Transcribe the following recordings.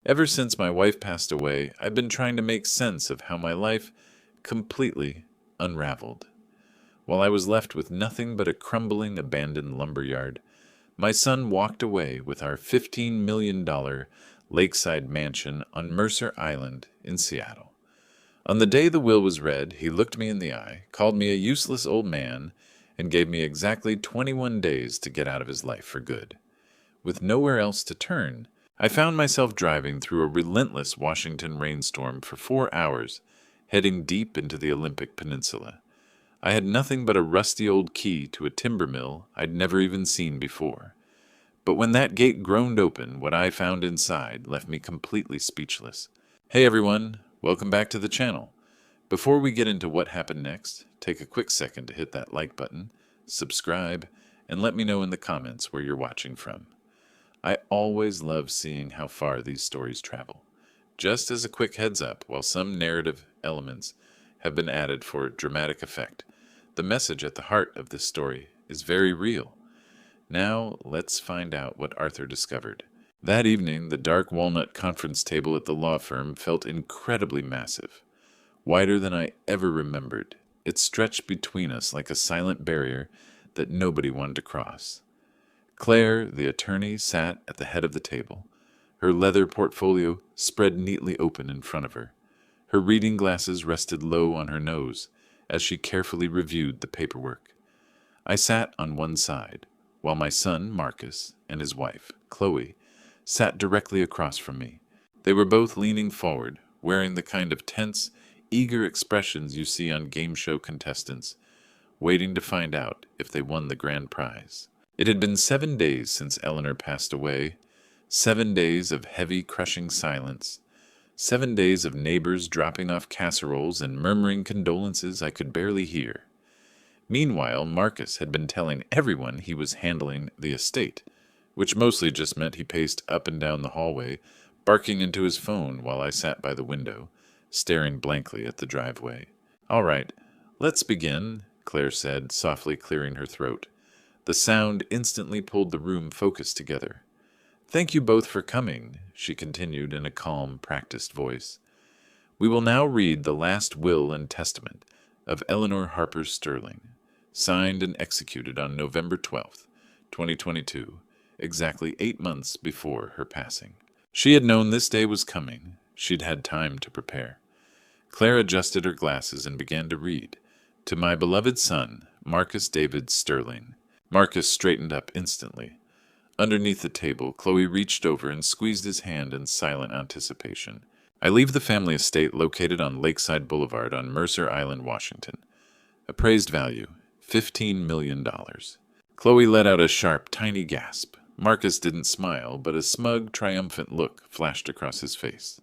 Ever since my wife passed away, I've been trying to make sense of how my life completely unraveled. While I was left with nothing but a crumbling, abandoned lumberyard, my son walked away with our $15 million lakeside mansion on Mercer Island in Seattle. On the day the will was read, he looked me in the eye, called me a useless old man, and gave me exactly 21 days to get out of his life for good. With nowhere else to turn, I found myself driving through a relentless Washington rainstorm for 4 hours, heading deep into the Olympic Peninsula. I had nothing but a rusty old key to a timber mill I'd never even seen before. But when that gate groaned open, what I found inside left me completely speechless. Hey everyone, welcome back to the channel. Before we get into what happened next, take a quick second to hit that like button, subscribe, and let me know in the comments where you're watching from. I always love seeing how far these stories travel. Just as a quick heads up, while some narrative elements have been added for dramatic effect, the message at the heart of this story is very real. Now, let's find out what Arthur discovered. That evening, the dark walnut conference table at the law firm felt incredibly massive, wider than I ever remembered. It stretched between us like a silent barrier that nobody wanted to cross. Claire, the attorney, sat at the head of the table, her leather portfolio spread neatly open in front of her. Her reading glasses rested low on her nose as she carefully reviewed the paperwork. I sat on one side, while my son, Marcus, and his wife, Chloe, sat directly across from me. They were both leaning forward, wearing the kind of tense, eager expressions you see on game show contestants, waiting to find out if they won the grand prize. It had been 7 days since Eleanor passed away, 7 days of heavy, crushing silence, 7 days of neighbors dropping off casseroles and murmuring condolences I could barely hear. Meanwhile, Marcus had been telling everyone he was handling the estate, which mostly just meant he paced up and down the hallway, barking into his phone while I sat by the window, staring blankly at the driveway. "All right, let's begin," Claire said, softly clearing her throat. The sound instantly pulled the room focused together. "Thank you both for coming," she continued in a calm, practiced voice. "We will now read the last will and testament of Eleanor Harper Sterling, signed and executed on November 12th, 2022, exactly 8 months before her passing." She had known this day was coming. She'd had time to prepare. Claire adjusted her glasses and began to read. "To my beloved son, Marcus David Sterling." Marcus straightened up instantly. Underneath the table, Chloe reached over and squeezed his hand in silent anticipation. "I leave the family estate located on Lakeside Boulevard on Mercer Island, Washington. Appraised value, $15 million. Chloe let out a sharp, tiny gasp. Marcus didn't smile, but a smug, triumphant look flashed across his face.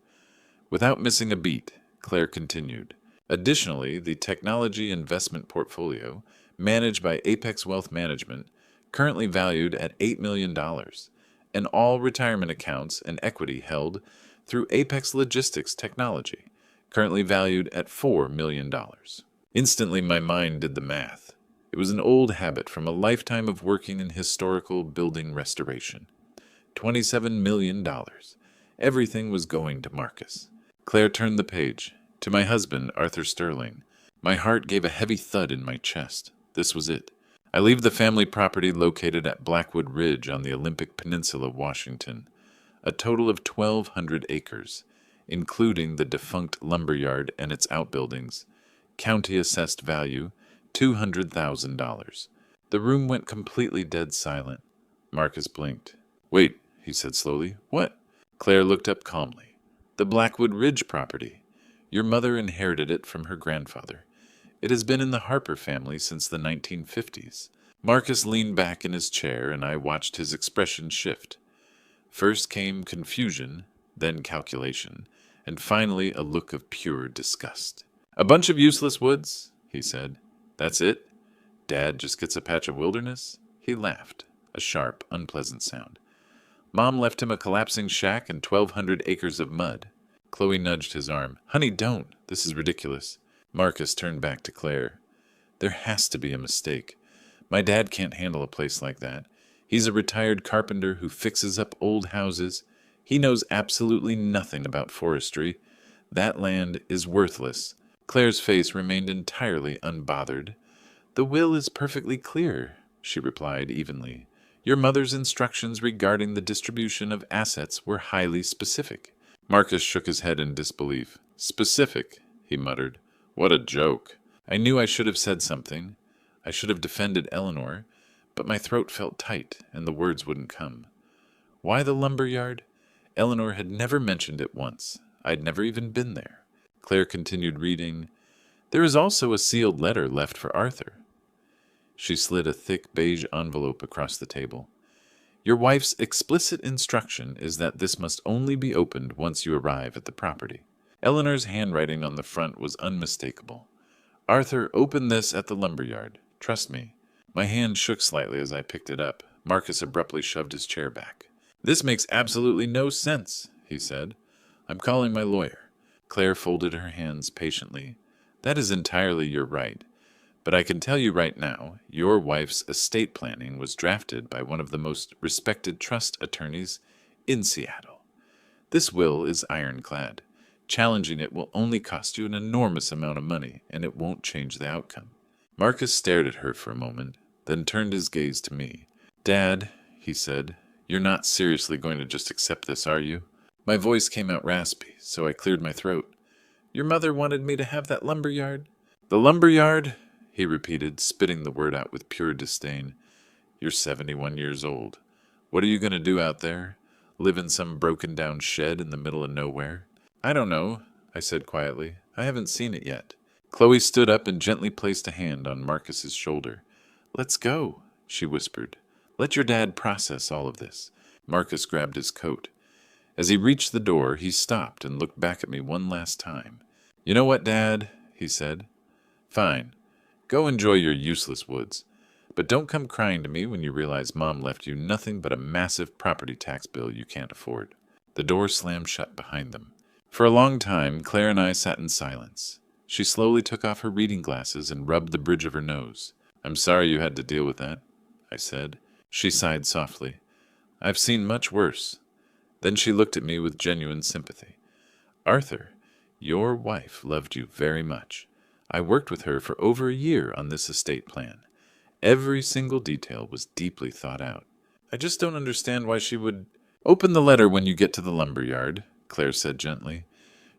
Without missing a beat, Claire continued. "Additionally, the technology investment portfolio, managed by Apex Wealth Management, currently valued at $8 million, and all retirement accounts and equity held through Apex Logistics Technology, currently valued at $4 million. Instantly, my mind did the math. It was an old habit from a lifetime of working in historical building restoration. $27 million. Everything was going to Marcus. Claire turned the page. "To my husband, Arthur Sterling." My heart gave a heavy thud in my chest. This was it. "I leave the family property located at Blackwood Ridge on the Olympic Peninsula, Washington, a total of 1,200 acres, including the defunct lumberyard and its outbuildings. County assessed value, $200,000. The room went completely dead silent. Marcus blinked. "Wait," he said slowly. "What?" Claire looked up calmly. "The Blackwood Ridge property. Your mother inherited it from her grandfather. It has been in the Harper family since the 1950s. Marcus leaned back in his chair, and I watched his expression shift. First came confusion, then calculation, and finally a look of pure disgust. "A bunch of useless woods," he said. "That's it? Dad just gets a patch of wilderness?" He laughed, a sharp, unpleasant sound. "Mom left him a collapsing shack and 1,200 acres of mud." Chloe nudged his arm. "Honey, don't. This is ridiculous." Marcus turned back to Claire. "There has to be a mistake. My dad can't handle a place like that. He's a retired carpenter who fixes up old houses. He knows absolutely nothing about forestry. That land is worthless. Claire's face remained entirely unbothered. The will is perfectly clear, she replied evenly. Your mother's instructions regarding the distribution of assets were highly specific. Marcus shook his head in disbelief. Specific, he muttered. What a joke. I knew I should have said something. I should have defended Eleanor, but my throat felt tight and the words wouldn't come. Why the lumber yard? Eleanor had never mentioned it once. I'd never even been there. Claire continued reading. There is also a sealed letter left for Arthur. She slid a thick beige envelope across the table. Your wife's explicit instruction is that this must only be opened once you arrive at the property. Eleanor's handwriting on the front was unmistakable. Arthur, open this at the lumber yard. Trust me. My hand shook slightly as I picked it up. Marcus abruptly shoved his chair back. This makes absolutely no sense, he said. I'm calling my lawyer. Claire folded her hands patiently. That is entirely your right. But I can tell you right now, your wife's estate planning was drafted by one of the most respected trust attorneys in Seattle. This will is ironclad. Challenging it will only cost you an enormous amount of money, and it won't change the outcome. Marcus stared at her for a moment, then turned his gaze to me. Dad, he said, you're not seriously going to just accept this, are you? My voice came out raspy, so I cleared my throat. Your mother wanted me to have that lumber yard? The lumber yard? He repeated, spitting the word out with pure disdain. You're 71 years old. What are you going to do out there? Live in some broken-down shed in the middle of nowhere? I don't know, I said quietly. I haven't seen it yet. Chloe stood up and gently placed a hand on Marcus's shoulder. Let's go, she whispered. Let your dad process all of this. Marcus grabbed his coat. As he reached the door, he stopped and looked back at me one last time. You know what, Dad? He said. Fine. Go enjoy your useless woods. But don't come crying to me when you realize Mom left you nothing but a massive property tax bill you can't afford. The door slammed shut behind them. For a long time, Claire and I sat in silence. She slowly took off her reading glasses and rubbed the bridge of her nose. I'm sorry you had to deal with that, I said. She sighed softly. I've seen much worse. Then she looked at me with genuine sympathy. Arthur, your wife loved you very much. I worked with her for over a year on this estate plan. Every single detail was deeply thought out. I just don't understand why she would... Open the letter when you get to the lumber yard, Claire said gently.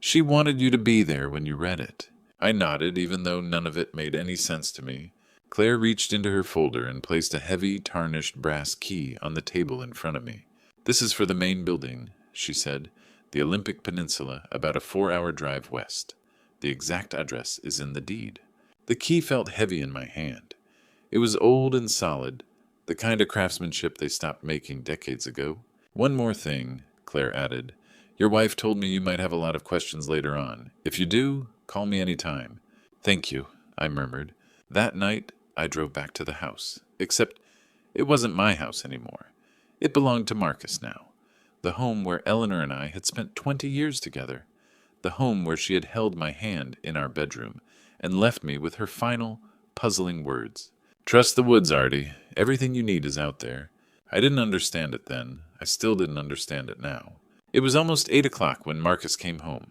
She wanted you to be there when you read it. I nodded, even though none of it made any sense to me. Claire reached into her folder and placed a heavy, tarnished brass key on the table in front of me. This is for the main building, she said, the Olympic Peninsula, about a 4-hour drive west. The exact address is in the deed. The key felt heavy in my hand. It was old and solid, the kind of craftsmanship they stopped making decades ago. One more thing, Claire added. Your wife told me you might have a lot of questions later on. If you do, call me any time. Thank you, I murmured. That night, I drove back to the house, except it wasn't my house anymore. It belonged to Marcus now, the home where Eleanor and I had spent 20 years together, the home where she had held my hand in our bedroom and left me with her final, puzzling words. Trust the woods, Artie. Everything you need is out there. I didn't understand it then. I still didn't understand it now. It was almost 8 o'clock when Marcus came home.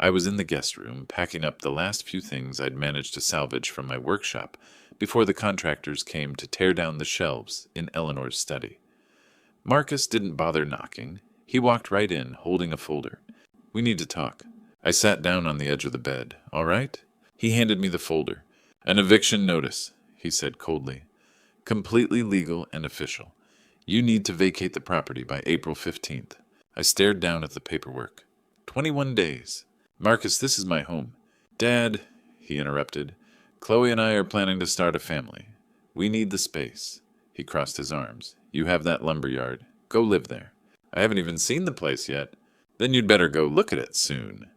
I was in the guest room, packing up the last few things I'd managed to salvage from my workshop before the contractors came to tear down the shelves in Eleanor's study. Marcus didn't bother knocking. He walked right in, holding a folder. We need to talk. I sat down on the edge of the bed. All right? He handed me the folder. An eviction notice, he said coldly. Completely legal and official. You need to vacate the property by April 15th. I stared down at the paperwork. 21 days. Marcus, this is my home. Dad, he interrupted, Chloe and I are planning to start a family. We need the space. He crossed his arms. You have that lumber yard. Go live there. I haven't even seen the place yet. Then you'd better go look at it soon.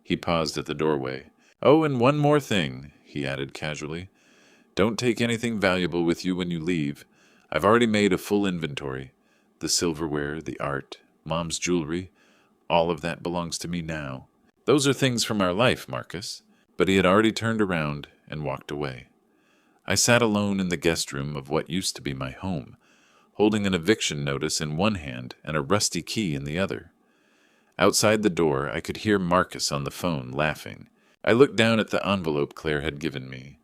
He paused at the doorway. Oh, and one more thing, he added casually. Don't take anything valuable with you when you leave. I've already made a full inventory. The silverware, the art, Mom's jewelry, all of that belongs to me now. Those are things from our life, Marcus. But he had already turned around and walked away. I sat alone in the guest room of what used to be my home, holding an eviction notice in one hand and a rusty key in the other. Outside the door, I could hear Marcus on the phone, laughing. I looked down at the envelope Claire had given me.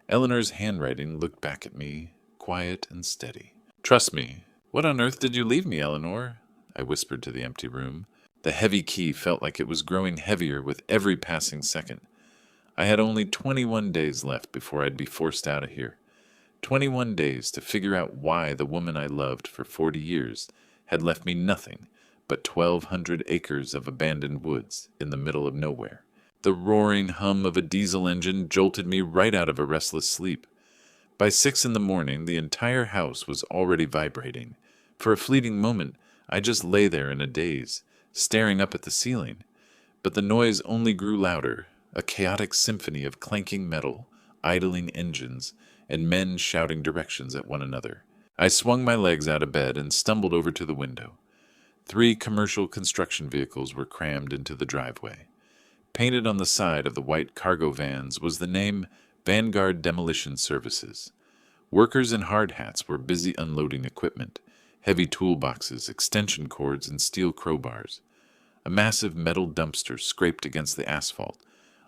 Eleanor's handwriting looked back at me, quiet and steady. "Trust me. What on earth did you leave me, Eleanor?" I whispered to the empty room. The heavy key felt like it was growing heavier with every passing second. I had only 21 days left before I'd be forced out of here. 21 days to figure out why the woman I loved for 40 years had left me nothing but 1,200 acres of abandoned woods in the middle of nowhere. The roaring hum of a diesel engine jolted me right out of a restless sleep. By 6 in the morning, the entire house was already vibrating. For a fleeting moment, I just lay there in a daze, staring up at the ceiling. But the noise only grew louder, a chaotic symphony of clanking metal, idling engines, and men shouting directions at one another. I swung my legs out of bed and stumbled over to the window. 3 commercial construction vehicles were crammed into the driveway. Painted on the side of the white cargo vans was the name Vanguard Demolition Services. Workers in hard hats were busy unloading equipment, heavy toolboxes, extension cords, and steel crowbars. A massive metal dumpster scraped against the asphalt,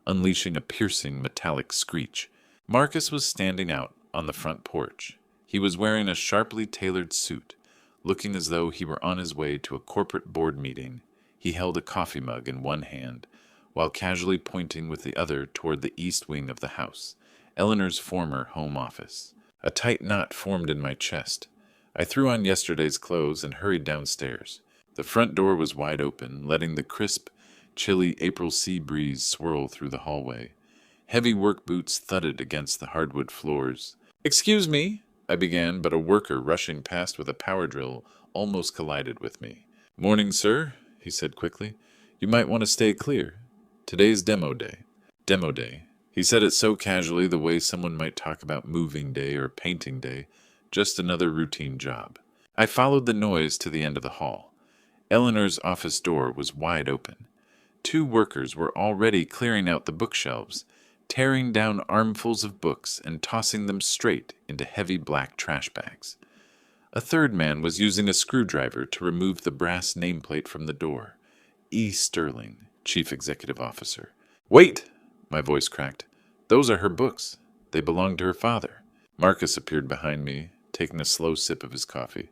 unleashing a piercing metallic screech. Marcus was standing out on the front porch. He was wearing a sharply tailored suit, looking as though he were on his way to a corporate board meeting. He held a coffee mug in one hand, while casually pointing with the other toward the east wing of the house, Eleanor's former home office. A tight knot formed in my chest. I threw on yesterday's clothes and hurried downstairs. The front door was wide open, letting the crisp, chilly April sea breeze swirl through the hallway. Heavy work boots thudded against the hardwood floors. "Excuse me," I began, but a worker rushing past with a power drill almost collided with me. "Morning, sir," he said quickly. "You might want to stay clear. Today's demo day." Demo day. He said it so casually, the way someone might talk about moving day or painting day, just another routine job. I followed the noise to the end of the hall. Eleanor's office door was wide open. 2 workers were already clearing out the bookshelves, tearing down armfuls of books and tossing them straight into heavy black trash bags. A 3rd man was using a screwdriver to remove the brass nameplate from the door. E. Sterling, Chief Executive Officer. "Wait!" my voice cracked. "Those are her books. They belong to her father." Marcus appeared behind me, taking a slow sip of his coffee.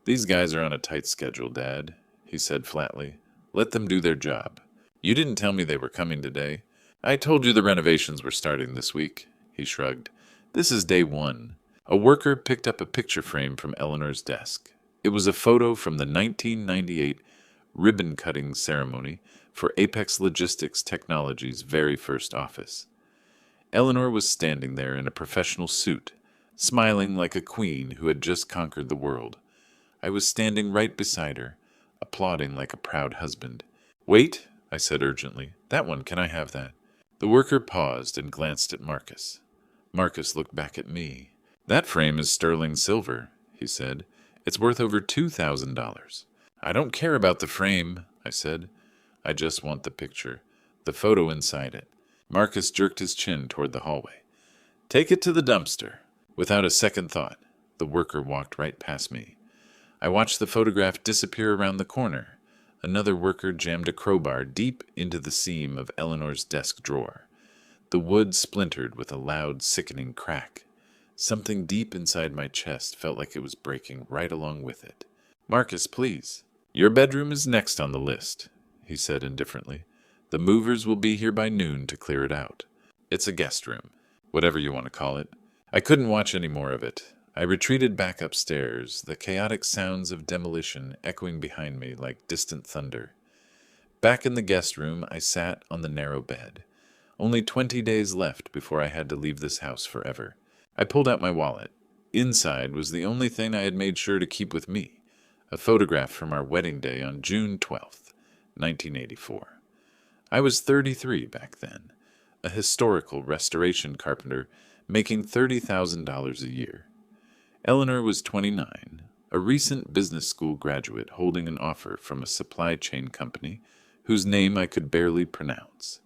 "These guys are on a tight schedule, Dad," he said flatly. "Let them do their job. You didn't tell me they were coming today." "I told you the renovations were starting this week," he shrugged. "This is day 1. A worker picked up a picture frame from Eleanor's desk. It was a photo from the 1998 ribbon-cutting ceremony for Apex Logistics Technology's very first office. Eleanor was standing there in a professional suit, smiling like a queen who had just conquered the world. I was standing right beside her, applauding like a proud husband. "Wait," I said urgently. "That one, can I have that?" The worker paused and glanced at Marcus. Marcus looked back at me. "That frame is sterling silver," he said. "It's worth over $2,000. "I don't care about the frame," I said. "I just want the picture, the photo inside it." Marcus jerked his chin toward the hallway. "Take it to the dumpster." Without a second thought, the worker walked right past me. I watched the photograph disappear around the corner. Another worker jammed a crowbar deep into the seam of Eleanor's desk drawer. The wood splintered with a loud, sickening crack. Something deep inside my chest felt like it was breaking right along with it. "Marcus, please." "Your bedroom is next on the list," he said indifferently. "The movers will be here by noon to clear it out. It's a guest room, whatever you want to call it." I couldn't watch any more of it. I retreated back upstairs, the chaotic sounds of demolition echoing behind me like distant thunder. Back in the guest room, I sat on the narrow bed. Only 20 days left before I had to leave this house forever. I pulled out my wallet. Inside was the only thing I had made sure to keep with me, a photograph from our wedding day on June 12th, 1984. I was 33 back then, a historical restoration carpenter making $30,000 a year. Eleanor was 29, a recent business school graduate holding an offer from a supply chain company whose name I could barely pronounce.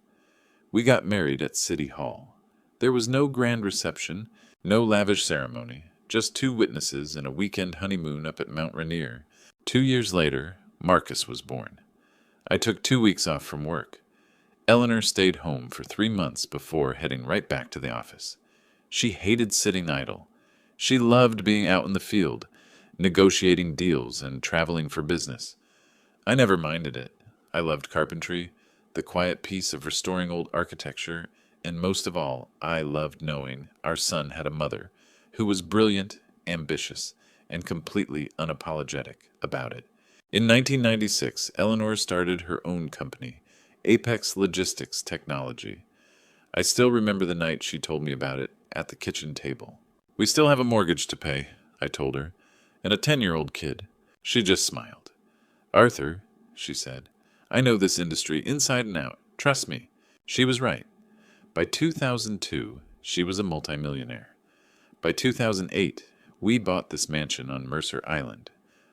We got married at City Hall. There was no grand reception, no lavish ceremony, Just two witnesses and a weekend honeymoon up at Mount Rainier. 2 years later, Marcus was born. I took 2 weeks off from work. Eleanor stayed home for 3 months before heading right back to the office. She hated sitting idle. She loved being out in the field, negotiating deals and traveling for business. I never minded it. I loved carpentry, the quiet peace of restoring old architecture, and most of all, I loved knowing our son had a mother who was brilliant, ambitious, and completely unapologetic about it. In 1996, Eleanor started her own company, Apex Logistics Technology. I still remember the night she told me about it at the kitchen table. "We still have a mortgage to pay," I told her, "and a 10-year-old kid." She just smiled. "Arthur," she said, "I know this industry inside and out. Trust me." She was right. By 2002, she was a multimillionaire. By 2008, we bought this mansion on Mercer Island.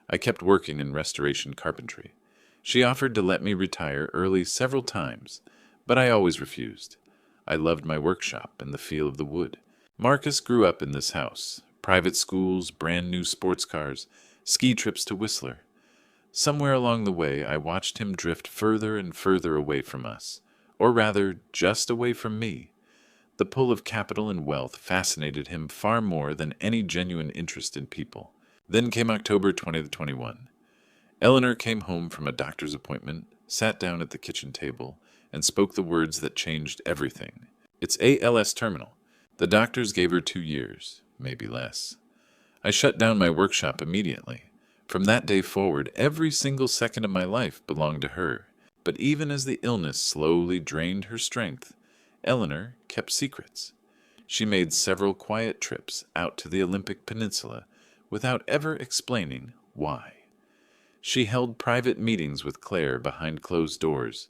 I kept working in restoration carpentry. She offered to let me retire early several times, but I always refused. I loved my workshop and the feel of the wood. Marcus grew up in this house. Private schools, brand new sports cars, ski trips to Whistler. Somewhere along the way, I watched him drift further and further away from us, or rather, just away from me. The pull of capital and wealth fascinated him far more than any genuine interest in people. Then came October 2021. Eleanor came home from a doctor's appointment, sat down at the kitchen table, and spoke the words that changed everything. "It's ALS terminal. The doctors gave her 2 years, maybe less." I shut down my workshop immediately. From that day forward, every single second of my life belonged to her. But even as the illness slowly drained her strength, Eleanor kept secrets. She made several quiet trips out to the Olympic Peninsula without ever explaining why. She held private meetings with Claire behind closed doors.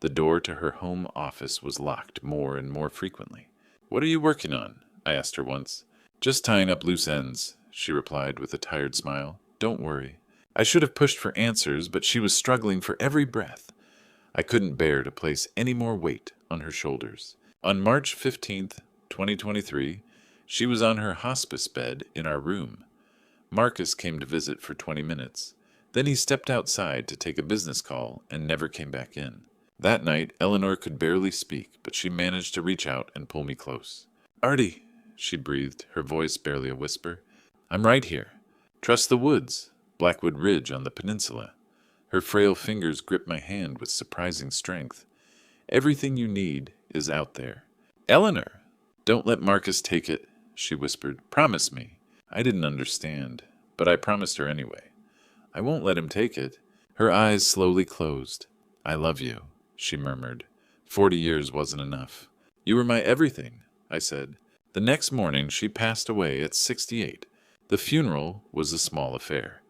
The door to her home office was locked more and more frequently. "What are you working on?" I asked her once. "Just tying up loose ends," she replied with a tired smile. "Don't worry." I should have pushed for answers, but she was struggling for every breath. I couldn't bear to place any more weight on her shoulders. On March 15th, 2023, she was on her hospice bed in our room. Marcus came to visit for 20 minutes. Then he stepped outside to take a business call and never came back in. That night, Eleanor could barely speak, but she managed to reach out and pull me close. "Artie," she breathed, her voice barely a whisper. "I'm right here. Trust the woods, Blackwood Ridge on the peninsula." Her frail fingers gripped my hand with surprising strength. "Everything you need is out there." "Eleanor, don't let Marcus take it," she whispered. "Promise me." I didn't understand, but I promised her anyway. "I won't let him take it." Her eyes slowly closed. "I love you," she murmured. 40 years wasn't enough. "You were my everything," I said. The next morning she passed away at 68. The funeral was a small affair.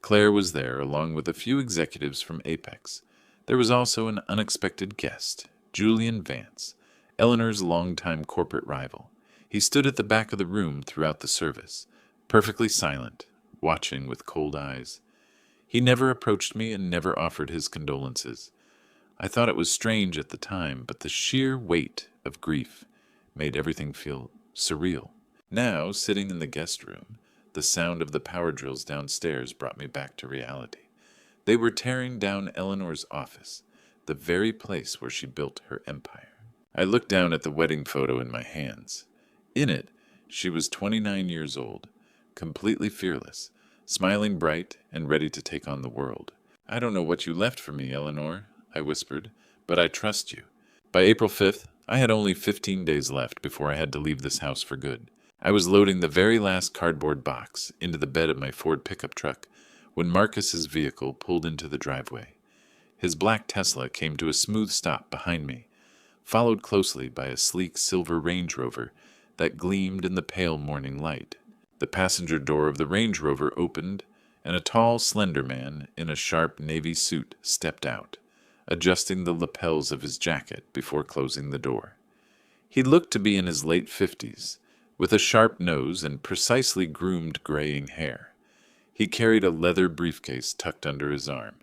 Claire was there, along with a few executives from Apex. There was also an unexpected guest, Julian Vance, Eleanor's longtime corporate rival. He stood at the back of the room throughout the service, perfectly silent, watching with cold eyes. He never approached me and never offered his condolences. I thought it was strange at the time, but the sheer weight of grief made everything feel surreal. Now, sitting in the guest room, the sound of the power drills downstairs brought me back to reality. They were tearing down Eleanor's office, the very place where she built her empire. I looked down at the wedding photo in my hands. In it, she was 29 years old, completely fearless, smiling bright and ready to take on the world. "I don't know what you left for me, Eleanor," I whispered, "but I trust you." By April 5th, I had only 15 days left before I had to leave this house for good. I was loading the very last cardboard box into the bed of my Ford pickup truck when Marcus's vehicle pulled into the driveway. His black Tesla came to a smooth stop behind me, followed closely by a sleek silver Range Rover that gleamed in the pale morning light. The passenger door of the Range Rover opened, and a tall, slender man in a sharp navy suit stepped out, adjusting the lapels of his jacket before closing the door. He looked to be in his late 50s, with a sharp nose and precisely groomed graying hair. He carried a leather briefcase tucked under his arm.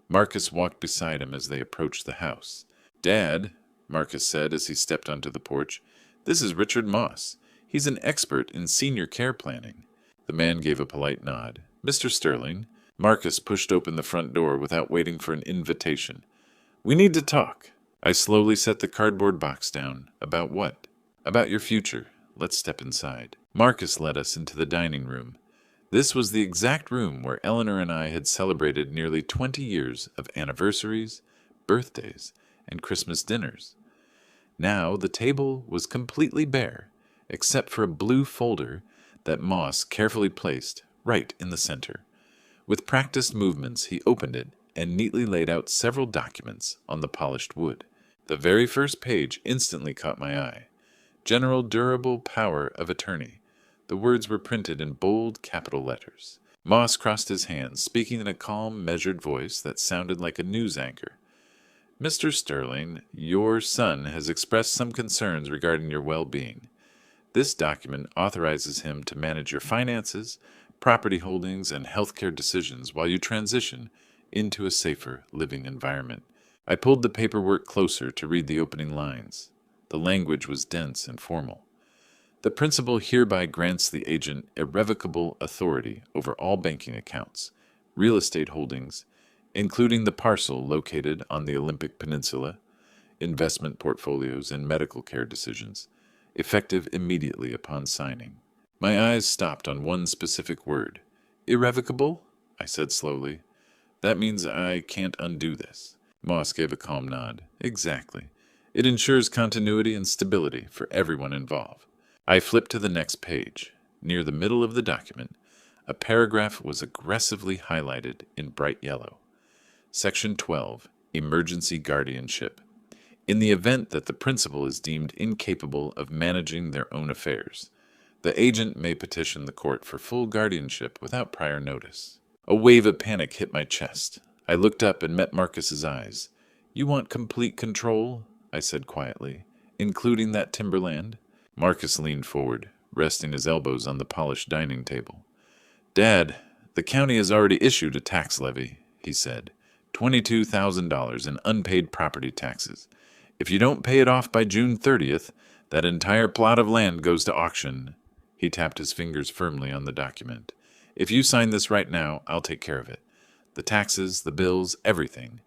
Marcus walked beside him as they approached the house. "Dad," Marcus said as he stepped onto the porch, "this is Richard Moss. He's an expert in senior care planning. The man gave a polite nod. Mr. Sterling. Marcus pushed open the front door without waiting for an invitation. We need to talk. I slowly set the cardboard box down. About what? About your future. Let's step inside. Marcus led us into the dining room. This was the exact room where Eleanor and I had celebrated nearly 20 years of anniversaries, birthdays, and Christmas dinners. Now the table was completely bare, except for a blue folder that Moss carefully placed right in the center. With practiced movements, he opened it and neatly laid out several documents on the polished wood. The very first page instantly caught my eye. General Durable Power of Attorney. The words were printed in bold capital letters. Moss crossed his hands, speaking in a calm, measured voice that sounded like a news anchor. Mr. Sterling, your son has expressed some concerns regarding your well-being. This document authorizes him to manage your finances, property holdings, and healthcare decisions while you transition into a safer living environment. I pulled the paperwork closer to read the opening lines. The language was dense and formal. The principal hereby grants the agent irrevocable authority over all banking accounts, real estate holdings, including the parcel located on the Olympic Peninsula, investment portfolios, and medical care decisions, effective immediately upon signing. My eyes stopped on one specific word. Irrevocable? I said slowly. That means I can't undo this. Moss gave a calm nod. Exactly. It ensures continuity and stability for everyone involved. I flipped to the next page. Near the middle of the document, a paragraph was aggressively highlighted in bright yellow. Section 12, Emergency Guardianship. In the event that the principal is deemed incapable of managing their own affairs, the agent may petition the court for full guardianship without prior notice. A wave of panic hit my chest. I looked up and met Marcus's eyes. You want complete control? I said quietly. Including that timberland? Marcus leaned forward, resting his elbows on the polished dining table. Dad, the county has already issued a tax levy, he said. $22,000 in unpaid property taxes. If you don't pay it off by June 30th, that entire plot of land goes to auction. He tapped his fingers firmly on the document. If you sign this right now, I'll take care of it. The taxes, the bills, everything.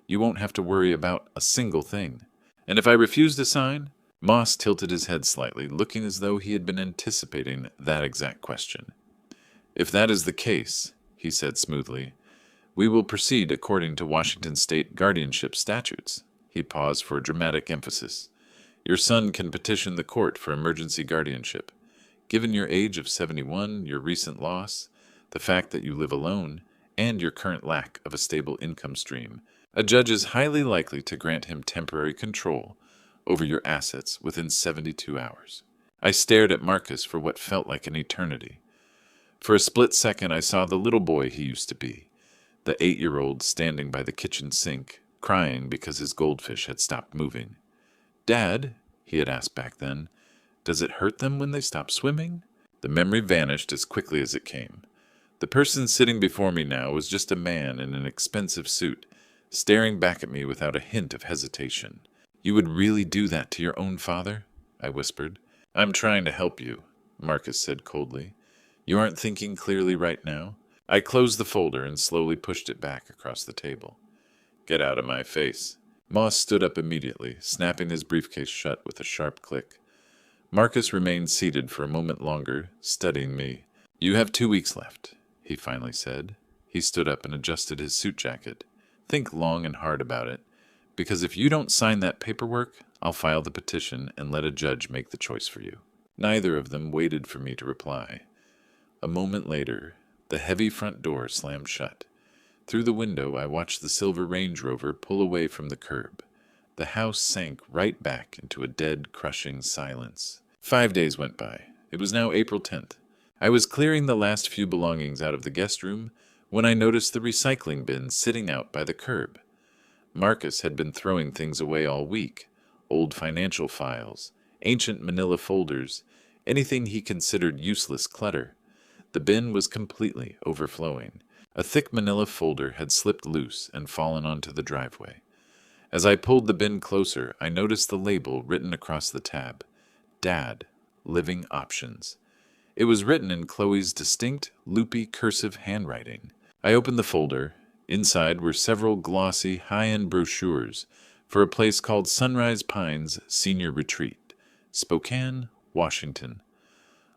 You won't have to worry about a single thing. And if I refuse to sign? Moss tilted his head slightly, looking as though he had been anticipating that exact question. If that is the case, he said smoothly, we will proceed according to Washington state guardianship statutes. He paused for dramatic emphasis. Your son can petition the court for emergency guardianship. Given your age of 71, your recent loss, the fact that you live alone, and your current lack of a stable income stream, a judge is highly likely to grant him temporary control over your assets within 72 hours. I stared at Marcus for what felt like an eternity. For a split second, I saw the little boy he used to be, the 8-year-old standing by the kitchen sink, crying because his goldfish had stopped moving. Dad, he had asked back then, does it hurt them when they stop swimming? The memory vanished as quickly as it came. The person sitting before me now was just a man in an expensive suit, staring back at me without a hint of hesitation. You would really do that to your own father? I whispered. I'm trying to help you, Marcus said coldly. You aren't thinking clearly right now? I closed the folder and slowly pushed it back across the table. Get out of my face. Moss stood up immediately, snapping his briefcase shut with a sharp click. Marcus remained seated for a moment longer, studying me. You have 2 weeks left, he finally said. He stood up and adjusted his suit jacket. Think long and hard about it, because if you don't sign that paperwork, I'll file the petition and let a judge make the choice for you. Neither of them waited for me to reply. A moment later, the heavy front door slammed shut. Through the window, I watched the silver Range Rover pull away from the curb. The house sank right back into a dead, crushing silence. 5 days went by. It was now April 10th. I was clearing the last few belongings out of the guest room when I noticed the recycling bin sitting out by the curb. Marcus had been throwing things away all week. Old financial files, ancient manila folders, anything he considered useless clutter. The bin was completely overflowing. A thick manila folder had slipped loose and fallen onto the driveway. As I pulled the bin closer, I noticed the label written across the tab. Dad, living options. It was written in Chloe's distinct, loopy, cursive handwriting. I opened the folder. Inside were several glossy, high-end brochures for a place called Sunrise Pines Senior Retreat, Spokane, Washington.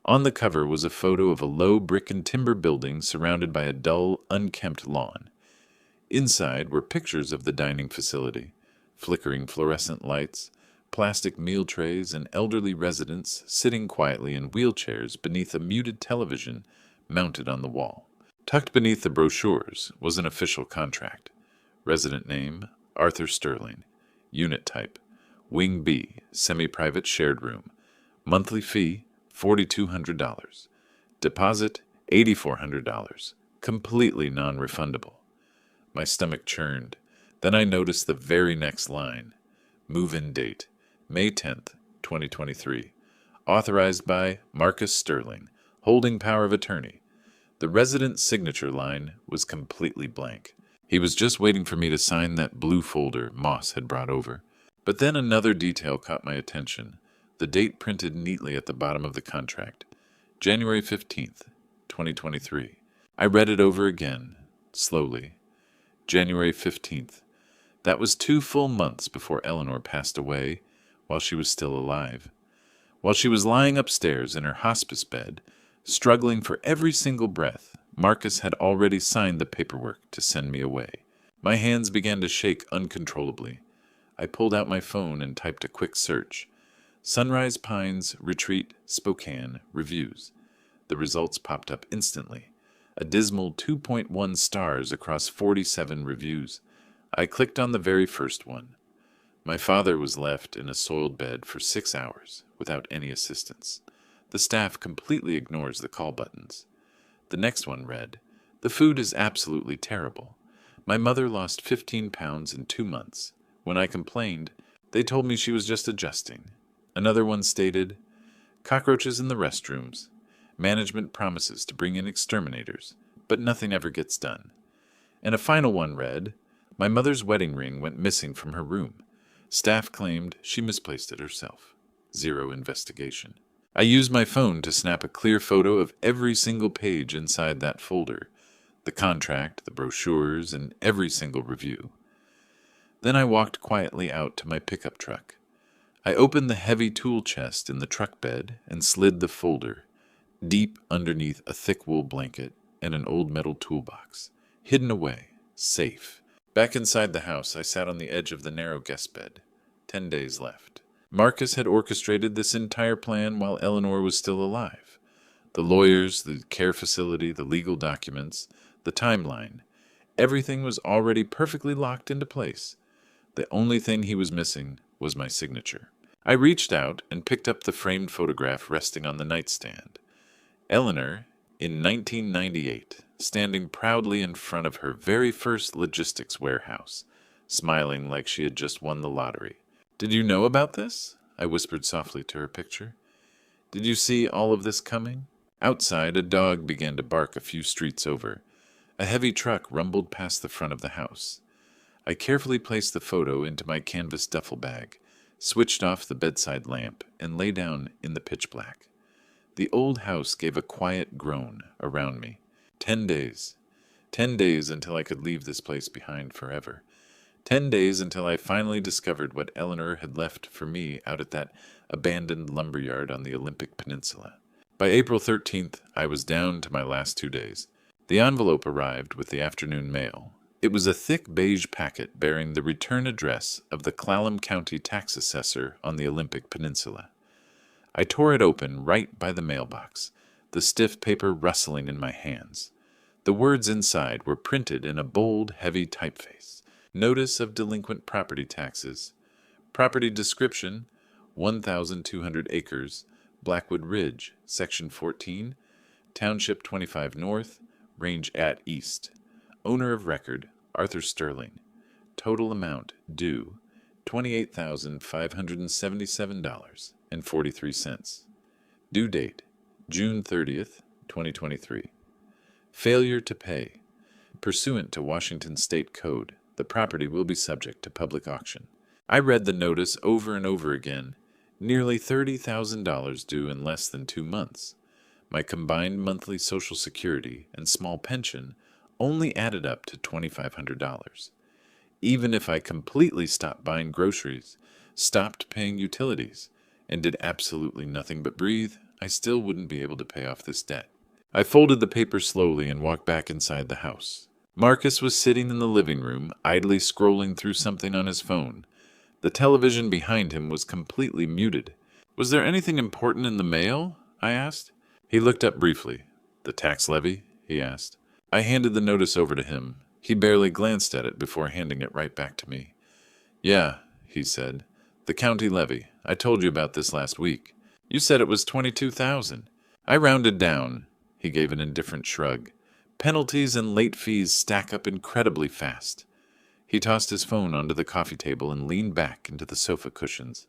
On the cover was a photo of a low brick and timber building surrounded by a dull, unkempt lawn. Inside were pictures of the dining facility, flickering fluorescent lights, plastic meal trays, and elderly residents sitting quietly in wheelchairs beneath a muted television mounted on the wall. Tucked beneath the brochures was an official contract. Resident name, Arthur Sterling. Unit type, Wing B, semi-private shared room. Monthly fee, $4,200. Deposit, $8,400. Completely non-refundable. My stomach churned. Then I noticed the very next line. Move-in date, May 10th, 2023. Authorized by Marcus Sterling, holding power of attorney. The resident's signature line was completely blank. He was just waiting for me to sign that blue folder Moss had brought over. But then another detail caught my attention. The date printed neatly at the bottom of the contract. January 15th, 2023. I read it over again, slowly. January 15th. That was 2 full months before Eleanor passed away, while she was still alive. While she was lying upstairs in her hospice bed, struggling for every single breath, Marcus had already signed the paperwork to send me away. My hands began to shake uncontrollably. I pulled out my phone and typed a quick search. Sunrise Pines Retreat Spokane Reviews. The results popped up instantly. A dismal 2.1 stars across 47 reviews. I clicked on the very first one. My father was left in a soiled bed for 6 hours without any assistance. The staff completely ignores the call buttons. The next one read, "The food is absolutely terrible. My mother lost 15 pounds in 2 months. When I complained, they told me she was just adjusting." Another one stated, "Cockroaches in the restrooms. Management promises to bring in exterminators, but nothing ever gets done." And a final one read, "My mother's wedding ring went missing from her room. Staff claimed she misplaced it herself. 0 investigation." I used my phone to snap a clear photo of every single page inside that folder, the contract, the brochures, and every single review. Then I walked quietly out to my pickup truck. I opened the heavy tool chest in the truck bed and slid the folder, deep underneath a thick wool blanket and an old metal toolbox, hidden away, safe. Back inside the house, I sat on the edge of the narrow guest bed. 10 days left. Marcus had orchestrated this entire plan while Eleanor was still alive. The lawyers, the care facility, the legal documents, the timeline. Everything was already perfectly locked into place. The only thing he was missing was my signature. I reached out and picked up the framed photograph resting on the nightstand. Eleanor, in 1998, standing proudly in front of her very first logistics warehouse, smiling like she had just won the lottery. "Did you know about this?" I whispered softly to her picture. "Did you see all of this coming?" Outside, a dog began to bark a few streets over. A heavy truck rumbled past the front of the house. I carefully placed the photo into my canvas duffel bag, switched off the bedside lamp, and lay down in the pitch black. The old house gave a quiet groan around me. 10 days. 10 days until I could leave this place behind forever. 10 days until I finally discovered what Eleanor had left for me out at that abandoned lumberyard on the Olympic Peninsula. By April 13th, I was down to my last 2 days. The envelope arrived with the afternoon mail. It was a thick beige packet bearing the return address of the Clallam County tax assessor on the Olympic Peninsula. I tore it open right by the mailbox, the stiff paper rustling in my hands. The words inside were printed in a bold, heavy typeface. Notice of delinquent property taxes. Property description, 1,200 acres, Blackwood Ridge, Section 14, Township 25 North, Range at East. Owner of record, Arthur Sterling. Total amount due, $28,577.43. Due date, June 30th, 2023. Failure to pay. Pursuant to Washington State Code, the property will be subject to public auction. I read the notice over and over again, Nearly $30,000 due in less than 2 months. My combined monthly Social Security and small pension only added up to $2,500. Even if I completely stopped buying groceries, stopped paying utilities, and did absolutely nothing but breathe, I still wouldn't be able to pay off this debt. I folded the paper slowly and walked back inside the house. Marcus was sitting in the living room, idly scrolling through something on his phone. The television behind him was completely muted. "Was there anything important in the mail?" I asked. He looked up briefly. "The tax levy?" he asked. I handed the notice over to him. He barely glanced at it before handing it right back to me. "Yeah," he said. "The county levy. I told you about this last week. You said it was 22,000. I rounded down." He gave an indifferent shrug. "Penalties and late fees stack up incredibly fast." He tossed his phone onto the coffee table and leaned back into the sofa cushions.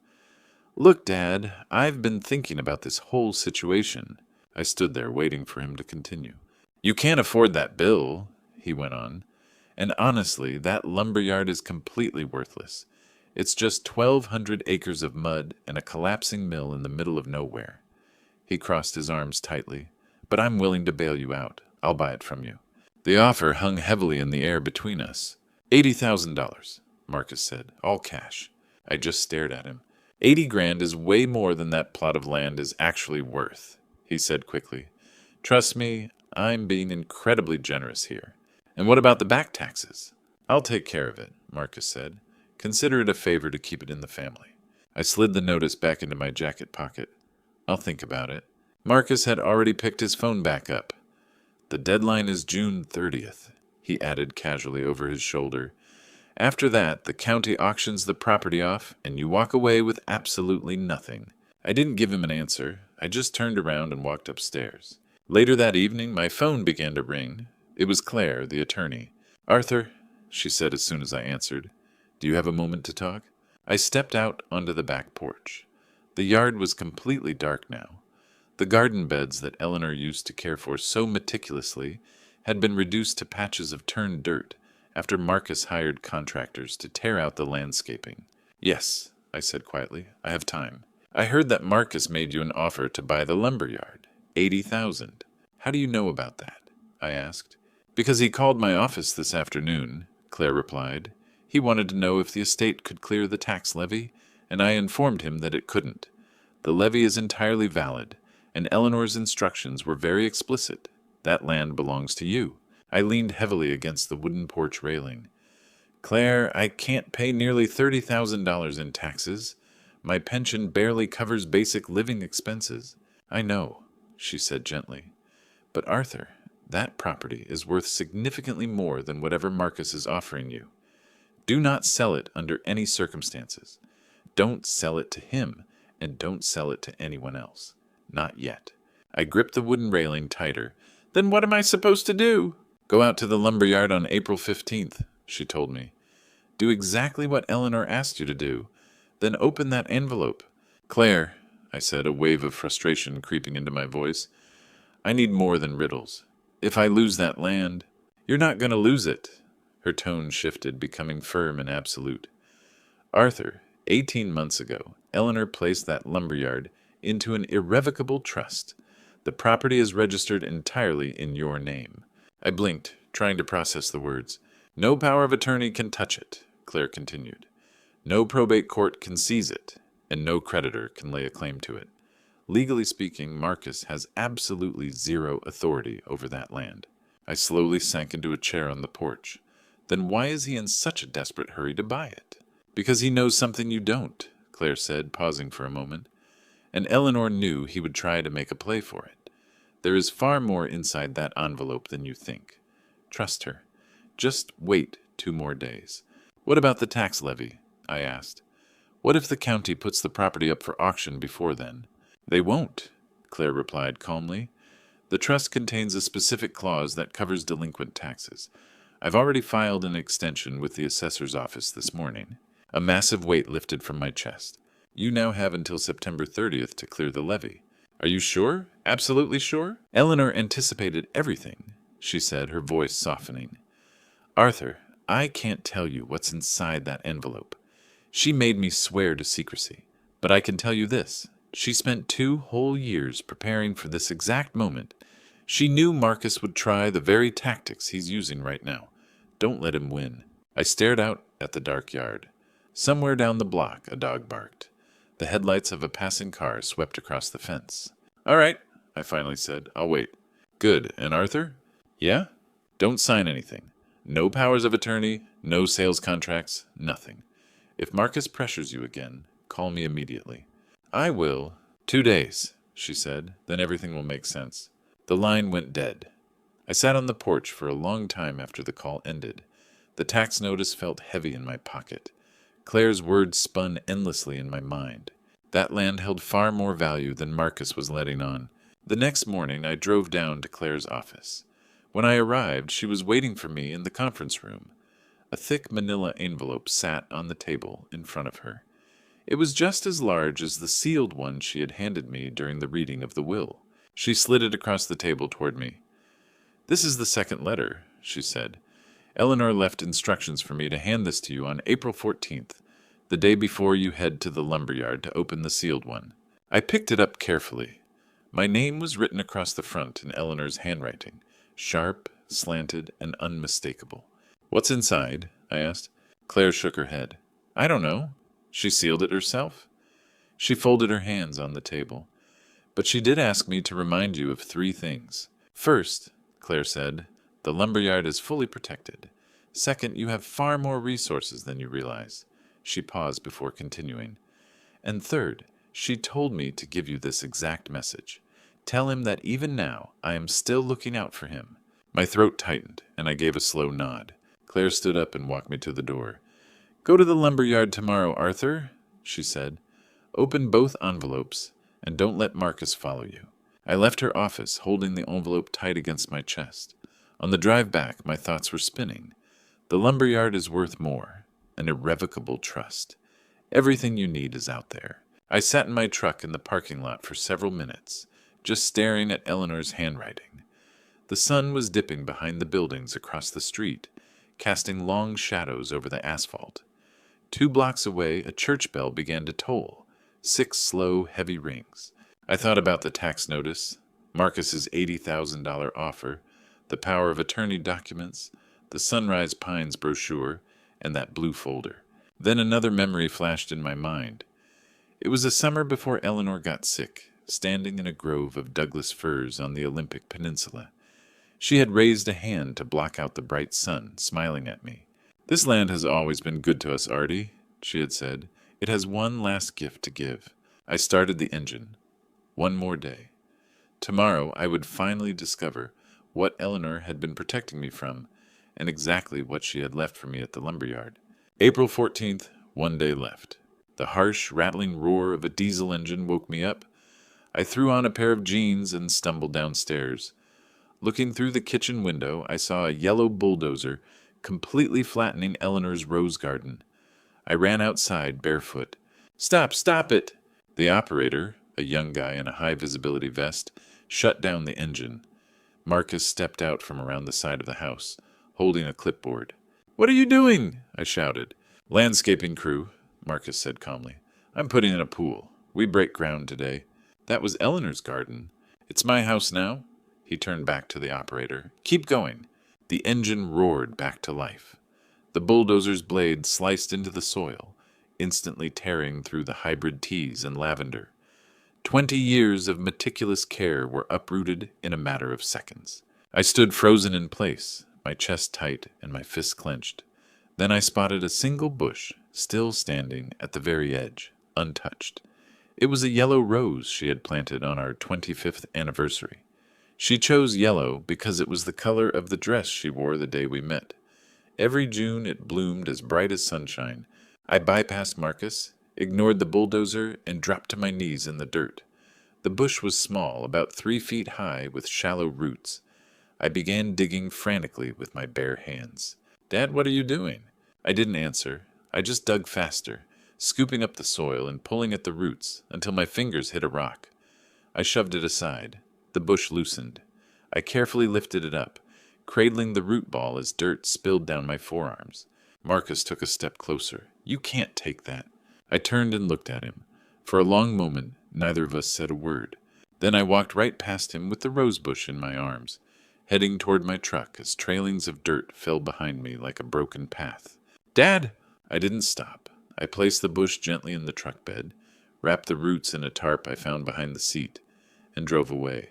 "Look, Dad, I've been thinking about this whole situation." I stood there waiting for him to continue. "You can't afford that bill," he went on. "And honestly, that lumberyard is completely worthless. It's just 1,200 acres of mud and a collapsing mill in the middle of nowhere." He crossed his arms tightly. "But I'm willing to bail you out. I'll buy it from you." The offer hung heavily in the air between us. $80,000, Marcus said, all cash. I just stared at him. 80 grand is way more than that plot of land is actually worth, he said quickly. "Trust me, I'm being incredibly generous here. And what about the back taxes?" "I'll take care of it," Marcus said. "Consider it a favor to keep it in the family." I slid the notice back into my jacket pocket. "I'll think about it." Marcus had already picked his phone back up. "The deadline is June 30th, he added casually over his shoulder. "After that, the county auctions the property off, and you walk away with absolutely nothing." I didn't give him an answer. I just turned around and walked upstairs. Later that evening, my phone began to ring. It was Claire, the attorney. "Arthur," she said as soon as I answered, "do you have a moment to talk?" I stepped out onto the back porch. The yard was completely dark now. The garden beds that Eleanor used to care for so meticulously had been reduced to patches of turned dirt after Marcus hired contractors to tear out the landscaping. "Yes," I said quietly, "I have time." "I heard that Marcus made you an offer to buy the lumberyard. 80,000. How do you know about that?" I asked. "Because he called my office this afternoon," Claire replied. "He wanted to know if the estate could clear the tax levy, and I informed him that it couldn't. The levy is entirely valid, and Eleanor's instructions were very explicit. That land belongs to you." I leaned heavily against the wooden porch railing. "Claire, I can't pay nearly $30,000 in taxes. My pension barely covers basic living expenses." "I know," she said gently. "But Arthur, that property is worth significantly more than whatever Marcus is offering you. Do not sell it under any circumstances. Don't sell it to him, and don't sell it to anyone else. Not yet." I gripped the wooden railing tighter. "Then what am I supposed to do?" "Go out to the lumberyard on April 15th, she told me. "Do exactly what Eleanor asked you to do. Then open that envelope." "Claire," I said, a wave of frustration creeping into my voice, "I need more than riddles. If I lose that land—" "You're not going to lose it." Her tone shifted, becoming firm and absolute. "Arthur, 18 months ago, Eleanor placed that lumberyard into an irrevocable trust. The property is registered entirely in your name." I blinked, trying to process the words. "No power of attorney can touch it," Claire continued. "No probate court can seize it, and no creditor can lay a claim to it. Legally speaking, Marcus has absolutely zero authority over that land." I slowly sank into a chair on the porch. "Then why is he in such a desperate hurry to buy it?" "Because he knows something you don't," Claire said, pausing for a moment. "And Eleanor knew he would try to make a play for it. There is far more inside that envelope than you think. Trust her. Just wait 2 more days." "What about the tax levy?" I asked. "What if the county puts the property up for auction before then?" "They won't," Claire replied calmly. "The trust contains a specific clause that covers delinquent taxes. I've already filed an extension with the assessor's office this morning." A massive weight lifted from my chest. "You now have until September 30th to clear the levy. Are you sure? Absolutely sure?" "Eleanor anticipated everything," she said, her voice softening. "Arthur, I can't tell you what's inside that envelope. She made me swear to secrecy. But I can tell you this. She spent 2 whole years preparing for this exact moment. She knew Marcus would try the very tactics he's using right now. Don't let him win. I stared out at the dark yard. Somewhere down the block, a dog barked. The headlights of a passing car swept across the fence. All right, I finally said. I'll wait. Good. And Arthur? Yeah? Don't sign anything. No powers of attorney, no sales contracts, nothing. If Marcus pressures you again, call me immediately. I will. 2 days, she said. Then everything will make sense. The line went dead. I sat on the porch for a long time after the call ended. The tax notice felt heavy in my pocket. Claire's words spun endlessly in my mind. That land held far more value than Marcus was letting on. The next morning, I drove down to Claire's office. When I arrived, she was waiting for me in the conference room. A thick manila envelope sat on the table in front of her. It was just as large as the sealed one she had handed me during the reading of the will. She slid it across the table toward me. This is the second letter, she said. Eleanor left instructions for me to hand this to you on April 14th, the day before you head to the lumberyard to open the sealed one. I picked it up carefully. My name was written across the front in Eleanor's handwriting, sharp, slanted, and unmistakable. What's inside? I asked. Claire shook her head. I don't know. She sealed it herself. She folded her hands on the table. But she did ask me to remind you of 3 things. First, Claire said, the lumberyard is fully protected. Second, you have far more resources than you realize. She paused before continuing. And third, she told me to give you this exact message. Tell him that even now I am still looking out for him. My throat tightened, and I gave a slow nod. Claire stood up and walked me to the door. Go to the lumberyard tomorrow, Arthur, she said. Open both envelopes, and don't let Marcus follow you. I left her office, holding the envelope tight against my chest. On the drive back, my thoughts were spinning. The lumberyard is worth more, an irrevocable trust. Everything you need is out there. I sat in my truck in the parking lot for several minutes, just staring at Eleanor's handwriting. The sun was dipping behind the buildings across the street, casting long shadows over the asphalt. 2 blocks away, a church bell began to toll, 6 slow, heavy rings. I thought about the tax notice, Marcus's $80,000 offer, the power of attorney documents, the Sunrise Pines brochure, and that blue folder. Then another memory flashed in my mind. It was the summer before Eleanor got sick, standing in a grove of Douglas firs on the Olympic Peninsula. She had raised a hand to block out the bright sun, smiling at me. This land has always been good to us, Artie, she had said. It has one last gift to give. I started the engine. 1 more day. Tomorrow I would finally discover what Eleanor had been protecting me from, and exactly what she had left for me at the lumberyard. April 14th, 1 day left. The harsh, rattling roar of a diesel engine woke me up. I threw on a pair of jeans and stumbled downstairs. Looking through the kitchen window, I saw a yellow bulldozer completely flattening Eleanor's rose garden. I ran outside barefoot. Stop it! The operator, a young guy in a high-visibility vest, shut down the engine. Marcus stepped out from around the side of the house, holding a clipboard. What are you doing? I shouted. Landscaping crew, Marcus said calmly. I'm putting in a pool. We break ground today. That was Eleanor's garden. It's my house now. He turned back to the operator. Keep going. The engine roared back to life. The bulldozer's blade sliced into the soil, instantly tearing through the hybrid teas and lavender. 20 years of meticulous care were uprooted in a matter of seconds. I stood frozen in place, my chest tight and my fists clenched. Then I spotted a single bush, still standing at the very edge, untouched. It was a yellow rose she had planted on our 25th anniversary. She chose yellow because it was the color of the dress she wore the day we met. Every June it bloomed as bright as sunshine. I bypassed Marcus, ignored the bulldozer, and dropped to my knees in the dirt. The bush was small, about 3 feet high, with shallow roots. I began digging frantically with my bare hands. Dad, what are you doing? I didn't answer. I just dug faster, scooping up the soil and pulling at the roots until my fingers hit a rock. I shoved it aside. The bush loosened. I carefully lifted it up, cradling the root ball as dirt spilled down my forearms. Marcus took a step closer. You can't take that. I turned and looked at him. For a long moment, neither of us said a word. Then I walked right past him with the rose bush in my arms, heading toward my truck as trailings of dirt fell behind me like a broken path. "Dad!" I didn't stop. I placed the bush gently in the truck bed, wrapped the roots in a tarp I found behind the seat, and drove away.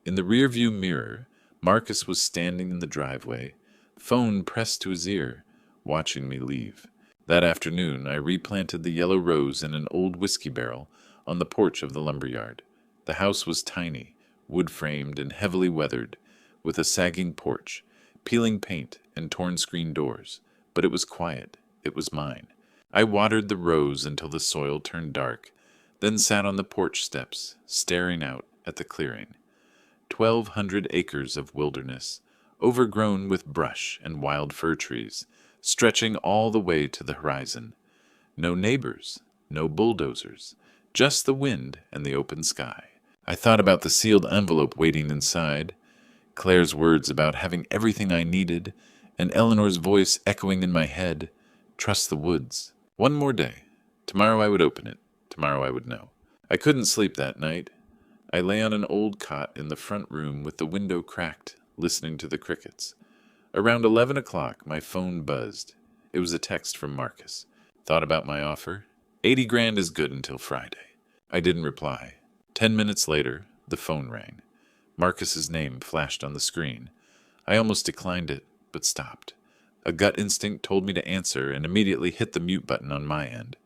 In the rearview mirror, Marcus was standing in the driveway, phone pressed to his ear, watching me leave. That afternoon, I replanted the yellow rose in an old whiskey barrel on the porch of the lumberyard. The house was tiny, wood-framed and heavily weathered, with a sagging porch, peeling paint, and torn screen doors. But it was quiet. It was mine. I watered the rose until the soil turned dark, then sat on the porch steps, staring out at the clearing. 1,200 acres of wilderness, overgrown with brush and wild fir trees, stretching all the way to the horizon. No neighbors, no bulldozers, just the wind and the open sky. I thought about the sealed envelope waiting inside, Claire's words about having everything I needed, and Eleanor's voice echoing in my head, "Trust the woods." One more day. Tomorrow I would open it. Tomorrow I would know. I couldn't sleep that night. I lay on an old cot in the front room with the window cracked, listening to the crickets. Around 11 o'clock, my phone buzzed. It was a text from Marcus. Thought about my offer. 80 grand is good until Friday. I didn't reply. 10 minutes later, the phone rang. Marcus's name flashed on the screen. I almost declined it, but stopped. A gut instinct told me to answer and immediately hit the mute button on my end.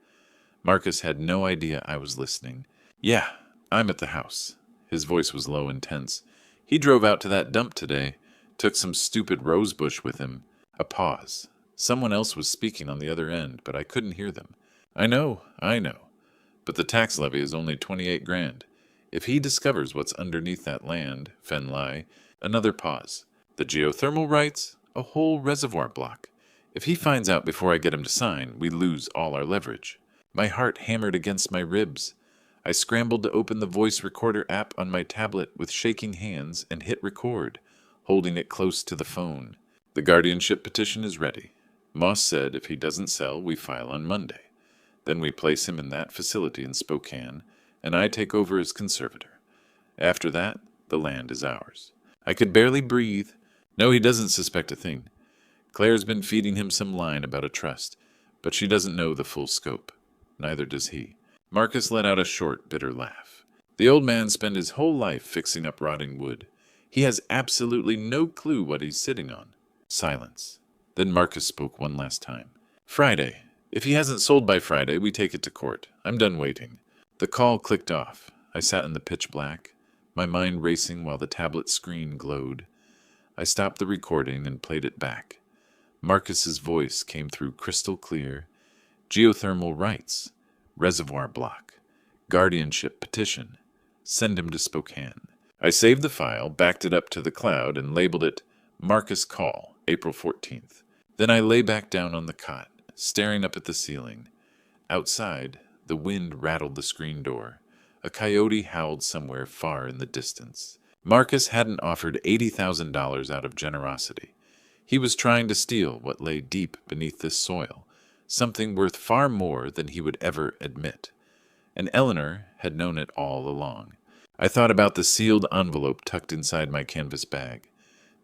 Marcus had no idea I was listening. "Yeah, I'm at the house." His voice was low and tense. "He drove out to that dump today. Took some stupid rosebush with him." A pause. Someone else was speaking on the other end, but I couldn't hear them. I know. But the tax levy is only 28 grand. If he discovers what's underneath that land, Fenlai." Another pause. "The geothermal rights? A whole reservoir block. If he finds out before I get him to sign, we lose all our leverage." My heart hammered against my ribs. I scrambled to open the voice recorder app on my tablet with shaking hands and hit record, holding it close to the phone. "The guardianship petition is ready. Moss said if he doesn't sell, we file on Monday. Then we place him in that facility in Spokane, and I take over as conservator. After that, the land is ours." I could barely breathe. No, he doesn't suspect a thing. Claire's been feeding him some line about a trust, but she doesn't know the full scope. Neither does he. Marcus let out a short, bitter laugh. The old man spent his whole life fixing up rotting wood. He has absolutely no clue what he's sitting on. Silence. Then Marcus spoke one last time. "Friday. If he hasn't sold by Friday, we take it to court. I'm done waiting." The call clicked off. I sat in the pitch black, my mind racing while the tablet screen glowed. I stopped the recording and played it back. Marcus's voice came through crystal clear. Geothermal rights. Reservoir block. Guardianship petition. Send him to Spokane. I saved the file, backed it up to the cloud, and labeled it Marcus Call, April 14th. Then I lay back down on the cot, staring up at the ceiling. Outside, the wind rattled the screen door. A coyote howled somewhere far in the distance. Marcus hadn't offered $80,000 out of generosity. He was trying to steal what lay deep beneath this soil, something worth far more than he would ever admit. And Eleanor had known it all along. I thought about the sealed envelope tucked inside my canvas bag,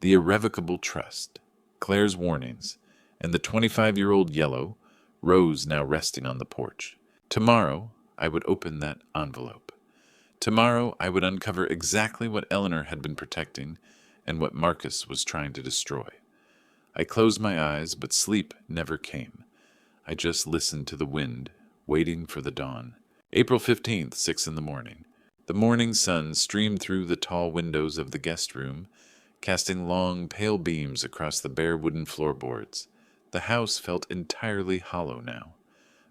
the irrevocable trust, Claire's warnings, and the 25-year-old yellow rose now resting on the porch. Tomorrow, I would open that envelope. Tomorrow, I would uncover exactly what Eleanor had been protecting and what Marcus was trying to destroy. I closed my eyes, but sleep never came. I just listened to the wind, waiting for the dawn. April 15th, 6 in the morning. The morning sun streamed through the tall windows of the guest room, casting long, pale beams across the bare wooden floorboards. The house felt entirely hollow now.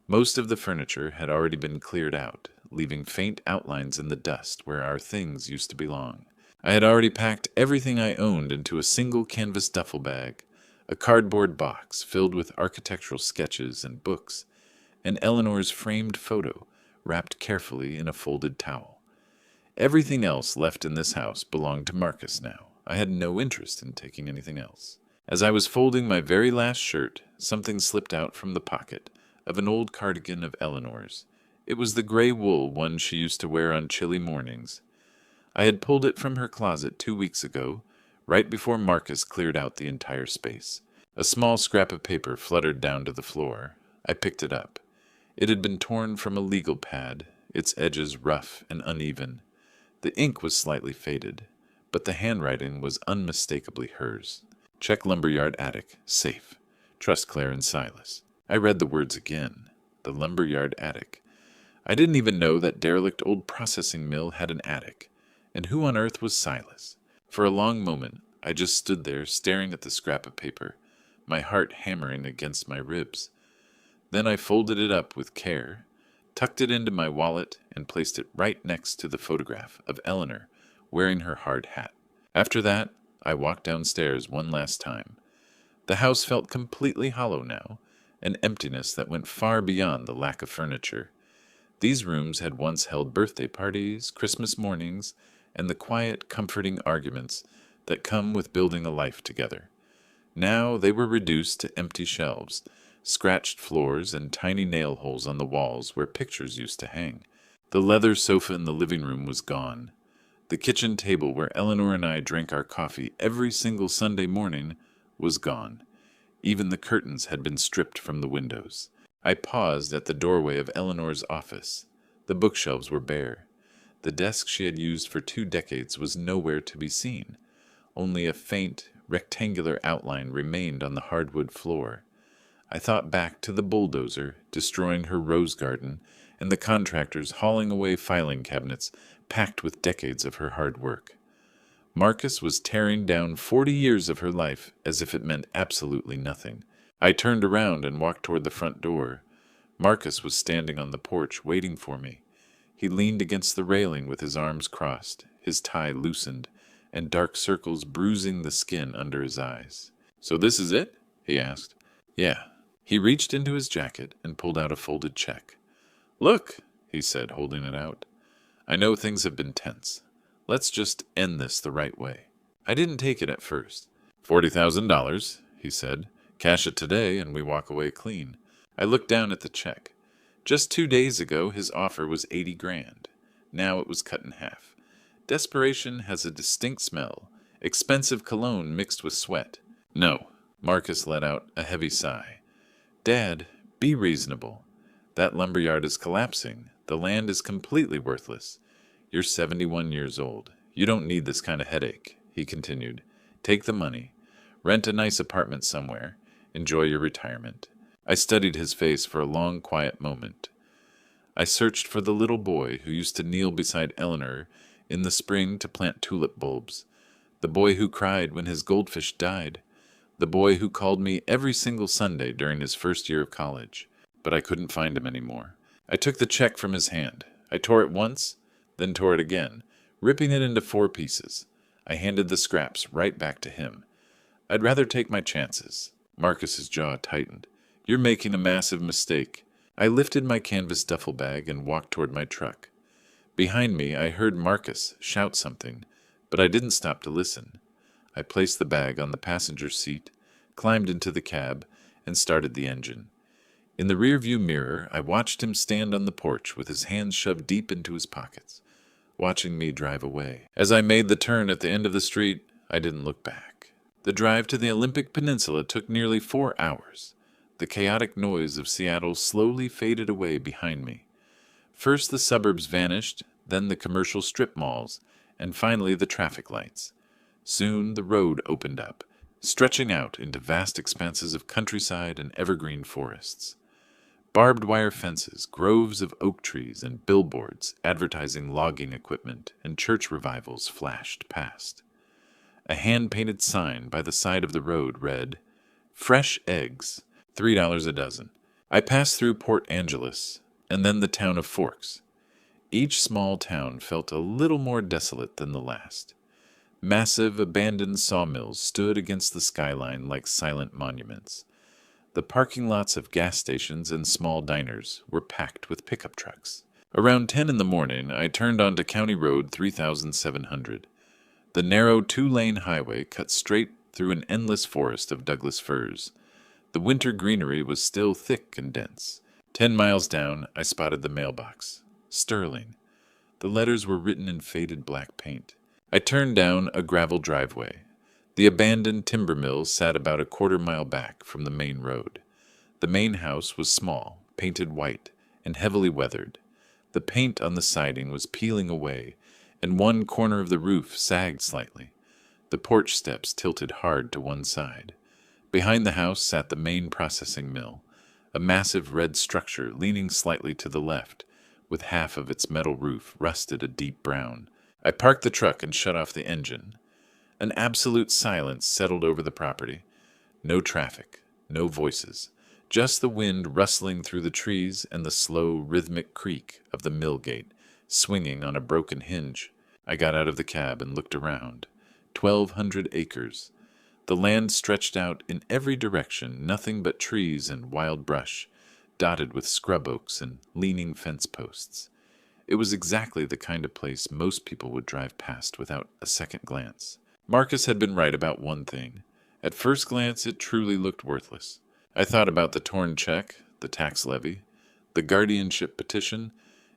Most of the furniture had already been cleared out, leaving faint outlines in the dust where our things used to belong. I had already packed everything I owned into a single canvas duffel bag, a cardboard box filled with architectural sketches and books, and Eleanor's framed photo wrapped carefully in a folded towel. Everything else left in this house belonged to Marcus now. I had no interest in taking anything else. As I was folding my very last shirt, something slipped out from the pocket of an old cardigan of Eleanor's. It was the gray wool one she used to wear on chilly mornings. I had pulled it from her closet 2 weeks ago, right before Marcus cleared out the entire space. A small scrap of paper fluttered down to the floor. I picked it up. It had been torn from a legal pad, its edges rough and uneven. The ink was slightly faded, but the handwriting was unmistakably hers. Check lumberyard attic, safe. Trust Claire and Silas. I read the words again. The lumberyard attic. I didn't even know that derelict old processing mill had an attic. And who on earth was Silas? For a long moment, I just stood there staring at the scrap of paper, my heart hammering against my ribs. Then I folded it up with care, tucked it into my wallet, and placed it right next to the photograph of Eleanor wearing her hard hat. After that, I walked downstairs one last time. The house felt completely hollow now, an emptiness that went far beyond the lack of furniture. These rooms had once held birthday parties, Christmas mornings, and the quiet, comforting arguments that come with building a life together. Now they were reduced to empty shelves, scratched floors, and tiny nail holes on the walls where pictures used to hang. The leather sofa in the living room was gone. The kitchen table where Eleanor and I drank our coffee every single Sunday morning was gone. Even the curtains had been stripped from the windows. I paused at the doorway of Eleanor's office. The bookshelves were bare. The desk she had used for 2 decades was nowhere to be seen. Only a faint, rectangular outline remained on the hardwood floor. I thought back to the bulldozer destroying her rose garden and the contractors hauling away filing cabinets packed with decades of her hard work. Marcus was tearing down 40 years of her life as if it meant absolutely nothing. I turned around and walked toward the front door. Marcus was standing on the porch waiting for me. He leaned against the railing with his arms crossed, his tie loosened, and dark circles bruising the skin under his eyes. "So this is it?" he asked. "Yeah." He reached into his jacket and pulled out a folded check. "Look," he said, holding it out. "I know things have been tense. Let's just end this the right way." I didn't take it at first. $40,000, he said. "Cash it today and we walk away clean." I looked down at the check. Just 2 days ago, his offer was 80 grand. Now it was cut in half. Desperation has a distinct smell, expensive cologne mixed with sweat. "No," Marcus let out a heavy sigh. "Dad, be reasonable. That lumberyard is collapsing. The land is completely worthless. You're 71 years old. You don't need this kind of headache," he continued. "Take the money. Rent a nice apartment somewhere. Enjoy your retirement." I studied his face for a long, quiet moment. I searched for the little boy who used to kneel beside Eleanor in the spring to plant tulip bulbs, the boy who cried when his goldfish died, the boy who called me every single Sunday during his first year of college. But I couldn't find him anymore. I took the check from his hand. I tore it once, then tore it again, ripping it into 4 pieces. I handed the scraps right back to him. "I'd rather take my chances." Marcus's jaw tightened. "You're making a massive mistake." I lifted my canvas duffel bag and walked toward my truck. Behind me, I heard Marcus shout something, but I didn't stop to listen. I placed the bag on the passenger seat, climbed into the cab, and started the engine. In the rearview mirror, I watched him stand on the porch with his hands shoved deep into his pockets, watching me drive away. As I made the turn at the end of the street, I didn't look back. The drive to the Olympic Peninsula took nearly 4 hours. The chaotic noise of Seattle slowly faded away behind me. First the suburbs vanished, then the commercial strip malls, and finally the traffic lights. Soon the road opened up, stretching out into vast expanses of countryside and evergreen forests. Barbed wire fences, groves of oak trees, and billboards advertising logging equipment and church revivals flashed past. A hand-painted sign by the side of the road read, "Fresh eggs, $3 a dozen." I passed through Port Angeles, and then the town of Forks. Each small town felt a little more desolate than the last. Massive, abandoned sawmills stood against the skyline like silent monuments. The parking lots of gas stations and small diners were packed with pickup trucks. Around 10 in the morning, I turned onto County Road 3700. The narrow 2-lane highway cut straight through an endless forest of Douglas firs. The winter greenery was still thick and dense, 10 miles down, I spotted the mailbox. Sterling. The letters were written in faded black paint. I turned down a gravel driveway. The abandoned timber mill sat about a quarter-mile back from the main road. The main house was small, painted white, and heavily weathered. The paint on the siding was peeling away, and one corner of the roof sagged slightly. The porch steps tilted hard to one side. Behind the house sat the main processing mill, a massive red structure leaning slightly to the left, with half of its metal roof rusted a deep brown. I parked the truck and shut off the engine. An absolute silence settled over the property. No traffic, no voices, just the wind rustling through the trees and the slow, rhythmic creak of the mill gate, swinging on a broken hinge. I got out of the cab and looked around. 1,200 acres. The land stretched out in every direction, nothing but trees and wild brush, dotted with scrub oaks and leaning fence posts. It was exactly the kind of place most people would drive past without a second glance. Marcus had been right about one thing. At first glance, it truly looked worthless. I thought about the torn check, the tax levy, the guardianship petition,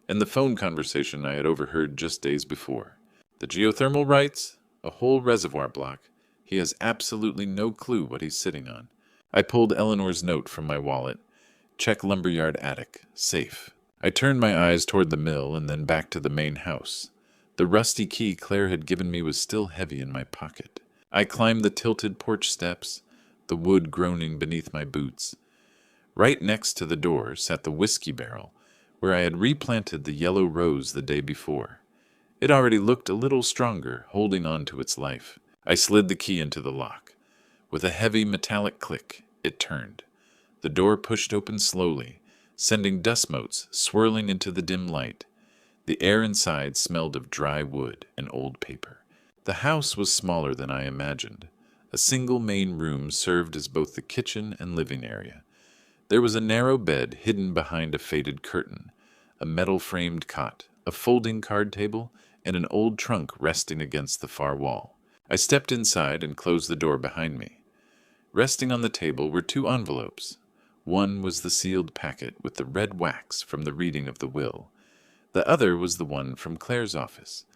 and the phone conversation I had overheard just days before. The geothermal rights? A whole reservoir block. He has absolutely no clue what he's sitting on. I pulled Eleanor's note from my wallet. Check lumberyard attic. Safe. I turned my eyes toward the mill and then back to the main house. The rusty key Claire had given me was still heavy in my pocket. I climbed the tilted porch steps, the wood groaning beneath my boots. Right next to the door sat the whiskey barrel, where I had replanted the yellow rose the day before. It already looked a little stronger, holding on to its life. I slid the key into the lock. With a heavy metallic click, it turned. The door pushed open slowly, sending dust motes swirling into the dim light. The air inside smelled of dry wood and old paper. The house was smaller than I imagined. A single main room served as both the kitchen and living area. There was a narrow bed hidden behind a faded curtain, a metal-framed cot, a folding card table, and an old trunk resting against the far wall. I stepped inside and closed the door behind me. Resting on the table were 2 envelopes. One was the sealed packet with the red wax from the reading of the will. The other was the one from Claire's office,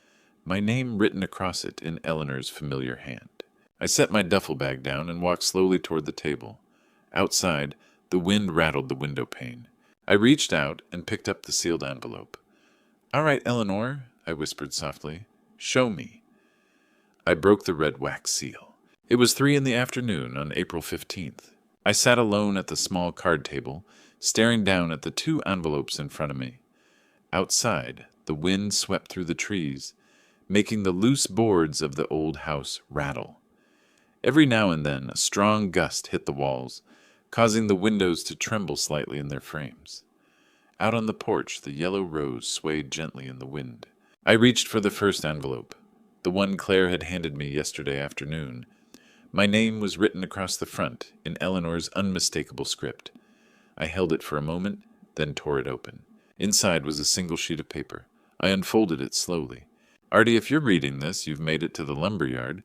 my name written across it in Eleanor's familiar hand. I set my duffel bag down and walked slowly toward the table. Outside, the wind rattled the window pane. I reached out and picked up the sealed envelope. "All right, Eleanor," I whispered softly. "Show me." I broke the red wax seal. It was 3 in the afternoon on April 15th. I sat alone at the small card table, staring down at the 2 envelopes in front of me. Outside, the wind swept through the trees, making the loose boards of the old house rattle. Every now and then, a strong gust hit the walls, causing the windows to tremble slightly in their frames. Out on the porch, the yellow rose swayed gently in the wind. I reached for the first envelope, the one Claire had handed me yesterday afternoon. My name was written across the front in Eleanor's unmistakable script. I held it for a moment, then tore it open. Inside was a single sheet of paper. I unfolded it slowly. "Artie, if you're reading this, you've made it to the lumberyard.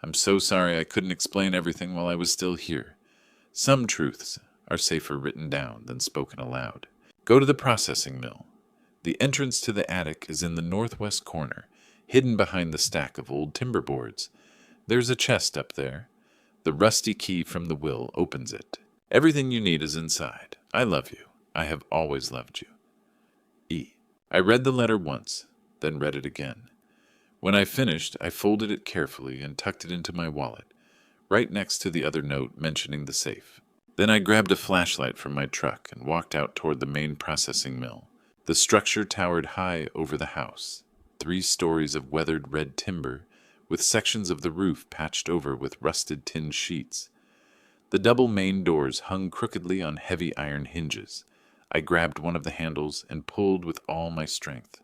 I'm so sorry I couldn't explain everything while I was still here. Some truths are safer written down than spoken aloud. Go to the processing mill. The entrance to the attic is in the northwest corner, hidden behind the stack of old timber boards. There's a chest up there. The rusty key from the will opens it. Everything you need is inside. I love you. I have always loved you. E." I read the letter once, then read it again. When I finished, I folded it carefully and tucked it into my wallet, right next to the other note mentioning the safe. Then I grabbed a flashlight from my truck and walked out toward the main processing mill. The structure towered high over the house, 3 stories of weathered red timber, with sections of the roof patched over with rusted tin sheets. The double main doors hung crookedly on heavy iron hinges. I grabbed one of the handles and pulled with all my strength.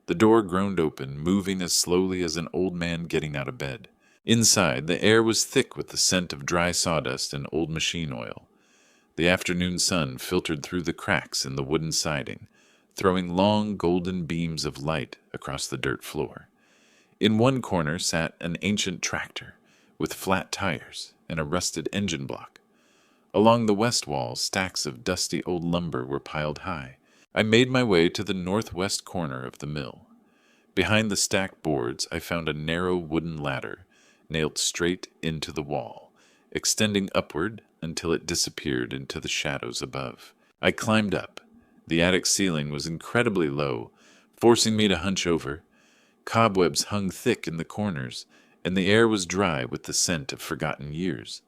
The door groaned open, moving as slowly as an old man getting out of bed. Inside, the air was thick with the scent of dry sawdust and old machine oil. The afternoon sun filtered through the cracks in the wooden siding, throwing long golden beams of light across the dirt floor. In one corner sat an ancient tractor with flat tires and a rusted engine block. Along the west wall, stacks of dusty old lumber were piled high. I made my way to the northwest corner of the mill. Behind the stacked boards, I found a narrow wooden ladder, nailed straight into the wall, extending upward until it disappeared into the shadows above. I climbed up. The attic ceiling was incredibly low, forcing me to hunch over. Cobwebs hung thick in the corners, and the air was dry with the scent of forgotten years.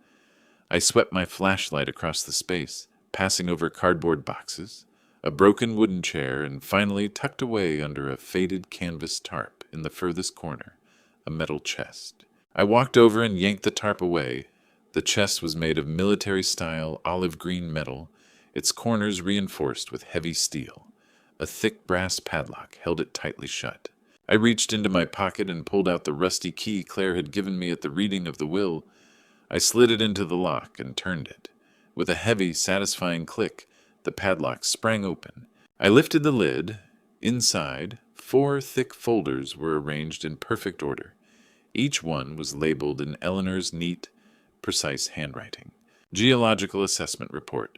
I swept my flashlight across the space, passing over cardboard boxes, a broken wooden chair, and finally tucked away under a faded canvas tarp in the furthest corner, a metal chest. I walked over and yanked the tarp away. The chest was made of military-style olive green metal, its corners reinforced with heavy steel. A thick brass padlock held it tightly shut. I reached into my pocket and pulled out the rusty key Claire had given me at the reading of the will. I slid it into the lock and turned it. With a heavy, satisfying click, the padlock sprang open. I lifted the lid. Inside, 4 thick folders were arranged in perfect order. Each one was labeled in Eleanor's neat, precise handwriting. Geological Assessment Report.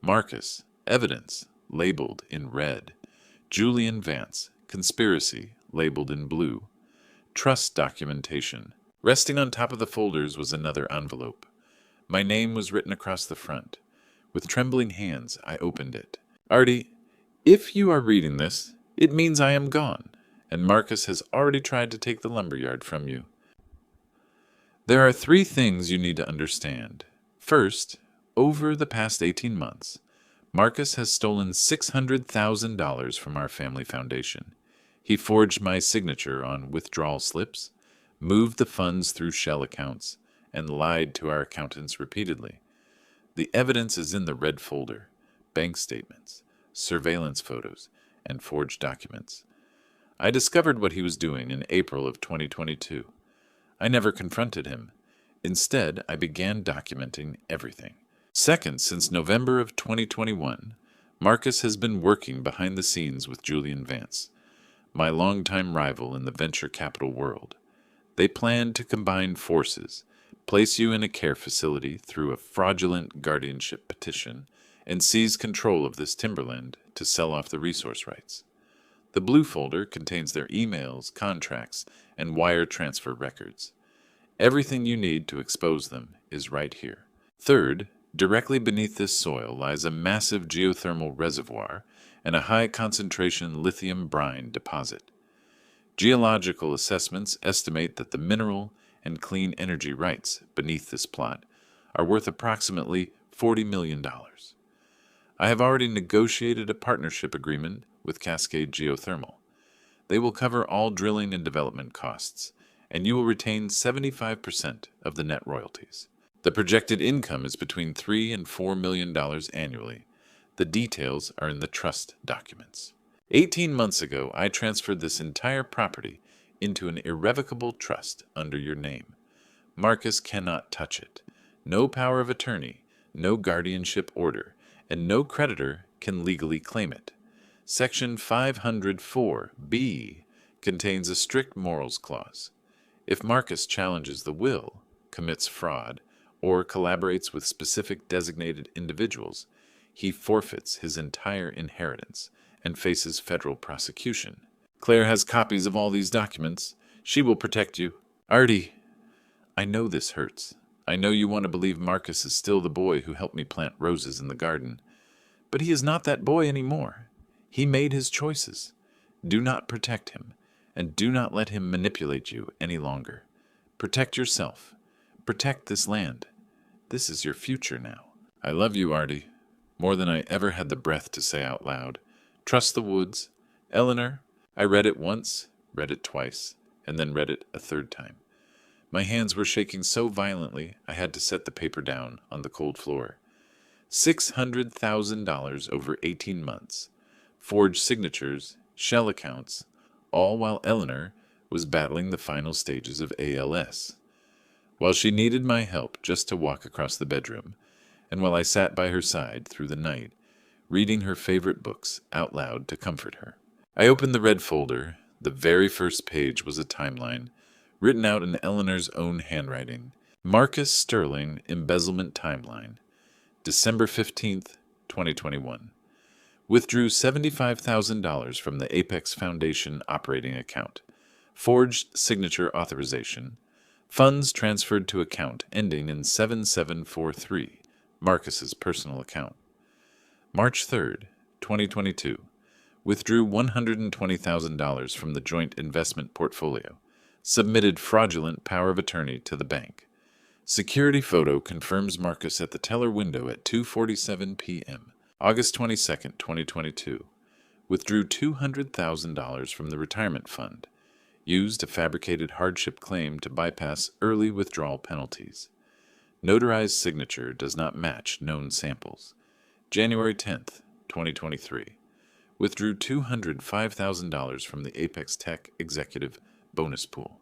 Marcus, Evidence, labeled in red. Julian Vance, Conspiracy, labeled in blue. Trust Documentation. Resting on top of the folders was another envelope. My name was written across the front. With trembling hands, I opened it. Artie, if you are reading this, it means I am gone, and Marcus has already tried to take the lumberyard from you. There are 3 things you need to understand. First, over the past 18 months, Marcus has stolen $600,000 from our family foundation. He forged my signature on withdrawal slips, moved the funds through shell accounts, and lied to our accountants repeatedly. The evidence is in the red folder: bank statements, surveillance photos, and forged documents. I discovered what he was doing in April of 2022. I never confronted him. Instead, I began documenting everything. Second, since November of 2021, Marcus has been working behind the scenes with Julian Vance, my longtime rival in the venture capital world. They plan to combine forces, place you in a care facility through a fraudulent guardianship petition, and seize control of this timberland to sell off the resource rights. The blue folder contains their emails, contracts, and wire transfer records. Everything you need to expose them is right here. Third, directly beneath this soil lies a massive geothermal reservoir and a high-concentration lithium brine deposit. Geological assessments estimate that the mineral and clean energy rights beneath this plot are worth approximately $40 million. I have already negotiated a partnership agreement with Cascade Geothermal. They will cover all drilling and development costs, and you will retain 75% of the net royalties. The projected income is between $3 and $4 million annually. The details are in the trust documents. 18 months ago, I transferred this entire property into an irrevocable trust under your name. Marcus cannot touch it. No power of attorney, no guardianship order, and no creditor can legally claim it. Section 504B contains a strict morals clause. If Marcus challenges the will, commits fraud, or collaborates with specific designated individuals, he forfeits his entire inheritance and faces federal prosecution. Claire has copies of all these documents. She will protect you. Artie, I know this hurts. I know you want to believe Marcus is still the boy who helped me plant roses in the garden. But he is not that boy anymore. He made his choices. Do not protect him, and do not let him manipulate you any longer. Protect yourself. Protect this land. This is your future now. I love you, Artie, more than I ever had the breath to say out loud. Trust the woods. Eleanor, I read it once, read it twice, and then read it a third time. My hands were shaking so violently I had to set the paper down on the cold floor. $600,000 over 18 months. Forged signatures, shell accounts, all while Eleanor was battling the final stages of ALS. While she needed my help just to walk across the bedroom, and while I sat by her side through the night, reading her favorite books out loud to comfort her. I opened the red folder. The very first page was a timeline, written out in Eleanor's own handwriting. Marcus Sterling Embezzlement Timeline. December 15th, 2021. Withdrew $75,000 from the Apex Foundation operating account. Forged signature authorization. Funds transferred to account ending in 7743, Marcus's personal account. March 3rd, 2022. Withdrew $120,000 from the joint investment portfolio. Submitted fraudulent power of attorney to the bank. Security photo confirms Marcus at the teller window at 2:47 p.m. August 22nd, 2022. Withdrew $200,000 from the retirement fund. Used a fabricated hardship claim to bypass early withdrawal penalties. Notarized signature does not match known samples. January 10th, 2023. Withdrew $205,000 from the Apex Tech executive bonus pool.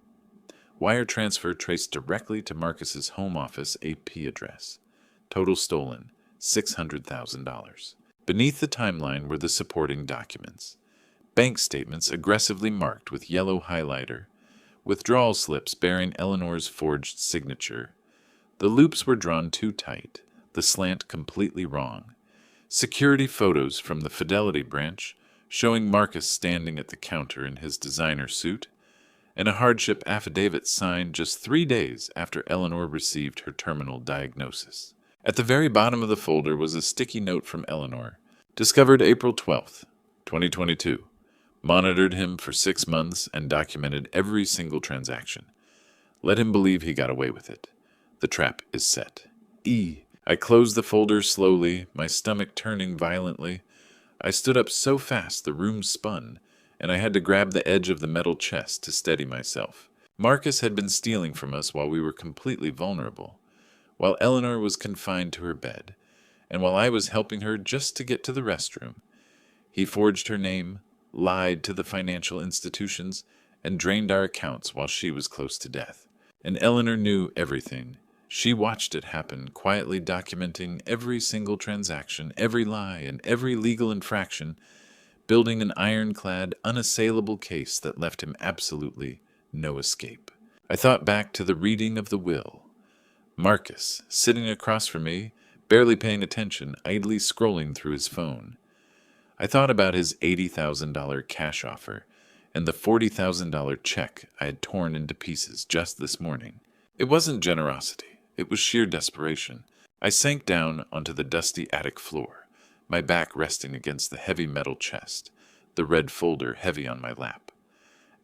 Wire transfer traced directly to Marcus's home office AP address. Total stolen, $600,000. Beneath the timeline were the supporting documents. Bank statements aggressively marked with yellow highlighter. Withdrawal slips bearing Eleanor's forged signature. The loops were drawn too tight, the slant completely wrong. Security photos from the Fidelity branch showing Marcus standing at the counter in his designer suit, and a hardship affidavit signed just 3 days after Eleanor received her terminal diagnosis. At the very bottom of the folder was a sticky note from Eleanor. Discovered April 12th, 2022. Monitored him for 6 months and documented every single transaction. Let him believe he got away with it. The trap is set. I closed the folder slowly, my stomach turning violently. I stood up so fast the room spun, and I had to grab the edge of the metal chest to steady myself. Marcus had been stealing from us while we were completely vulnerable, while Eleanor was confined to her bed, and while I was helping her just to get to the restroom. He forged her name, lied to the financial institutions, and drained our accounts while she was close to death. And Eleanor knew everything. She watched it happen, quietly documenting every single transaction, every lie, and every legal infraction, building an ironclad, unassailable case that left him absolutely no escape. I thought back to the reading of the will. Marcus, sitting across from me, barely paying attention, idly scrolling through his phone. I thought about his $80,000 cash offer and the $40,000 check I had torn into pieces just this morning. It wasn't generosity. It was sheer desperation. I sank down onto the dusty attic floor, my back resting against the heavy metal chest, the red folder heavy on my lap.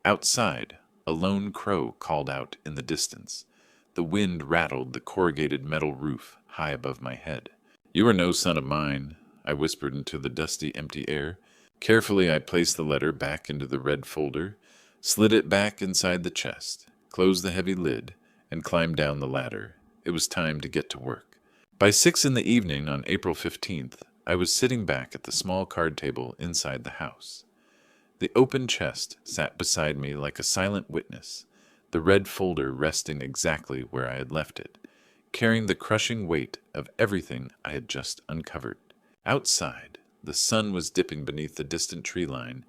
Outside, a lone crow called out in the distance. The wind rattled the corrugated metal roof high above my head. "You are no son of mine," I whispered into the dusty, empty air. Carefully, I placed the letter back into the red folder, slid it back inside the chest, closed the heavy lid, and climbed down the ladder. It was time to get to work. By 6 p.m. on April 15th, I was sitting back at the small card table inside the house. The open chest sat beside me like a silent witness, the red folder resting exactly where I had left it, carrying the crushing weight of everything I had just uncovered. Outside, the sun was dipping beneath the distant tree line,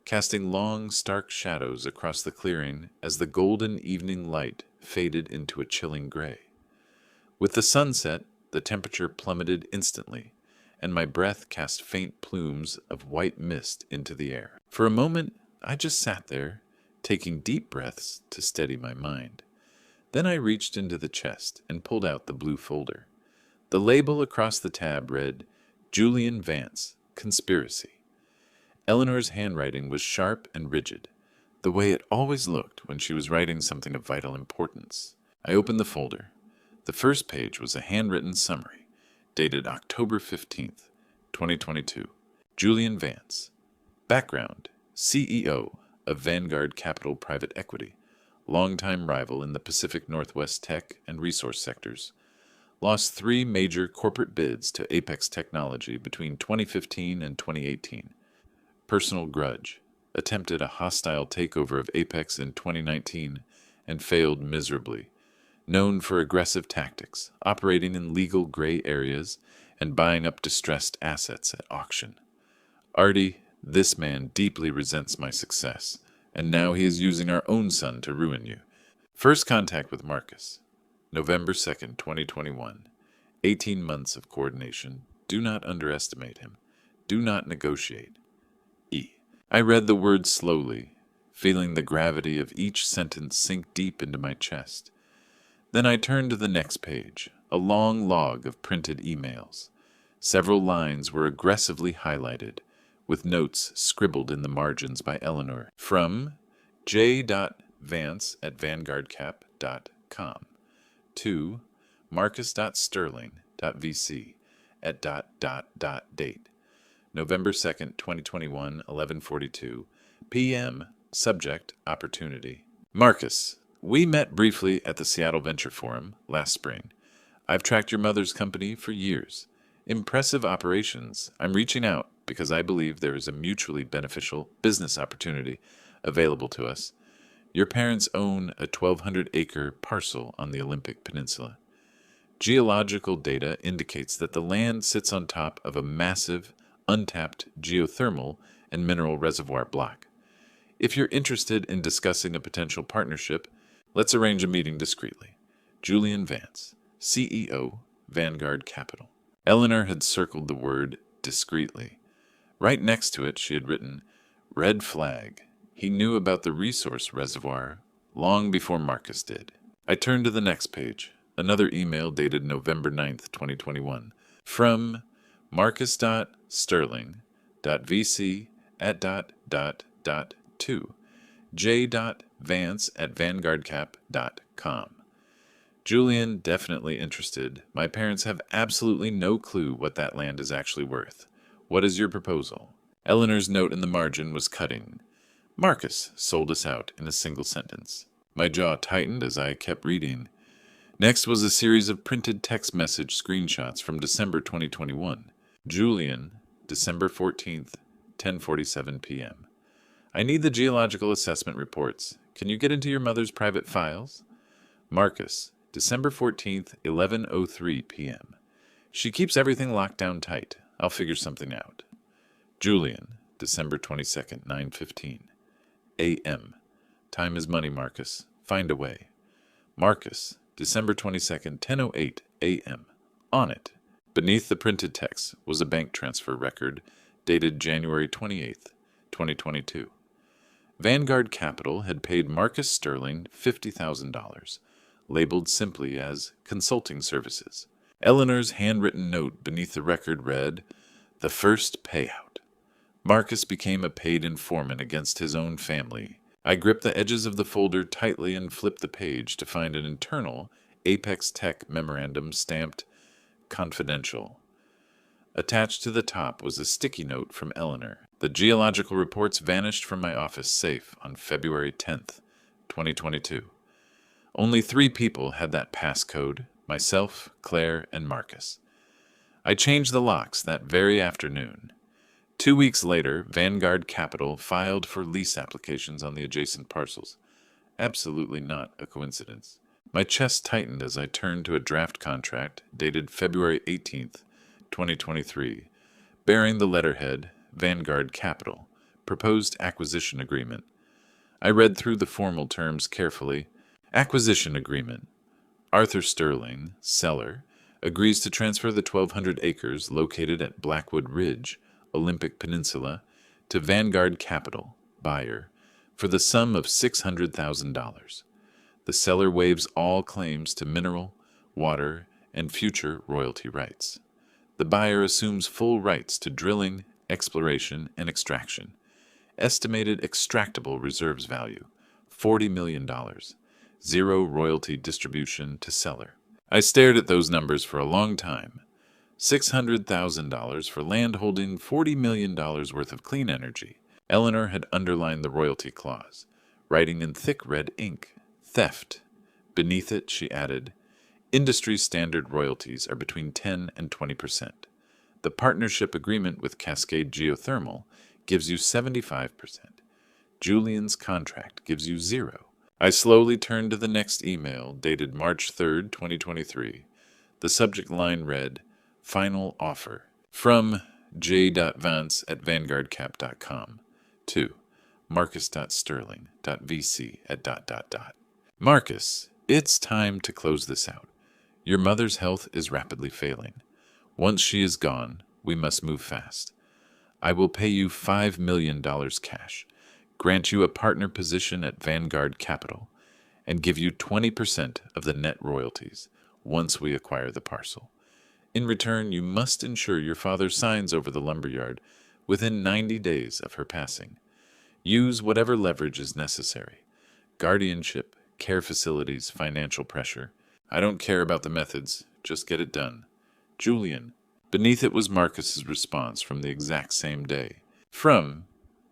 casting long, stark shadows across the clearing as the golden evening light faded into a chilling gray. With the sunset, the temperature plummeted instantly, and my breath cast faint plumes of white mist into the air. For a moment, I just sat there, taking deep breaths to steady my mind. Then I reached into the chest and pulled out the blue folder. The label across the tab read, "Julian Vance, Conspiracy." Eleanor's handwriting was sharp and rigid, the way it always looked when she was writing something of vital importance. I opened the folder. The first page was a handwritten summary, dated October 15th, 2022. Julian Vance. Background: CEO of Vanguard Capital Private Equity, longtime rival in the Pacific Northwest tech and resource sectors. Lost 3 major corporate bids to Apex Technology between 2015 and 2018. Personal grudge. Attempted a hostile takeover of Apex in 2019 and failed miserably. Known for aggressive tactics, operating in legal gray areas, and buying up distressed assets at auction. Artie, this man deeply resents my success, and now he is using our own son to ruin you. First contact with Marcus. November 2nd, 2021. 18 months of coordination. Do not underestimate him. Do not negotiate. E. I read the words slowly, feeling the gravity of each sentence sink deep into my chest. Then I turned to the next page, a long log of printed emails. Several lines were aggressively highlighted, with notes scribbled in the margins by Eleanor. From j.vance@vanguardcap.com to marcus.sterling.vc at ... date. November 2nd, 2021, 11:42 p.m. Subject, opportunity. Marcus, we met briefly at the Seattle Venture Forum last spring. I've tracked your mother's company for years. Impressive operations. I'm reaching out because I believe there is a mutually beneficial business opportunity available to us. Your parents own a 1,200-acre parcel on the Olympic Peninsula. Geological data indicates that the land sits on top of a massive, untapped geothermal and mineral reservoir block. If you're interested in discussing a potential partnership, let's arrange a meeting discreetly. Julian Vance, CEO, Vanguard Capital. Eleanor had circled the word discreetly. Right next to it, she had written, red flag. He knew about the resource reservoir long before Marcus did. I turned to the next page, another email dated November 9th, 2021, from marcus.sterling.vc at ... to j.vance@vanguardcap.com. Julian, definitely interested. My parents have absolutely no clue what that land is actually worth. What is your proposal? Eleanor's note in the margin was cutting. Marcus sold us out in a single sentence. My jaw tightened as I kept reading. Next was a series of printed text message screenshots from December 2021. Julian, December 14th, 10:47 p.m. I need the geological assessment reports. Can you get into your mother's private files? Marcus, December 14th, 11:03 p.m. She keeps everything locked down tight. I'll figure something out. Julian, December 22nd, 9:15 a.m. Time is money, Marcus. Find a way. Marcus, December 22nd, 10:08 a.m. On it. Beneath the printed text was a bank transfer record dated January 28th, 2022. Vanguard Capital had paid Marcus Sterling $50,000, labeled simply as consulting services. Eleanor's handwritten note beneath the record read, the first payout. Marcus became a paid informant against his own family. I gripped the edges of the folder tightly and flipped the page to find an internal Apex Tech memorandum stamped confidential. Attached to the top was a sticky note from Eleanor. The geological reports vanished from my office safe on February 10th, 2022. Only 3 people had that passcode, myself, Claire, and Marcus. I changed the locks that very afternoon. 2 weeks later, Vanguard Capital filed for lease applications on the adjacent parcels. Absolutely not a coincidence. My chest tightened as I turned to a draft contract dated February 18th, 2023, bearing the letterhead Vanguard Capital, Proposed Acquisition Agreement. I read through the formal terms carefully. Acquisition Agreement. Arthur Sterling, seller, agrees to transfer the 1,200 acres located at Blackwood Ridge, Olympic Peninsula, to Vanguard Capital, buyer, for the sum of $600,000. The seller waives all claims to mineral, water, and future royalty rights. The buyer assumes full rights to drilling, exploration, and extraction. Estimated extractable reserves value, $40 million. Zero royalty distribution to seller. I stared at those numbers for a long time. $600,000 for land holding $40 million worth of clean energy. Eleanor had underlined the royalty clause, writing in thick red ink, theft. Beneath it, she added, industry standard royalties are between 10 and 20%. The partnership agreement with Cascade Geothermal gives you 75%. Julian's contract gives you 0. I slowly turned to the next email, dated March 3rd, 2023. The subject line read, Final Offer. From j.vance@vanguardcap.com to marcus.sterling.vc at ... Marcus, it's time to close this out. Your mother's health is rapidly failing. Once she is gone, we must move fast. I will pay you $5 million cash, grant you a partner position at Vanguard Capital, and give you 20% of the net royalties once we acquire the parcel. In return, you must ensure your father signs over the lumberyard within 90 days of her passing. Use whatever leverage is necessary. Guardianship, care facilities, financial pressure. I don't care about the methods, just get it done. Julian. Beneath it was Marcus's response from the exact same day. From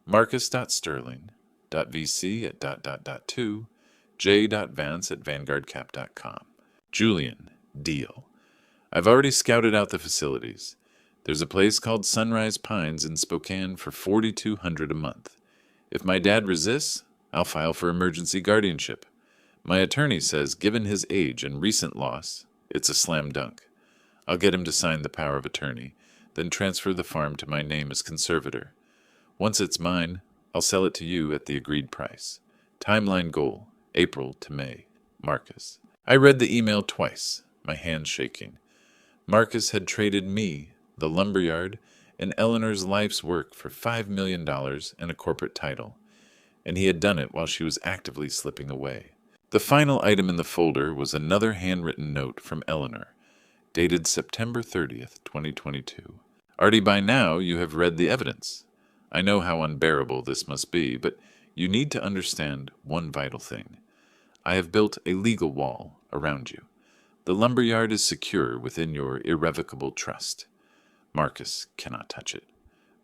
marcus.sterling.vc@... j.vance@vanguardcap.com. Julian. Deal. I've already scouted out the facilities. There's a place called Sunrise Pines in Spokane for $4,200 a month. If my dad resists, I'll file for emergency guardianship. My attorney says, given his age and recent loss, it's a slam dunk. I'll get him to sign the power of attorney, then transfer the farm to my name as conservator. Once it's mine, I'll sell it to you at the agreed price. Timeline goal, April to May. Marcus. I read the email twice, my hands shaking. Marcus had traded me, the lumberyard, and Eleanor's life's work for $5 million and a corporate title, and he had done it while she was actively slipping away. The final item in the folder was another handwritten note from Eleanor, dated September 30th, 2022. Already by now you have read the evidence. I know how unbearable this must be, but you need to understand one vital thing. I have built a legal wall around you. The lumberyard is secure within your irrevocable trust. Marcus cannot touch it.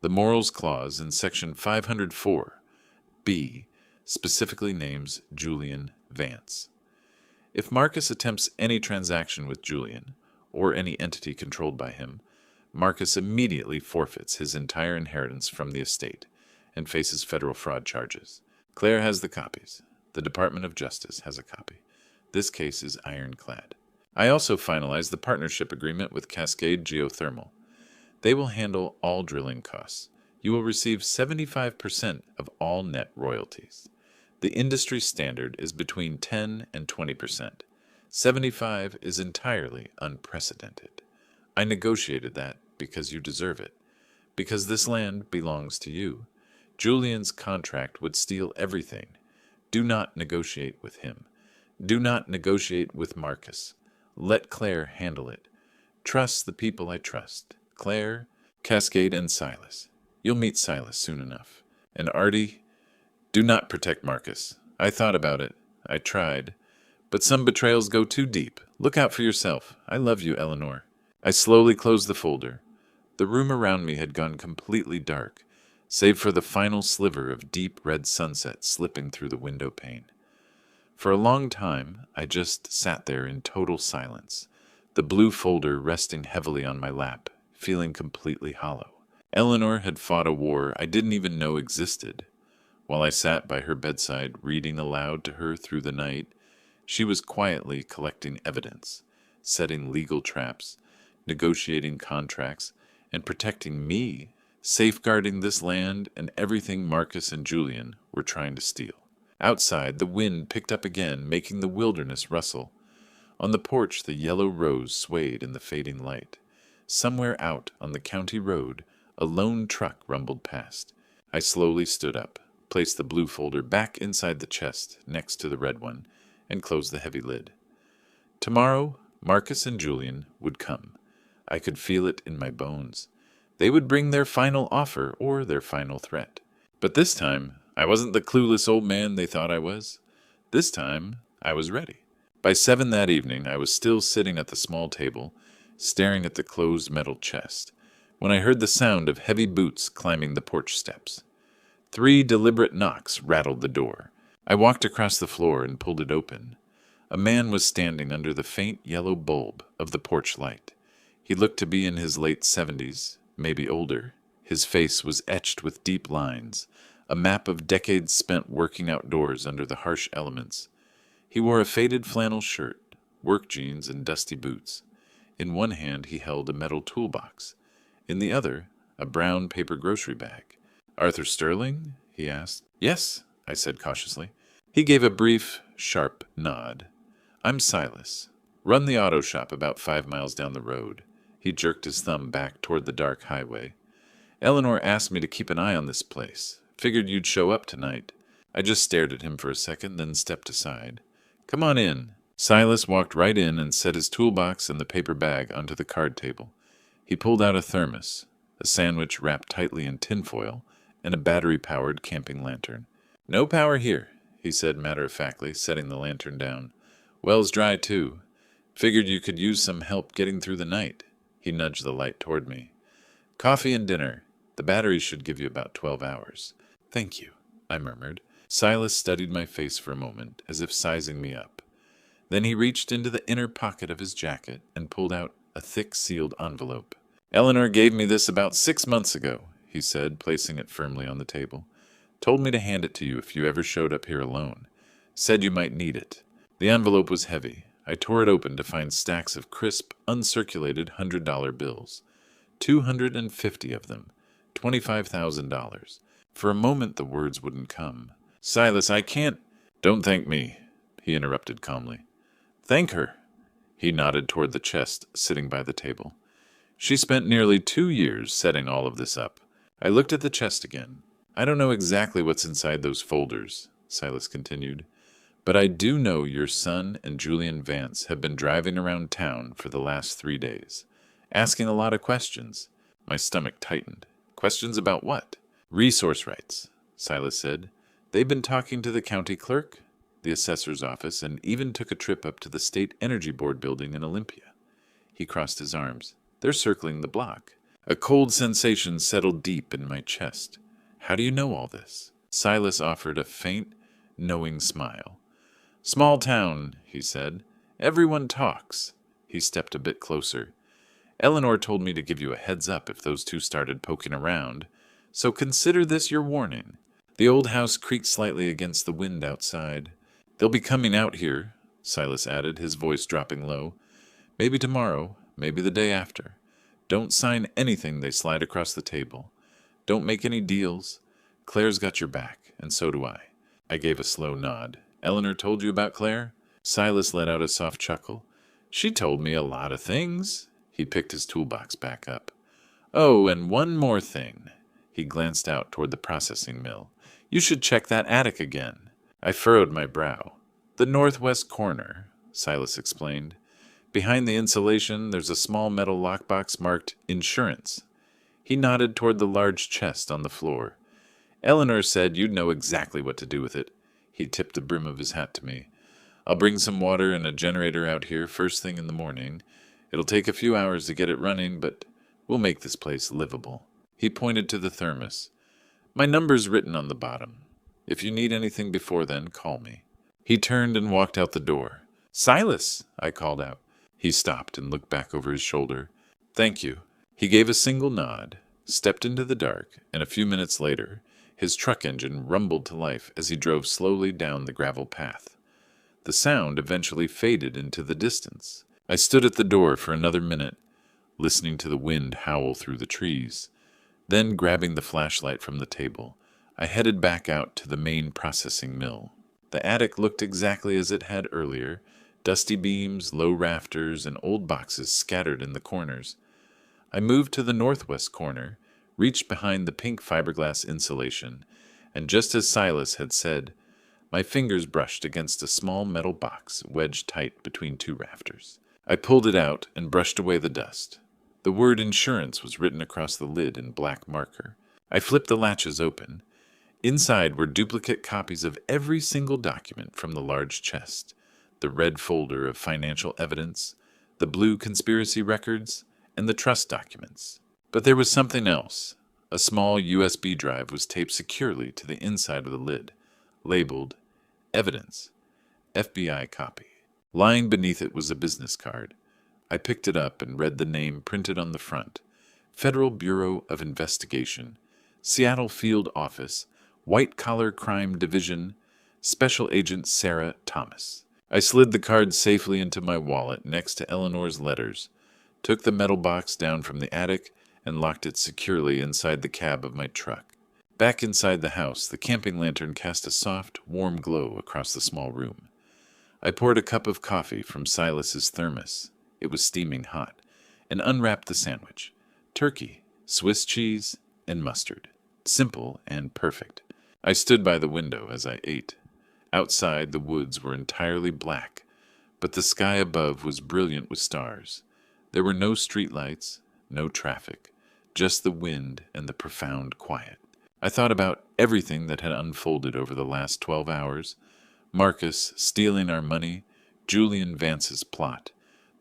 The morals clause in section 504(b) specifically names Julian Vance. If Marcus attempts any transaction with Julian, or any entity controlled by him, Marcus immediately forfeits his entire inheritance from the estate and faces federal fraud charges. Claire has the copies. The Department of Justice has a copy. This case is ironclad. I also finalized the partnership agreement with Cascade Geothermal. They will handle all drilling costs. You will receive 75% of all net royalties. The industry standard is between 10 and 20%. 75 is entirely unprecedented. I negotiated that because you deserve it, because this land belongs to you. Julian's contract would steal everything. Do not negotiate with him. Do not negotiate with Marcus. Let Claire handle it. Trust the people I trust. Claire, Cascade, and Silas. You'll meet Silas soon enough. And Artie, do not protect Marcus. I thought about it. I tried. But some betrayals go too deep. Look out for yourself. I love you, Eleanor. I slowly closed the folder. The room around me had gone completely dark, save for the final sliver of deep red sunset slipping through the window pane. For a long time, I just sat there in total silence, the blue folder resting heavily on my lap, feeling completely hollow. Eleanor had fought a war I didn't even know existed. While I sat by her bedside reading aloud to her through the night, she was quietly collecting evidence, setting legal traps, negotiating contracts, and protecting me, safeguarding this land and everything Marcus and Julian were trying to steal. Outside, the wind picked up again, making the wilderness rustle. On the porch, the yellow rose swayed in the fading light. Somewhere out on the county road, a lone truck rumbled past. I slowly stood up, placed the blue folder back inside the chest next to the red one, and closed the heavy lid. Tomorrow, Marcus and Julian would come. I could feel it in my bones. They would bring their final offer or their final threat. But this time, I wasn't the clueless old man they thought I was. This time, I was ready. By 7 that evening, I was still sitting at the small table, staring at the closed metal chest, when I heard the sound of heavy boots climbing the porch steps. 3 deliberate knocks rattled the door. I walked across the floor and pulled it open. A man was standing under the faint yellow bulb of the porch light. He looked to be in his late 70s, maybe older. His face was etched with deep lines, a map of decades spent working outdoors under the harsh elements. He wore a faded flannel shirt, work jeans, and dusty boots. In one hand he held a metal toolbox. In the other, a brown paper grocery bag. "Arthur Sterling?" he asked. "Yes," I said cautiously. He gave a brief, sharp nod. "I'm Silas. Run the auto shop about 5 miles down the road. He jerked his thumb back toward the dark highway. Eleanor asked me to keep an eye on this place. Figured you'd show up tonight. I just stared at him for a second, then stepped aside. Come on in. Silas walked right in and set his toolbox and the paper bag onto the card table. He pulled out a thermos, a sandwich wrapped tightly in tinfoil, and a battery-powered camping lantern. No power here, he said matter-of-factly, setting the lantern down. Well's dry, too. Figured you could use some help getting through the night. He nudged the light toward me. Coffee and dinner. The batteries should give you about 12 hours. Thank you, I murmured. Silas studied my face for a moment, as if sizing me up. Then he reached into the inner pocket of his jacket and pulled out a thick sealed envelope. Eleanor gave me this about 6 months ago, he said, placing it firmly on the table. Told me to hand it to you if you ever showed up here alone. Said you might need it. The envelope was heavy. I tore it open to find stacks of crisp, uncirculated $100 bills. 250 of them. $25,000. For a moment the words wouldn't come. Silas, I can't... Don't thank me, he interrupted calmly. Thank her. He nodded toward the chest sitting by the table. She spent nearly 2 years setting all of this up. I looked at the chest again. I don't know exactly what's inside those folders, Silas continued, but I do know your son and Julian Vance have been driving around town for the last 3 days, asking a lot of questions. My stomach tightened. Questions about what? Resource rights, Silas said. They've been talking to the county clerk, the assessor's office, and even took a trip up to the State Energy Board building in Olympia. He crossed his arms. They're circling the block. A cold sensation settled deep in my chest. How do you know all this? Silas offered a faint, knowing smile. Small town, he said. Everyone talks. He stepped a bit closer. Eleanor told me to give you a heads up if those two started poking around, so consider this your warning. The old house creaked slightly against the wind outside. They'll be coming out here, Silas added, his voice dropping low. Maybe tomorrow, maybe the day after. Don't sign anything they slide across the table. Don't make any deals. Claire's got your back, and so do I. I gave a slow nod. Eleanor told you about Claire? Silas let out a soft chuckle. She told me a lot of things. He picked his toolbox back up. Oh, and one more thing. He glanced out toward the processing mill. You should check that attic again. I furrowed my brow. The northwest corner, Silas explained. Behind the insulation, there's a small metal lockbox marked Insurance. He nodded toward the large chest on the floor. Eleanor said you'd know exactly what to do with it. He tipped the brim of his hat to me. I'll bring some water and a generator out here first thing in the morning. It'll take a few hours to get it running, but we'll make this place livable. He pointed to the thermos. My number's written on the bottom. If you need anything before then, call me. He turned and walked out the door. Silas, I called out. He stopped and looked back over his shoulder. Thank you. He gave a single nod, stepped into the dark, and a few minutes later, his truck engine rumbled to life as he drove slowly down the gravel path. The sound eventually faded into the distance. I stood at the door for another minute, listening to the wind howl through the trees. Then, grabbing the flashlight from the table, I headed back out to the main processing mill. The attic looked exactly as it had earlier, dusty beams, low rafters, and old boxes scattered in the corners. I moved to the northwest corner, reached behind the pink fiberglass insulation, and just as Silas had said, my fingers brushed against a small metal box wedged tight between two rafters. I pulled it out and brushed away the dust. The word insurance was written across the lid in black marker. I flipped the latches open. Inside were duplicate copies of every single document from the large chest, the red folder of financial evidence, the blue conspiracy records, and the trust documents. But there was something else. A small USB drive was taped securely to the inside of the lid, labeled Evidence, FBI copy. Lying beneath it was a business card. I picked it up and read the name printed on the front. Federal Bureau of Investigation, Seattle Field Office, White Collar Crime Division, Special Agent Sarah Thomas. I slid the card safely into my wallet next to Eleanor's letters, took the metal box down from the attic, and locked it securely inside the cab of my truck. Back inside the house, the camping lantern cast a soft, warm glow across the small room. I poured a cup of coffee from Silas's thermos. It was steaming hot, and unwrapped the sandwich. Turkey, Swiss cheese, and mustard. Simple and perfect. I stood by the window as I ate. Outside, the woods were entirely black, but the sky above was brilliant with stars. There were no streetlights, no traffic, just the wind and the profound quiet. I thought about everything that had unfolded over the last 12 hours. Marcus stealing our money, Julian Vance's plot,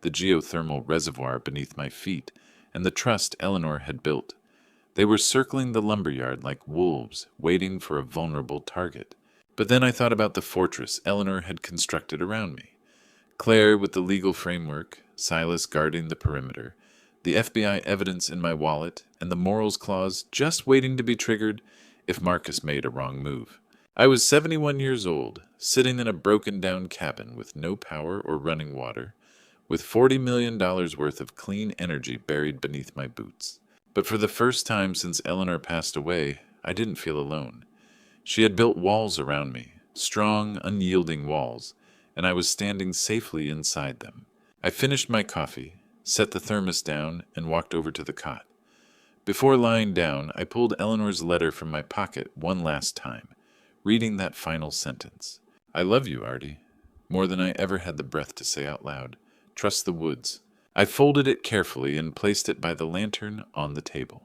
the geothermal reservoir beneath my feet, and the trust Eleanor had built. They were circling the lumberyard like wolves, waiting for a vulnerable target. But then I thought about the fortress Eleanor had constructed around me. Claire with the legal framework, Silas guarding the perimeter, the FBI evidence in my wallet, and the morals clause just waiting to be triggered if Marcus made a wrong move. I was 71 years old, sitting in a broken-down cabin with no power or running water, with $40 million worth of clean energy buried beneath my boots. But for the first time since Eleanor passed away, I didn't feel alone. She had built walls around me, strong, unyielding walls, and I was standing safely inside them. I finished my coffee, set the thermos down, and walked over to the cot. Before lying down, I pulled Eleanor's letter from my pocket one last time, reading that final sentence. I love you, Artie, more than I ever had the breath to say out loud. Trust the woods. I folded it carefully and placed it by the lantern on the table.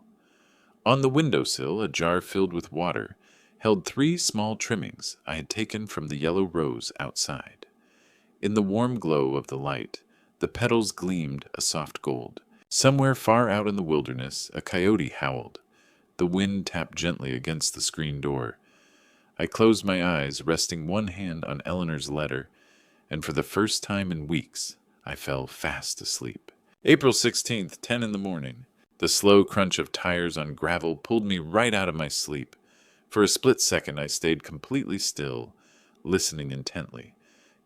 On the windowsill, a jar filled with water held 3 small trimmings I had taken from the yellow rose outside. In the warm glow of the light, the petals gleamed a soft gold. Somewhere far out in the wilderness, a coyote howled. The wind tapped gently against the screen door. I closed my eyes, resting one hand on Eleanor's letter, and for the first time in weeks, I fell fast asleep. April 16th, 10 in the morning. The slow crunch of tires on gravel pulled me right out of my sleep. For a split second, I stayed completely still, listening intently.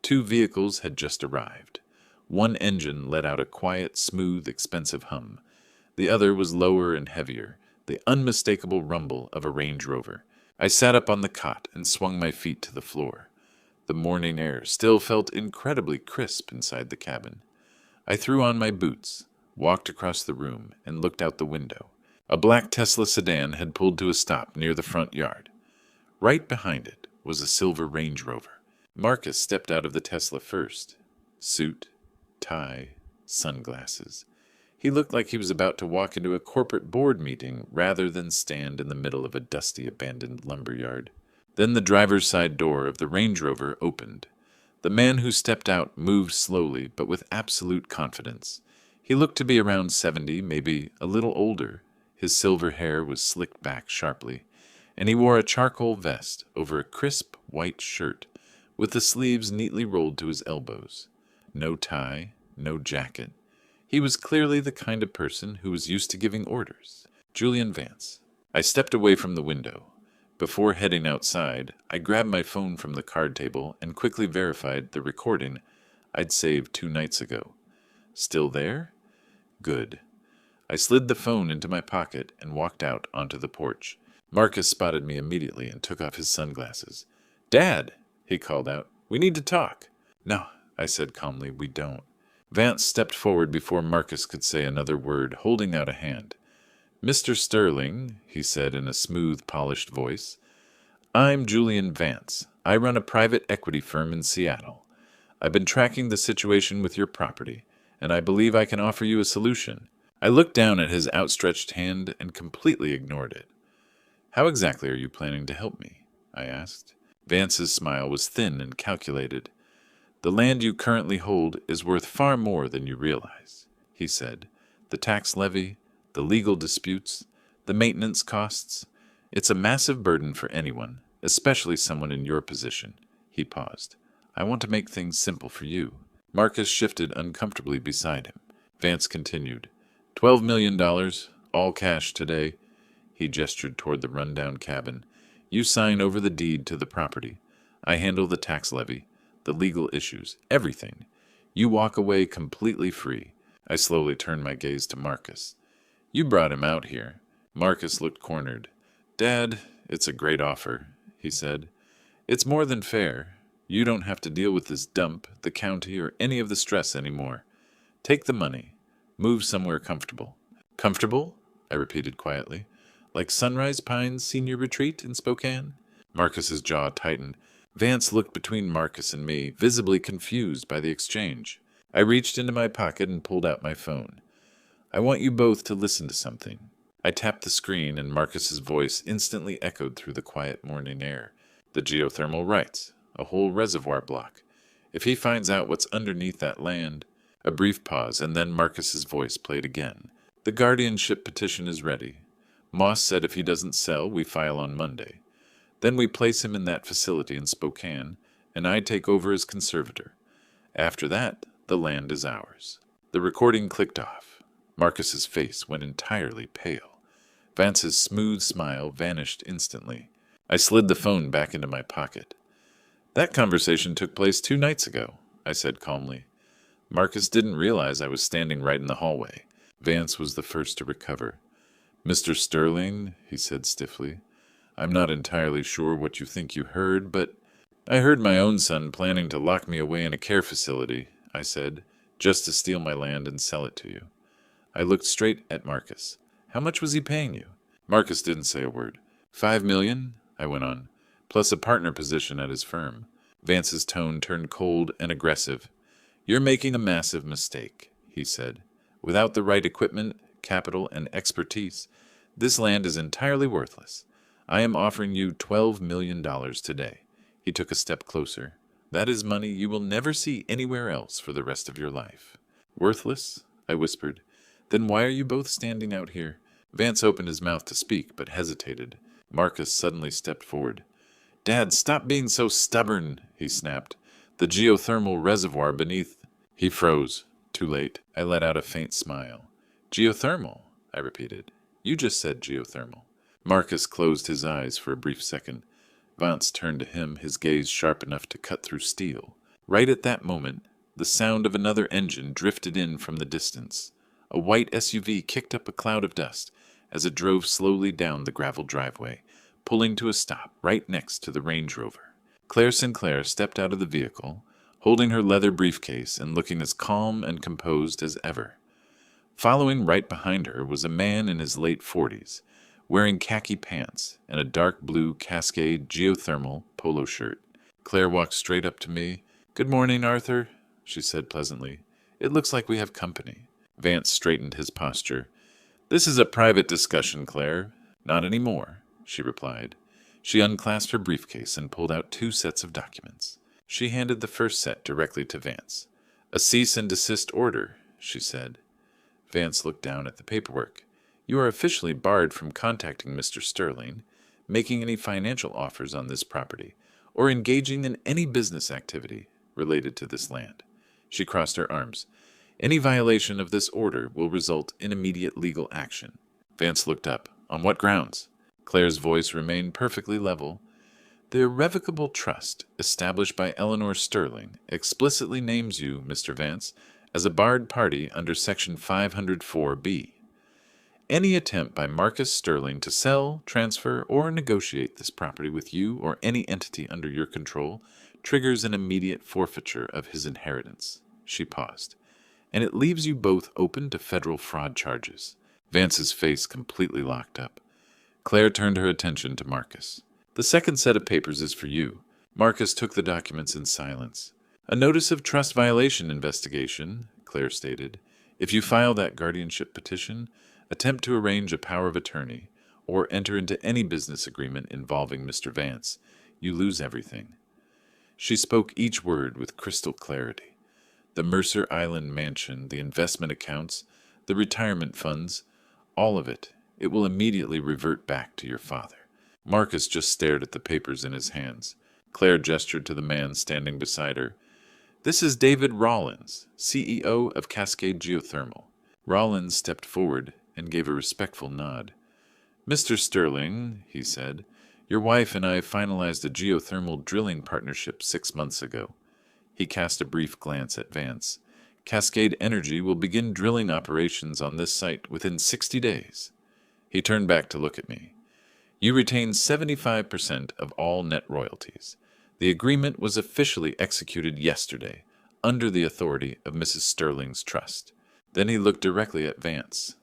2 vehicles had just arrived. One engine let out a quiet, smooth, expensive hum. The other was lower and heavier, the unmistakable rumble of a Range Rover. I sat up on the cot and swung my feet to the floor. The morning air still felt incredibly crisp inside the cabin. I threw on my boots, walked across the room, and looked out the window. A black Tesla sedan had pulled to a stop near the front yard. Right behind it was a silver Range Rover. Marcus stepped out of the Tesla first. Suit, tie, sunglasses. He looked like he was about to walk into a corporate board meeting rather than stand in the middle of a dusty, abandoned lumberyard. Then the driver's side door of the Range Rover opened. The man who stepped out moved slowly, but with absolute confidence. He looked to be around 70, maybe a little older. His silver hair was slicked back sharply, and he wore a charcoal vest over a crisp white shirt, with the sleeves neatly rolled to his elbows. No tie, no jacket. He was clearly the kind of person who was used to giving orders. Julian Vance. I stepped away from the window. Before heading outside, I grabbed my phone from the card table and quickly verified the recording I'd saved 2 nights ago. Still there? Good. I slid the phone into my pocket and walked out onto the porch. Marcus spotted me immediately and took off his sunglasses. "Dad," he called out, "we need to talk." "No," I said calmly, "we don't." Vance stepped forward before Marcus could say another word, holding out a hand. "Mr. Sterling," he said in a smooth, polished voice, "I'm Julian Vance. I run a private equity firm in Seattle. I've been tracking the situation with your property, and I believe I can offer you a solution." I looked down at his outstretched hand and completely ignored it. "How exactly are you planning to help me?" I asked. Vance's smile was thin and calculated. "The land you currently hold is worth far more than you realize," he said. "The tax levy, the legal disputes, the maintenance costs. It's a massive burden for anyone, especially someone in your position." He paused. "I want to make things simple for you." Marcus shifted uncomfortably beside him. Vance continued. $12 million, all cash today." He gestured toward the rundown cabin. "You sign over the deed to the property. I handle the tax levy, the legal issues, everything. You walk away completely free." I slowly turned my gaze to Marcus. "You brought him out here." Marcus looked cornered. "Dad, it's a great offer," he said. "It's more than fair. You don't have to deal with this dump, the county, or any of the stress anymore. Take the money. Move somewhere comfortable. Comfortable? I repeated quietly. Like Sunrise Pines Senior Retreat in Spokane? Marcus's jaw tightened. Vance looked between Marcus and me, visibly confused by the exchange. I reached into my pocket and pulled out my phone. I want you both to listen to something. I tapped the screen and Marcus's voice instantly echoed through the quiet morning air. The geothermal rights. A whole reservoir block. If he finds out what's underneath that land... A brief pause, and then Marcus's voice played again. The guardianship petition is ready. Moss said if he doesn't sell, we file on Monday. Then we place him in that facility in Spokane, and I take over as conservator. After that, the land is ours. The recording clicked off. Marcus's face went entirely pale. Vance's smooth smile vanished instantly. I slid the phone back into my pocket. That conversation took place 2 nights ago, I said calmly. Marcus didn't realize I was standing right in the hallway. Vance was the first to recover. Mr. Sterling, he said stiffly, I'm not entirely sure what you think you heard, but I heard my own son planning to lock me away in a care facility, I said, just to steal my land and sell it to you. I looked straight at Marcus. How much was he paying you? Marcus didn't say a word. $5 million, I went on, plus a partner position at his firm. Vance's tone turned cold and aggressive. You're making a massive mistake, he said. Without the right equipment, capital, and expertise, this land is entirely worthless. I am offering you $12 million today. He took a step closer. That is money you will never see anywhere else for the rest of your life. Worthless? I whispered. Then why are you both standing out here? Vance opened his mouth to speak, but hesitated. Marcus suddenly stepped forward. Dad, stop being so stubborn, he snapped. The geothermal reservoir beneath... He froze. Too late. I let out a faint smile. Geothermal, I repeated. You just said geothermal. Marcus closed his eyes for a brief second. Vance turned to him, his gaze sharp enough to cut through steel. Right at that moment, the sound of another engine drifted in from the distance. A white SUV kicked up a cloud of dust as it drove slowly down the gravel driveway, pulling to a stop right next to the Range Rover. Claire Sinclair stepped out of the vehicle, holding her leather briefcase and looking as calm and composed as ever. Following right behind her was a man in his late 40s, wearing khaki pants and a dark blue Cascade geothermal polo shirt. Claire walked straight up to me. Good morning, Arthur, she said pleasantly. It looks like we have company. Vance straightened his posture. This is a private discussion, Claire. Not anymore, she replied. She unclasped her briefcase and pulled out 2 sets of documents. She handed the first set directly to Vance. A cease and desist order, she said. Vance looked down at the paperwork. You are officially barred from contacting Mr. Sterling, making any financial offers on this property, or engaging in any business activity related to this land. She crossed her arms. Any violation of this order will result in immediate legal action. Vance looked up. On what grounds? Claire's voice remained perfectly level. The irrevocable trust established by Eleanor Sterling explicitly names you, Mr. Vance, as a barred party under Section 504B. Any attempt by Marcus Sterling to sell, transfer, or negotiate this property with you or any entity under your control triggers an immediate forfeiture of his inheritance. She paused. And it leaves you both open to federal fraud charges. Vance's face completely locked up. Claire turned her attention to Marcus. The second set of papers is for you. Marcus took the documents in silence. A notice of trust violation investigation, Claire stated. If you file that guardianship petition, attempt to arrange a power of attorney, or enter into any business agreement involving Mr. Vance, you lose everything. She spoke each word with crystal clarity. The Mercer Island mansion, the investment accounts, the retirement funds, all of it, it will immediately revert back to your father. Marcus just stared at the papers in his hands. Claire gestured to the man standing beside her. This is David Rollins, CEO of Cascade Geothermal. Rollins stepped forward and gave a respectful nod. Mr. Sterling, he said, your wife and I finalized a geothermal drilling partnership 6 months ago. He cast a brief glance at Vance. Cascade Energy will begin drilling operations on this site within 60 days. He turned back to look at me. You retain 75% of all net royalties. The agreement was officially executed yesterday, under the authority of Mrs. Sterling's trust. Then he looked directly at Vance.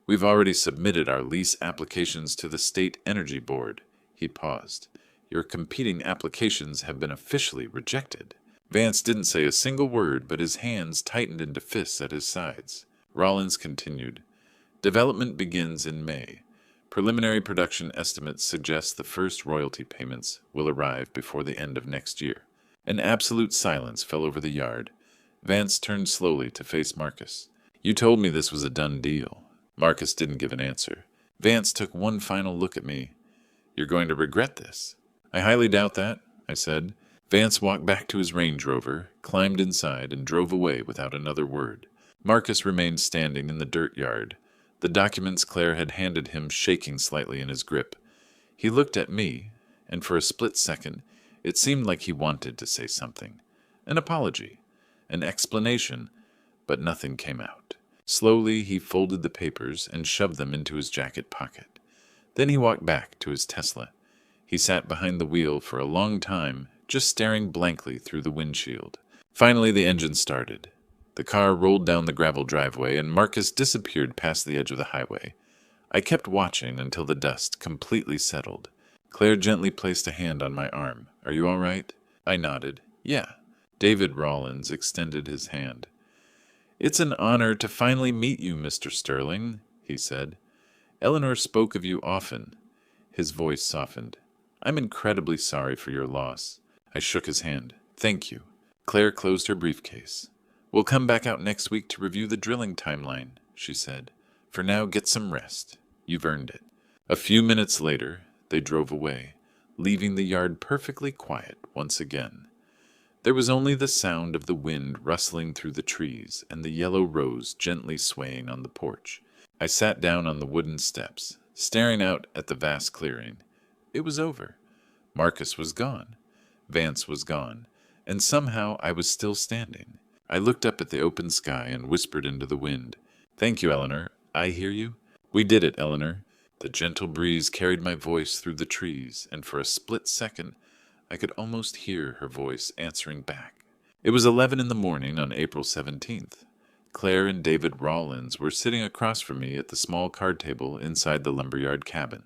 We've already submitted our lease applications to the State Energy Board. He paused. Your competing applications have been officially rejected. Vance didn't say a single word, but his hands tightened into fists at his sides. Rollins continued. Development begins in May. Preliminary production estimates suggest the first royalty payments will arrive before the end of next year. An absolute silence fell over the yard. Vance turned slowly to face Marcus. You told me this was a done deal. Marcus didn't give an answer. Vance took one final look at me. You're going to regret this. I highly doubt that, I said. Vance walked back to his Range Rover, climbed inside, and drove away without another word. Marcus remained standing in the dirt yard, the documents Claire had handed him shaking slightly in his grip. He looked at me, and for a split second, it seemed like he wanted to say something. An apology, an explanation, but nothing came out. Slowly, he folded the papers and shoved them into his jacket pocket. Then he walked back to his Tesla. He sat behind the wheel for a long time, just staring blankly through the windshield. Finally, the engine started. The car rolled down the gravel driveway, and Marcus disappeared past the edge of the highway. I kept watching until the dust completely settled. Claire gently placed a hand on my arm. Are you all right? I nodded. Yeah. David Rollins extended his hand. It's an honor to finally meet you, Mr. Sterling, he said. Eleanor spoke of you often. His voice softened. I'm incredibly sorry for your loss. I shook his hand. Thank you. Claire closed her briefcase. We'll come back out next week to review the drilling timeline, she said. For now, get some rest. You've earned it. A few minutes later, they drove away, leaving the yard perfectly quiet once again. There was only the sound of the wind rustling through the trees and the yellow rose gently swaying on the porch. I sat down on the wooden steps, staring out at the vast clearing. It was over. Marcus was gone. Vance was gone. And somehow I was still standing. I looked up at the open sky and whispered into the wind. Thank you, Eleanor. I hear you. We did it, Eleanor. The gentle breeze carried my voice through the trees, and for a split second, I could almost hear her voice answering back. It was 11 in the morning on April 17th. Claire and David Rollins were sitting across from me at the small card table inside the lumberyard cabin.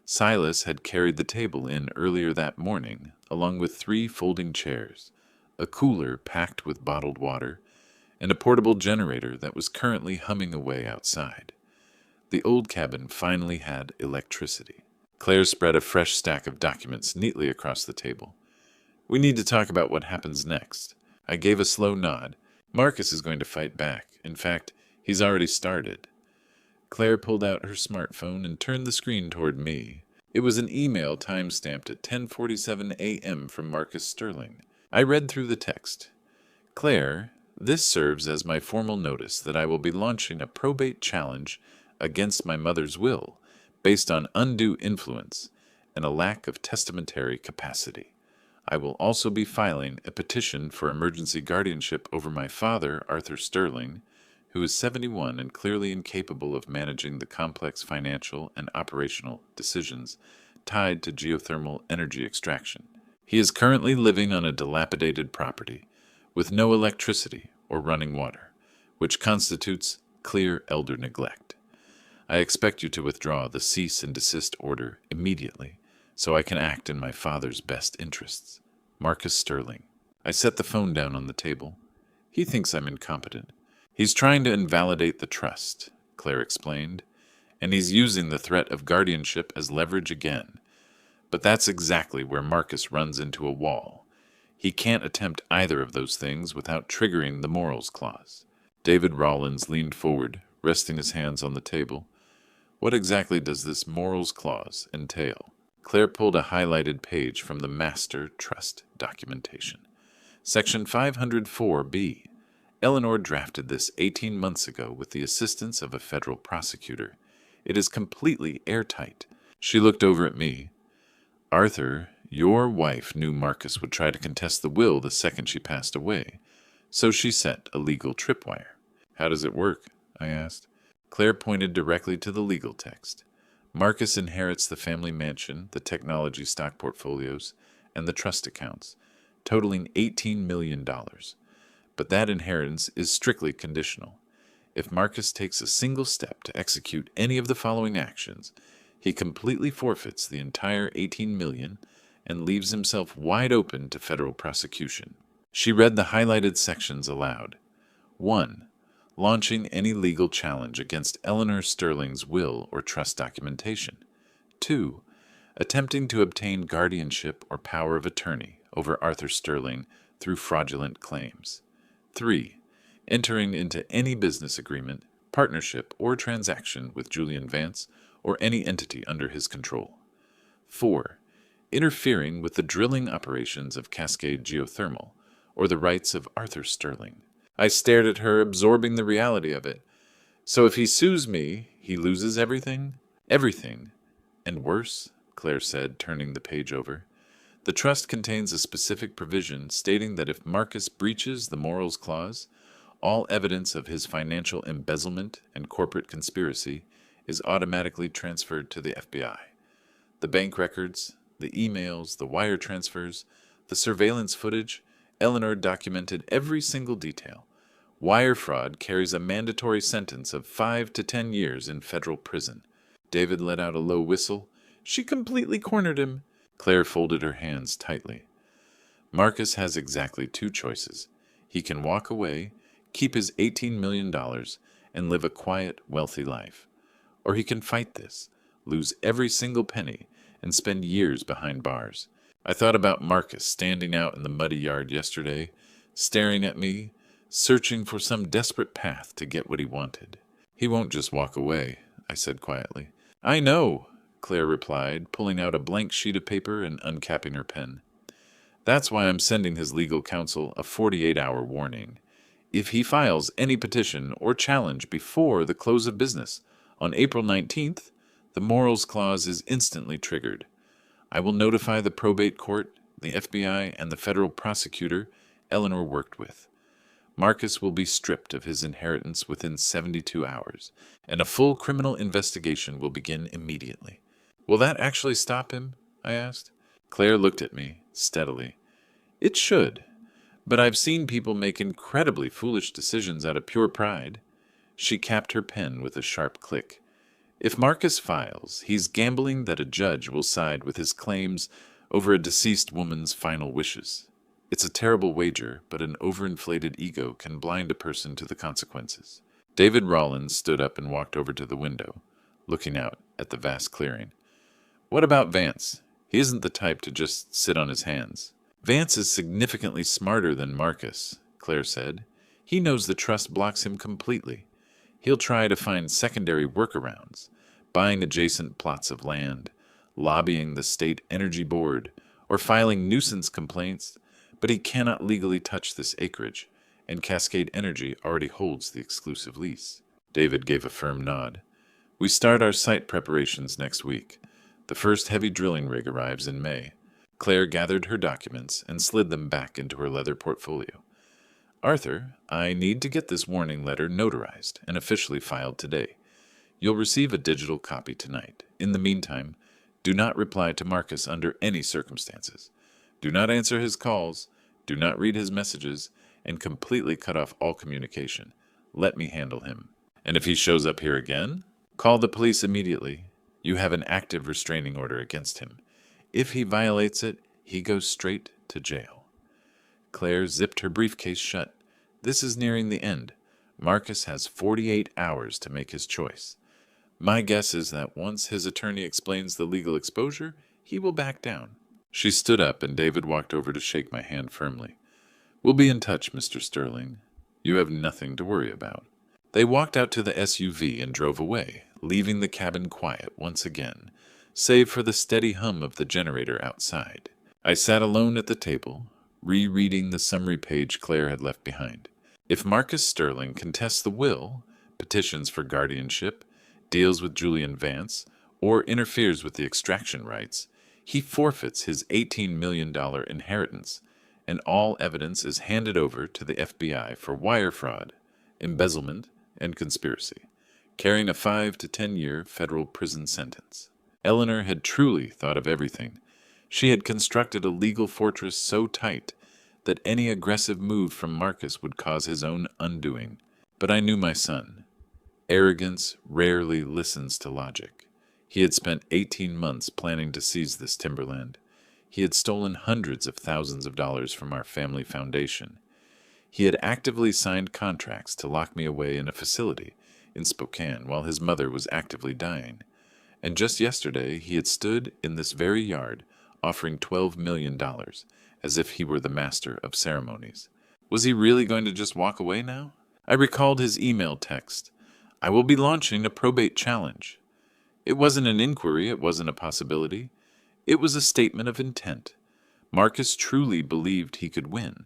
Silas had carried the table in earlier that morning, along with 3 folding chairs, a cooler packed with bottled water, and a portable generator that was currently humming away outside. The old cabin finally had electricity. Claire spread a fresh stack of documents neatly across the table. We need to talk about what happens next. I gave a slow nod. Marcus is going to fight back. In fact, he's already started. Claire pulled out her smartphone and turned the screen toward me. It was an email time-stamped at 10:47 a.m. from Marcus Sterling. I read through the text. Claire, this serves as my formal notice that I will be launching a probate challenge against my mother's will, based on undue influence and a lack of testamentary capacity. I will also be filing a petition for emergency guardianship over my father, Arthur Sterling, who is 71 and clearly incapable of managing the complex financial and operational decisions tied to geothermal energy extraction. He is currently living on a dilapidated property with no electricity or running water, which constitutes clear elder neglect. I expect you to withdraw the cease and desist order immediately, so I can act in my father's best interests. Marcus Sterling. I set the phone down on the table. He thinks I'm incompetent. He's trying to invalidate the trust, Claire explained, and he's using the threat of guardianship as leverage again. But that's exactly where Marcus runs into a wall. He can't attempt either of those things without triggering the morals clause. David Rollins leaned forward, resting his hands on the table. What exactly does this morals clause entail? Claire pulled a highlighted page from the Master Trust documentation. Section 504B. Eleanor drafted this 18 months ago with the assistance of a federal prosecutor. It is completely airtight. She looked over at me. Arthur, your wife knew Marcus would try to contest the will the second she passed away, so she set a legal tripwire. How does it work? I asked. Claire pointed directly to the legal text. Marcus inherits the family mansion, the technology stock portfolios, and the trust accounts, totaling $18 million. But that inheritance is strictly conditional. If Marcus takes a single step to execute any of the following actions, he completely forfeits the entire $18 million and leaves himself wide open to federal prosecution. She read the highlighted sections aloud. 1. Launching any legal challenge against Eleanor Sterling's will or trust documentation. 2. Attempting to obtain guardianship or power of attorney over Arthur Sterling through fraudulent claims. 3. Entering into any business agreement, partnership, or transaction with Julian Vance or any entity under his control. 4. Interfering with the drilling operations of Cascade Geothermal or the rights of Arthur Sterling. I stared at her, absorbing the reality of it. So if he sues me, he loses everything? Everything. And worse, Claire said, turning the page over. The trust contains a specific provision stating that if Marcus breaches the morals clause, all evidence of his financial embezzlement and corporate conspiracy is automatically transferred to the FBI. The bank records, the emails, the wire transfers, the surveillance footage, Eleanor documented every single detail. Wire fraud carries a mandatory sentence of 5 to 10 years in federal prison. David let out a low whistle. She completely cornered him. Claire folded her hands tightly. Marcus has exactly 2 choices. He can walk away, keep his $18 million, and live a quiet, wealthy life. Or he can fight this, lose every single penny, and spend years behind bars. I thought about Marcus standing out in the muddy yard yesterday, staring at me, searching for some desperate path to get what he wanted. He won't just walk away, I said quietly. I know, Claire replied, pulling out a blank sheet of paper and uncapping her pen. That's why I'm sending his legal counsel a 48-hour warning. If he files any petition or challenge before the close of business on April 19th, the morals clause is instantly triggered. I will notify the probate court, the FBI, and the federal prosecutor Eleanor worked with. Marcus will be stripped of his inheritance within 72 hours, and a full criminal investigation will begin immediately. Will that actually stop him? I asked. Claire looked at me steadily. It should, but I've seen people make incredibly foolish decisions out of pure pride. She capped her pen with a sharp click. If Marcus files, he's gambling that a judge will side with his claims over a deceased woman's final wishes. It's a terrible wager, but an overinflated ego can blind a person to the consequences. David Rollins stood up and walked over to the window, looking out at the vast clearing. What about Vance? He isn't the type to just sit on his hands. Vance is significantly smarter than Marcus, Claire said. He knows the trust blocks him completely. He'll try to find secondary workarounds, buying adjacent plots of land, lobbying the state energy board, or filing nuisance complaints, but he cannot legally touch this acreage, and Cascade Energy already holds the exclusive lease. David gave a firm nod. We start our site preparations next week. The first heavy drilling rig arrives in May. Claire gathered her documents and slid them back into her leather portfolio. Arthur, I need to get this warning letter notarized and officially filed today. You'll receive a digital copy tonight. In the meantime, do not reply to Marcus under any circumstances. Do not answer his calls, do not read his messages, and completely cut off all communication. Let me handle him. And if he shows up here again, call the police immediately. You have an active restraining order against him. If he violates it, he goes straight to jail. Claire zipped her briefcase shut. This is nearing the end. Marcus has 48 hours to make his choice. My guess is that once his attorney explains the legal exposure, he will back down. She stood up and David walked over to shake my hand firmly. We'll be in touch, Mr. Sterling. You have nothing to worry about. They walked out to the SUV and drove away, leaving the cabin quiet once again, save for the steady hum of the generator outside. I sat alone at the table, rereading the summary page Claire had left behind. If Marcus Sterling contests the will, petitions for guardianship, deals with Julian Vance, or interferes with the extraction rights, he forfeits his $18 million inheritance, and all evidence is handed over to the FBI for wire fraud, embezzlement, and conspiracy, carrying a 5 to 10 year federal prison sentence. Eleanor had truly thought of everything. She had constructed a legal fortress so tight that any aggressive move from Marcus would cause his own undoing. But I knew my son. Arrogance rarely listens to logic. He had spent 18 months planning to seize this timberland. He had stolen hundreds of thousands of dollars from our family foundation. He had actively signed contracts to lock me away in a facility in Spokane while his mother was actively dying. And just yesterday, he had stood in this very yard offering $12 million as if he were the master of ceremonies. Was he really going to just walk away now? I recalled his email text. I will be launching a probate challenge. It wasn't an inquiry, it wasn't a possibility. It was a statement of intent. Marcus truly believed he could win.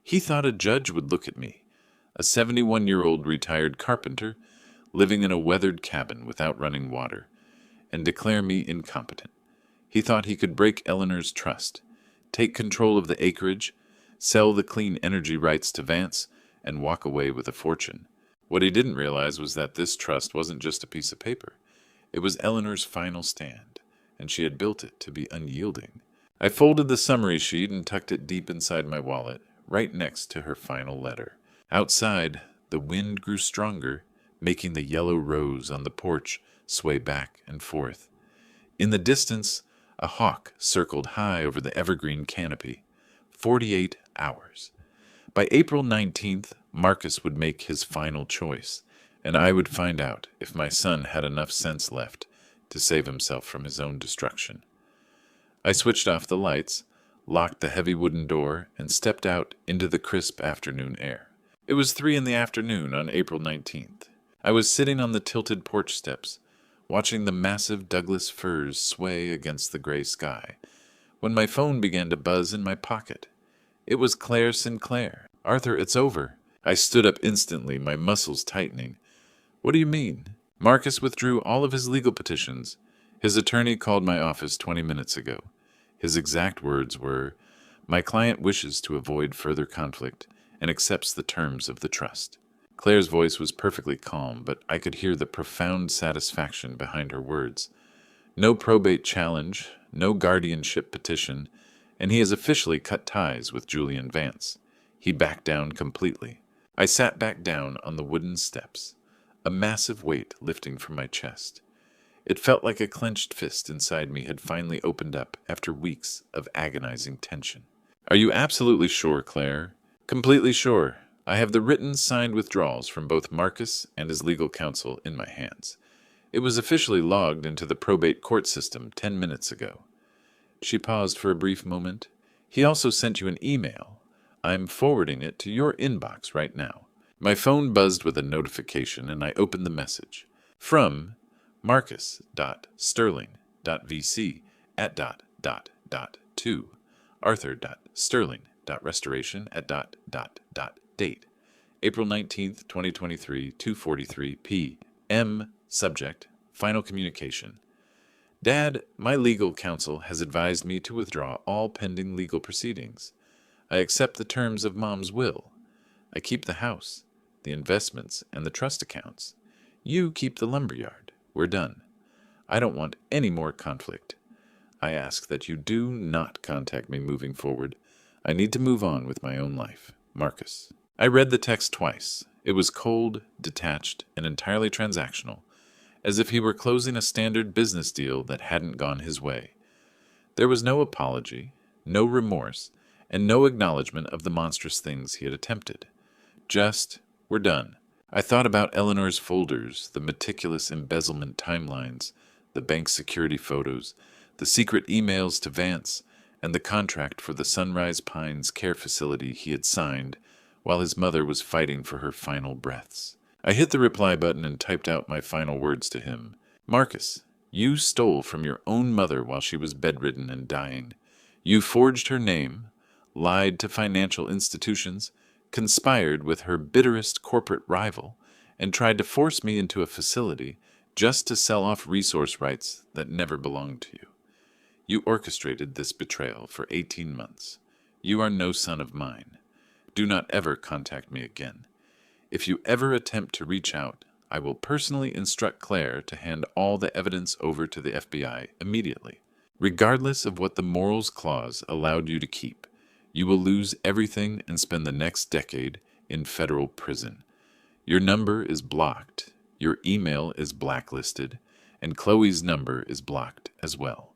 He thought a judge would look at me, a 71-year-old retired carpenter living in a weathered cabin without running water, and declare me incompetent. He thought he could break Eleanor's trust, take control of the acreage, sell the clean energy rights to Vance, and walk away with a fortune. What he didn't realize was that this trust wasn't just a piece of paper. It was Eleanor's final stand, and she had built it to be unyielding. I folded the summary sheet and tucked it deep inside my wallet, right next to her final letter. Outside, the wind grew stronger, making the yellow rose on the porch sway back and forth. In the distance, a hawk circled high over the evergreen canopy. 48 hours. By April 19th, Marcus would make his final choice, and I would find out if my son had enough sense left to save himself from his own destruction. I switched off the lights, locked the heavy wooden door, and stepped out into the crisp afternoon air. It was 3 in the afternoon on April 19th. I was sitting on the tilted porch steps, watching the massive Douglas firs sway against the gray sky, when my phone began to buzz in my pocket. It was Claire Sinclair. Arthur, it's over. I stood up instantly, my muscles tightening. What do you mean? Marcus withdrew all of his legal petitions. His attorney called my office 20 minutes ago. His exact words were, "My client wishes to avoid further conflict and accepts the terms of the trust." Claire's voice was perfectly calm, but I could hear the profound satisfaction behind her words. No probate challenge, no guardianship petition, and he has officially cut ties with Julian Vance. He backed down completely. I sat back down on the wooden steps, a massive weight lifting from my chest. It felt like a clenched fist inside me had finally opened up after weeks of agonizing tension. Are you absolutely sure, Claire? Completely sure. I have the written signed withdrawals from both Marcus and his legal counsel in my hands. It was officially logged into the probate court system 10 minutes ago. She paused for a brief moment. He also sent you an email. I'm forwarding it to your inbox right now. My phone buzzed with a notification, and I opened the message. From Marcus.Sterling.VC @... Arthur.Sterling.Restoration@... April 19th, 2023, 2:43 p.m. Subject, Final Communication. Dad, my legal counsel has advised me to withdraw all pending legal proceedings. I accept the terms of Mom's will. I keep the house, the investments, and the trust accounts. You keep the lumberyard. We're done. I don't want any more conflict. I ask that you do not contact me moving forward. I need to move on with my own life. Marcus. I read the text twice. It was cold, detached, and entirely transactional, as if he were closing a standard business deal that hadn't gone his way. There was no apology, no remorse, and no acknowledgement of the monstrous things he had attempted. Just, we're done. I thought about Eleanor's folders, the meticulous embezzlement timelines, the bank security photos, the secret emails to Vance, and the contract for the Sunrise Pines care facility he had signed while his mother was fighting for her final breaths. I hit the reply button and typed out my final words to him. Marcus, you stole from your own mother while she was bedridden and dying. You forged her name, lied to financial institutions, conspired with her bitterest corporate rival, and tried to force me into a facility just to sell off resource rights that never belonged to you. You orchestrated this betrayal for 18 months. You are no son of mine. Do not ever contact me again. If you ever attempt to reach out, I will personally instruct Claire to hand all the evidence over to the FBI immediately. Regardless of what the morals clause allowed you to keep, you will lose everything and spend the next decade in federal prison. Your number is blocked, your email is blacklisted, and Chloe's number is blocked as well.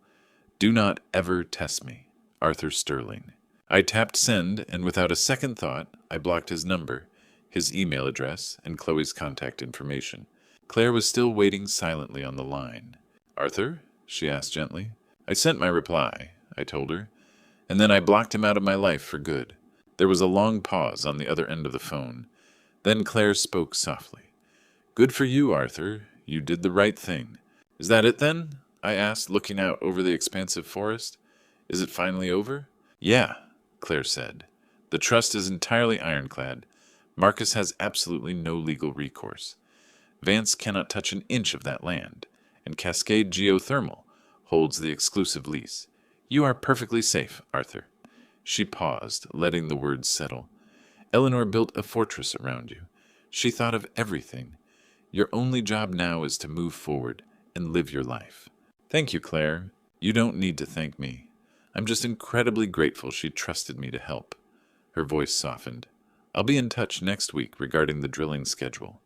Do not ever test me. Arthur Sterling. I tapped send, and without a second thought, I blocked his number, his email address, and Chloe's contact information. Claire was still waiting silently on the line. Arthur? She asked gently. I sent my reply, I told her, and then I blocked him out of my life for good. There was a long pause on the other end of the phone. Then Claire spoke softly. Good for you, Arthur. You did the right thing. Is that it then? I asked, looking out over the expansive forest. Is it finally over? Yeah, Claire said. The trust is entirely ironclad. Marcus has absolutely no legal recourse. Vance cannot touch an inch of that land, and Cascade Geothermal holds the exclusive lease. You are perfectly safe, Arthur. She paused, letting the words settle. Eleanor built a fortress around you. She thought of everything. Your only job now is to move forward and live your life. Thank you, Claire. You don't need to thank me. I'm just incredibly grateful she trusted me to help. Her voice softened. I'll be in touch next week regarding the drilling schedule.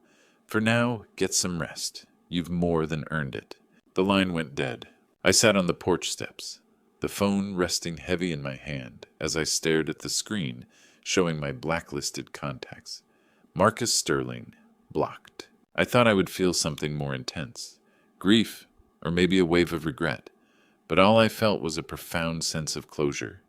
For now, get some rest. You've more than earned it. The line went dead. I sat on the porch steps, the phone resting heavy in my hand as I stared at the screen showing my blacklisted contacts. Marcus Sterling, blocked. I thought I would feel something more intense. Grief, or maybe a wave of regret. But all I felt was a profound sense of closure,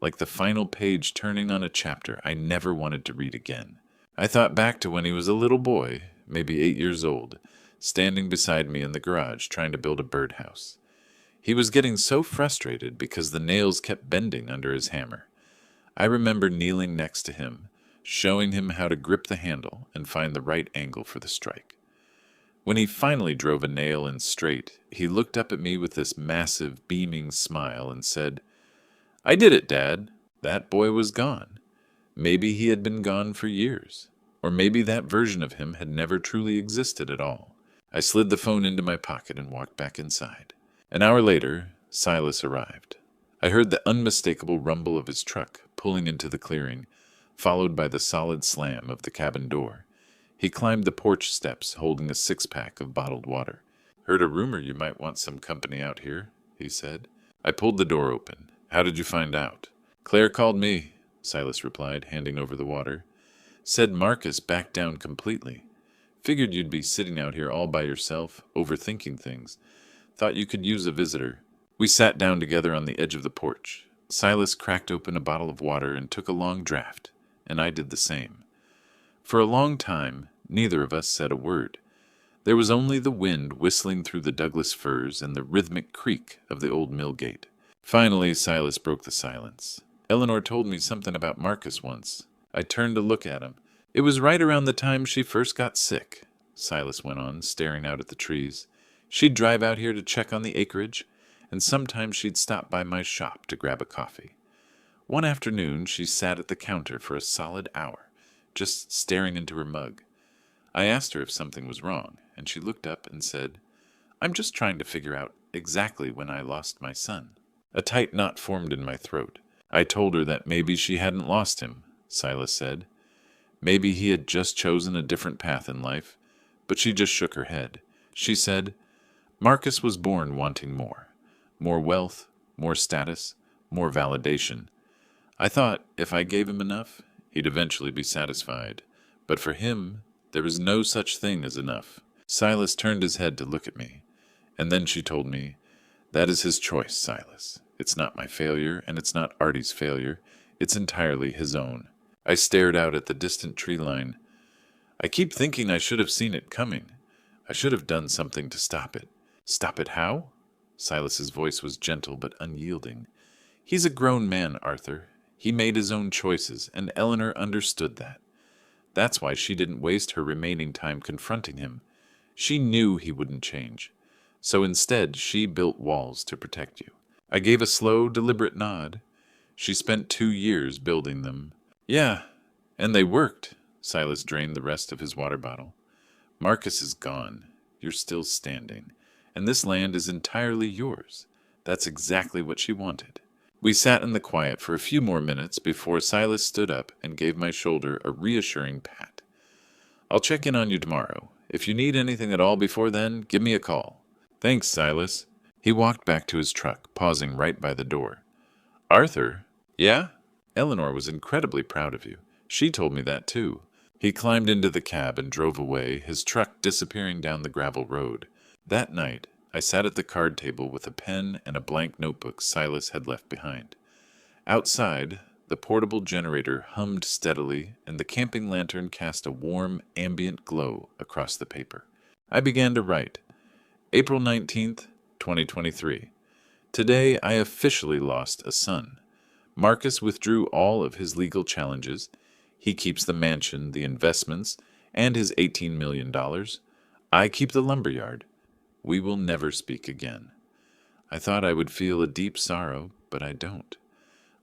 like the final page turning on a chapter I never wanted to read again. I thought back to when he was a little boy, maybe 8 years old, standing beside me in the garage trying to build a birdhouse. He was getting so frustrated because the nails kept bending under his hammer. I remember kneeling next to him, showing him how to grip the handle and find the right angle for the strike. When he finally drove a nail in straight, he looked up at me with this massive, beaming smile and said, I did it, Dad. That boy was gone. Maybe he had been gone for years. Or maybe that version of him had never truly existed at all. I slid the phone into my pocket and walked back inside. An hour later, Silas arrived. I heard the unmistakable rumble of his truck pulling into the clearing, followed by the solid slam of the cabin door. He climbed the porch steps, holding a 6-pack of bottled water. Heard a rumor you might want some company out here, he said. I pulled the door open. How did you find out? Claire called me, Silas replied, handing over the water. Said Marcus backed down completely. Figured you'd be sitting out here all by yourself, overthinking things. Thought you could use a visitor. We sat down together on the edge of the porch. Silas cracked open a bottle of water and took a long draught, and I did the same. For a long time, neither of us said a word. There was only the wind whistling through the Douglas firs and the rhythmic creak of the old mill gate. Finally, Silas broke the silence. Eleanor told me something about Marcus once. I turned to look at him. It was right around the time she first got sick, Silas went on, staring out at the trees. She'd drive out here to check on the acreage, and sometimes she'd stop by my shop to grab a coffee. One afternoon, she sat at the counter for a solid hour, just staring into her mug. I asked her if something was wrong, and she looked up and said, I'm just trying to figure out exactly when I lost my son. A tight knot formed in my throat. I told her that maybe she hadn't lost him, Silas said. Maybe he had just chosen a different path in life, but she just shook her head. She said, Marcus was born wanting more. More wealth, more status, more validation. I thought if I gave him enough, he'd eventually be satisfied. But for him, there was no such thing as enough. Silas turned his head to look at me, and then she told me, That is his choice, Silas. It's not my failure, and it's not Artie's failure. It's entirely his own. I stared out at the distant tree line. I keep thinking I should have seen it coming. I should have done something to stop it. Stop it how? Silas's voice was gentle but unyielding. He's a grown man, Arthur. He made his own choices, and Eleanor understood that. That's why she didn't waste her remaining time confronting him. She knew he wouldn't change. So instead, she built walls to protect you. I gave a slow, deliberate nod. She spent 2 years building them. Yeah, and they worked. Silas drained the rest of his water bottle. Marcus is gone. You're still standing. And this land is entirely yours. That's exactly what she wanted. We sat in the quiet for a few more minutes before Silas stood up and gave my shoulder a reassuring pat. I'll check in on you tomorrow. If you need anything at all before then, give me a call. Thanks, Silas. He walked back to his truck, pausing right by the door. Arthur? Yeah? Eleanor was incredibly proud of you. She told me that too. He climbed into the cab and drove away, his truck disappearing down the gravel road. That night, I sat at the card table with a pen and a blank notebook Silas had left behind. Outside, the portable generator hummed steadily, and the camping lantern cast a warm, ambient glow across the paper. I began to write. April 19th, 2023. Today I officially lost a son. Marcus withdrew all of his legal challenges. He keeps the mansion, the investments, and his $18 million. I keep the lumberyard. We will never speak again. I thought I would feel a deep sorrow, but I don't.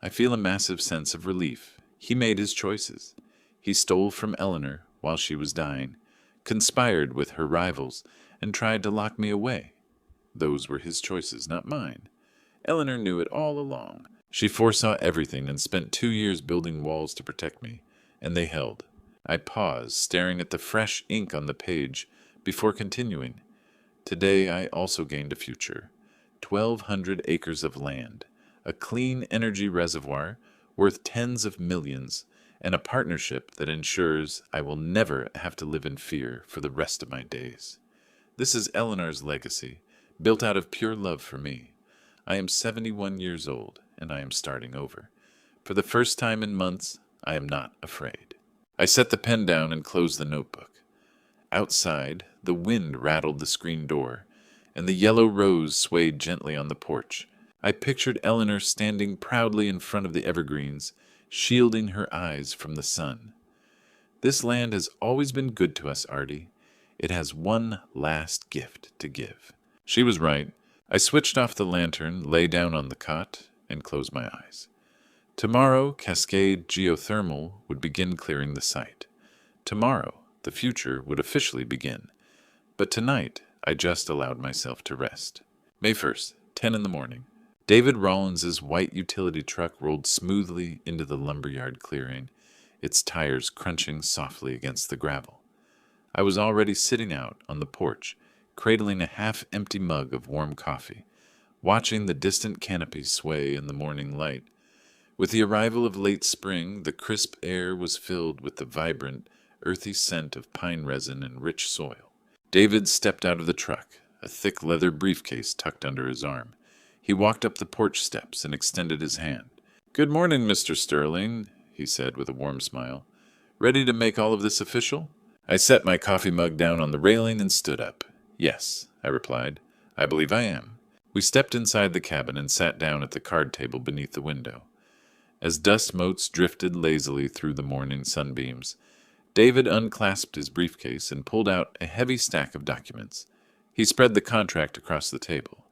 I feel a massive sense of relief. He made his choices. He stole from Eleanor while she was dying, conspired with her rivals, and tried to lock me away. Those were his choices, not mine. Eleanor knew it all along. She foresaw everything and spent 2 years building walls to protect me, and they held. I paused, staring at the fresh ink on the page, before continuing. Today I also gained a future. 1,200 acres of land, a clean energy reservoir worth tens of millions, and a partnership that ensures I will never have to live in fear for the rest of my days. This is Eleanor's legacy, built out of pure love for me. I am 71 years old, and I am starting over. For the first time in months, I am not afraid. I set the pen down and closed the notebook. Outside, the wind rattled the screen door, and the yellow rose swayed gently on the porch. I pictured Eleanor standing proudly in front of the evergreens, shielding her eyes from the sun. This land has always been good to us, Artie. It has one last gift to give. She was right. I switched off the lantern, lay down on the cot, and closed my eyes. Tomorrow, Cascade Geothermal would begin clearing the site. Tomorrow, the future would officially begin. But tonight, I just allowed myself to rest. May 1st, 10 in the morning. David Rollins's white utility truck rolled smoothly into the lumberyard clearing, its tires crunching softly against the gravel. I was already sitting out on the porch, cradling a half-empty mug of warm coffee, watching the distant canopy sway in the morning light. With the arrival of late spring, the crisp air was filled with the vibrant, earthy scent of pine resin and rich soil. David stepped out of the truck, a thick leather briefcase tucked under his arm. He walked up the porch steps and extended his hand. "Good morning, Mr. Sterling," he said with a warm smile. "Ready to make all of this official?" I set my coffee mug down on the railing and stood up. "Yes," I replied. "I believe I am." We stepped inside the cabin and sat down at the card table beneath the window. As dust motes drifted lazily through the morning sunbeams, David unclasped his briefcase and pulled out a heavy stack of documents. He spread the contract across the table.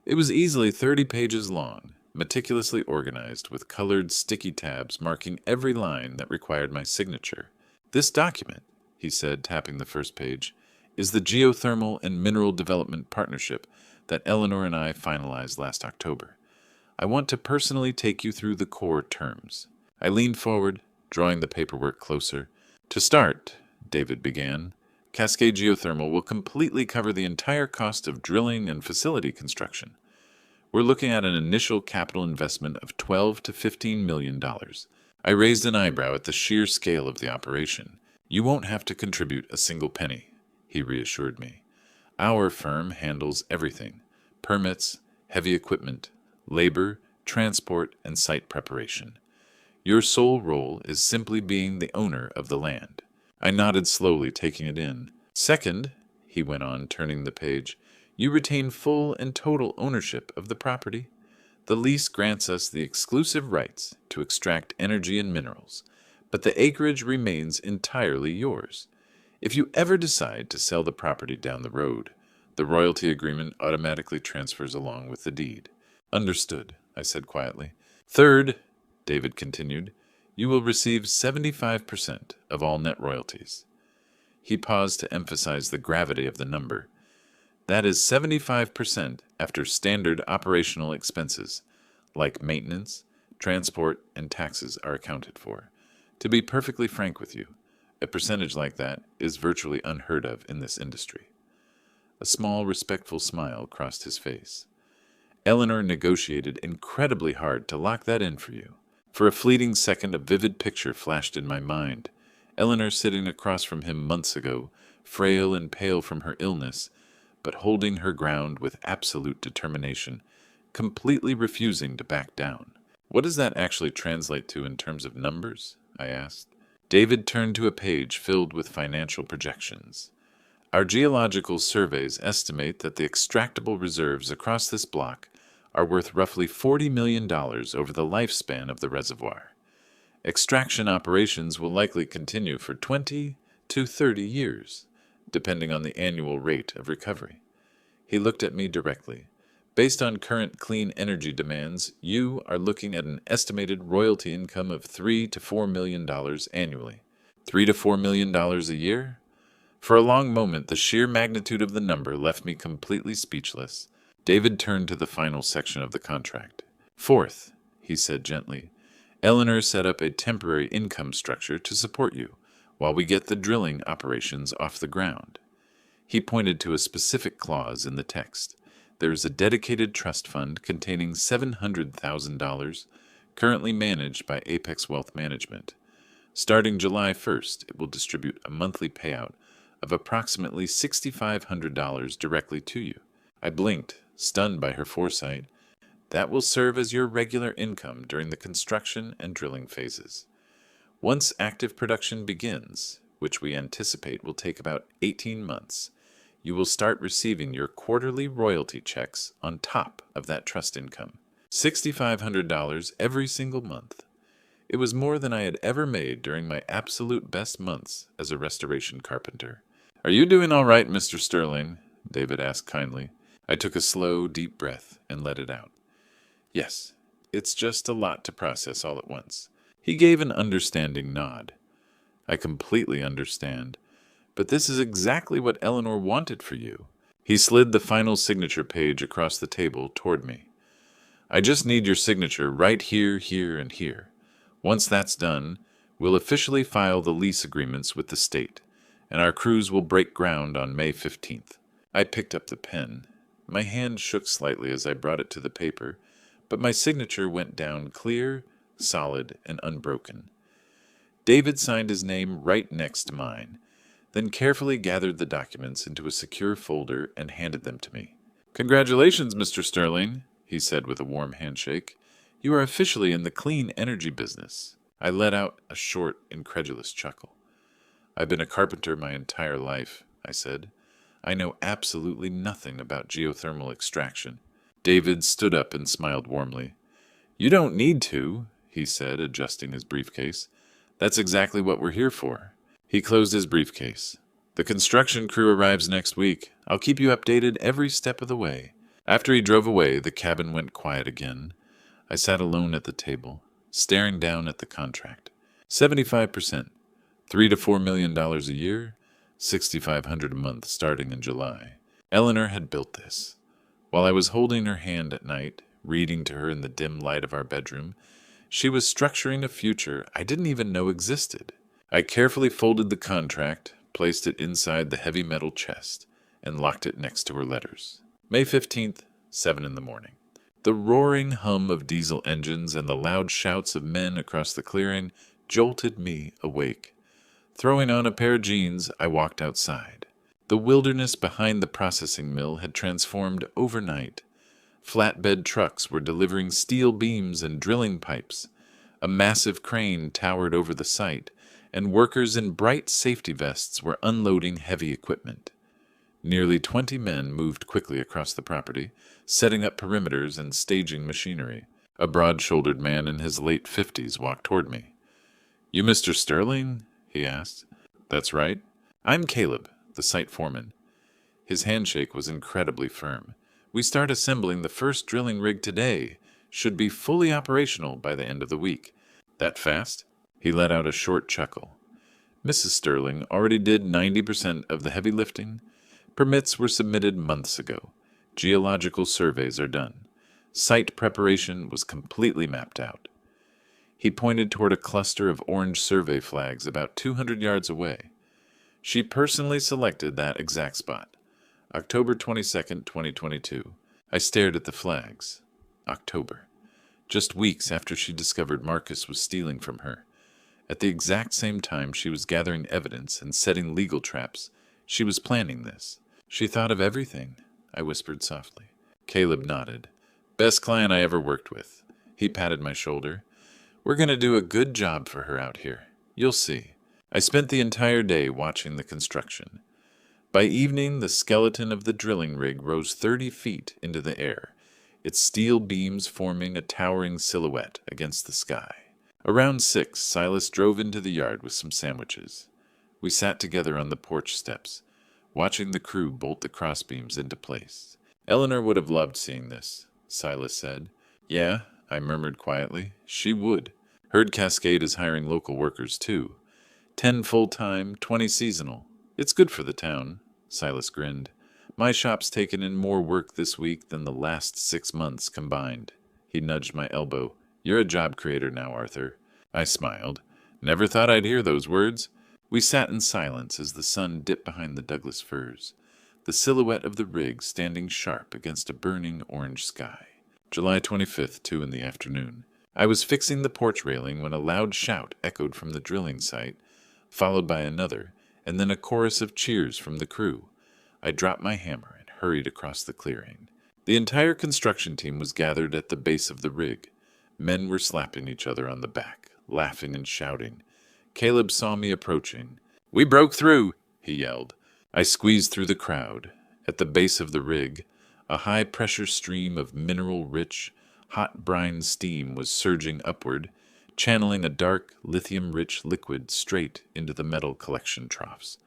It was easily 30 pages long, meticulously organized with colored sticky tabs marking every line that required my signature. "This document," he said, tapping the first page, "is the Geothermal and Mineral Development Partnership that Eleanor and I finalized last October. I want to personally take you through the core terms." I leaned forward, drawing the paperwork closer. "To start," David began, "Cascade Geothermal will completely cover the entire cost of drilling and facility construction. We're looking at an initial capital investment of $12 to $15 million. I raised an eyebrow at the sheer scale of the operation. "You won't have to contribute a single penny," he reassured me. "Our firm handles everything: permits, heavy equipment, labor, transport, and site preparation. Your sole role is simply being the owner of the land." I nodded slowly, taking it in. "Second," he went on, turning the page, "you retain full and total ownership of the property. The lease grants us the exclusive rights to extract energy and minerals, but the acreage remains entirely yours. If you ever decide to sell the property down the road, the royalty agreement automatically transfers along with the deed." "Understood," I said quietly. "Third," David continued, "you will receive 75% of all net royalties." He paused to emphasize the gravity of the number. That is 75% after standard operational expenses, like maintenance, transport, and taxes are accounted for. To be perfectly frank with you, a percentage like that is virtually unheard of in this industry. A small, respectful smile crossed his face. Eleanor negotiated incredibly hard to lock that in for you. For a fleeting second, a vivid picture flashed in my mind. Eleanor sitting across from him months ago, frail and pale from her illness, but holding her ground with absolute determination, completely refusing to back down. What does that actually translate to in terms of numbers? I asked. David turned to a page filled with financial projections. Our geological surveys estimate that the extractable reserves across this block are worth roughly $40 million over the lifespan of the reservoir. Extraction operations will likely continue for 20 to 30 years, depending on the annual rate of recovery. He looked at me directly. Based on current clean energy demands, you are looking at an estimated royalty income of $3 to $4 million annually. $3 to $4 million a year? For a long moment, the sheer magnitude of the number left me completely speechless. David turned to the final section of the contract. Fourth, he said gently, Eleanor set up a temporary income structure to support you while we get the drilling operations off the ground. He pointed to a specific clause in the text. There is a dedicated trust fund containing $700,000 currently managed by Apex Wealth Management. Starting July 1st, it will distribute a monthly payout of approximately $6,500 directly to you. I blinked, stunned by her foresight. That will serve as your regular income during the construction and drilling phases. Once active production begins, which we anticipate will take about 18 months, you will start receiving your quarterly royalty checks on top of that trust income. $6,500 every single month. It was more than I had ever made during my absolute best months as a restoration carpenter. Are you doing all right, Mr. Sterling? David asked kindly. I took a slow, deep breath and let it out. Yes, it's just a lot to process all at once. He gave an understanding nod. I completely understand, but this is exactly what Eleanor wanted for you. He slid the final signature page across the table toward me. I just need your signature right here, here, and here. Once that's done, we'll officially file the lease agreements with the state, and our crews will break ground on May 15th. I picked up the pen. My hand shook slightly as I brought it to the paper, but my signature went down clear, solid, and unbroken. David signed his name right next to mine, then carefully gathered the documents into a secure folder and handed them to me. Congratulations, Mr. Sterling, he said with a warm handshake. You are officially in the clean energy business. I let out a short, incredulous chuckle. I've been a carpenter my entire life, I said. I know absolutely nothing about geothermal extraction. David stood up and smiled warmly. You don't need to, he said, adjusting his briefcase. That's exactly what we're here for. He closed his briefcase. The construction crew arrives next week. I'll keep you updated every step of the way. After he drove away, the cabin went quiet again. I sat alone at the table, staring down at the contract. 75%, $3 to $4 million a year, $6,500 a month starting in July. Eleanor had built this. While I was holding her hand at night, reading to her in the dim light of our bedroom, she was structuring a future I didn't even know existed. I carefully folded the contract, placed it inside the heavy metal chest, and locked it next to her letters. May 15th, 7 in the morning. The roaring hum of diesel engines and the loud shouts of men across the clearing jolted me awake. Throwing on a pair of jeans, I walked outside. The wilderness behind the processing mill had transformed overnight. Flatbed trucks were delivering steel beams and drilling pipes. A massive crane towered over the site, and workers in bright safety vests were unloading heavy equipment. Nearly 20 men moved quickly across the property, setting up perimeters and staging machinery. A broad-shouldered man in his late 50s walked toward me. You Mr. Sterling? He asked. That's right. I'm Caleb, the site foreman. His handshake was incredibly firm. We start assembling the first drilling rig today. Should be fully operational by the end of the week. That fast? He let out a short chuckle. Mrs. Sterling already did 90% of the heavy lifting. Permits were submitted months ago. Geological surveys are done. Site preparation was completely mapped out. He pointed toward a cluster of orange survey flags about 200 yards away. She personally selected that exact spot. October 22nd, 2022. I stared at the flags. October. Just weeks after she discovered Marcus was stealing from her. At the exact same time she was gathering evidence and setting legal traps, she was planning this. She thought of everything, I whispered softly. Caleb nodded. Best client I ever worked with. He patted my shoulder. We're going to do a good job for her out here. You'll see. I spent the entire day watching the construction. By evening, the skeleton of the drilling rig rose 30 feet into the air, its steel beams forming a towering silhouette against the sky. Around 6, Silas drove into the yard with some sandwiches. We sat together on the porch steps, watching the crew bolt the crossbeams into place. Eleanor would have loved seeing this, Silas said. Yeah, I murmured quietly. She would. Heard Cascade is hiring local workers, too. 10 full-time, 20 seasonal. It's good for the town, Silas grinned. My shop's taken in more work this week than the last 6 months combined. He nudged my elbow. You're a job creator now, Arthur. I smiled. Never thought I'd hear those words. We sat in silence as the sun dipped behind the Douglas firs, the silhouette of the rig standing sharp against a burning orange sky. July 25th, 2 in the afternoon. I was fixing the porch railing when a loud shout echoed from the drilling site, followed by another, and then a chorus of cheers from the crew. I dropped my hammer and hurried across the clearing. The entire construction team was gathered at the base of the rig. Men were slapping each other on the back, laughing and shouting. Caleb saw me approaching. We broke through, he yelled. I squeezed through the crowd. At the base of the rig, a high-pressure stream of mineral-rich, hot brine steam was surging upward, channeling a dark, lithium-rich liquid straight into the metal collection troughs.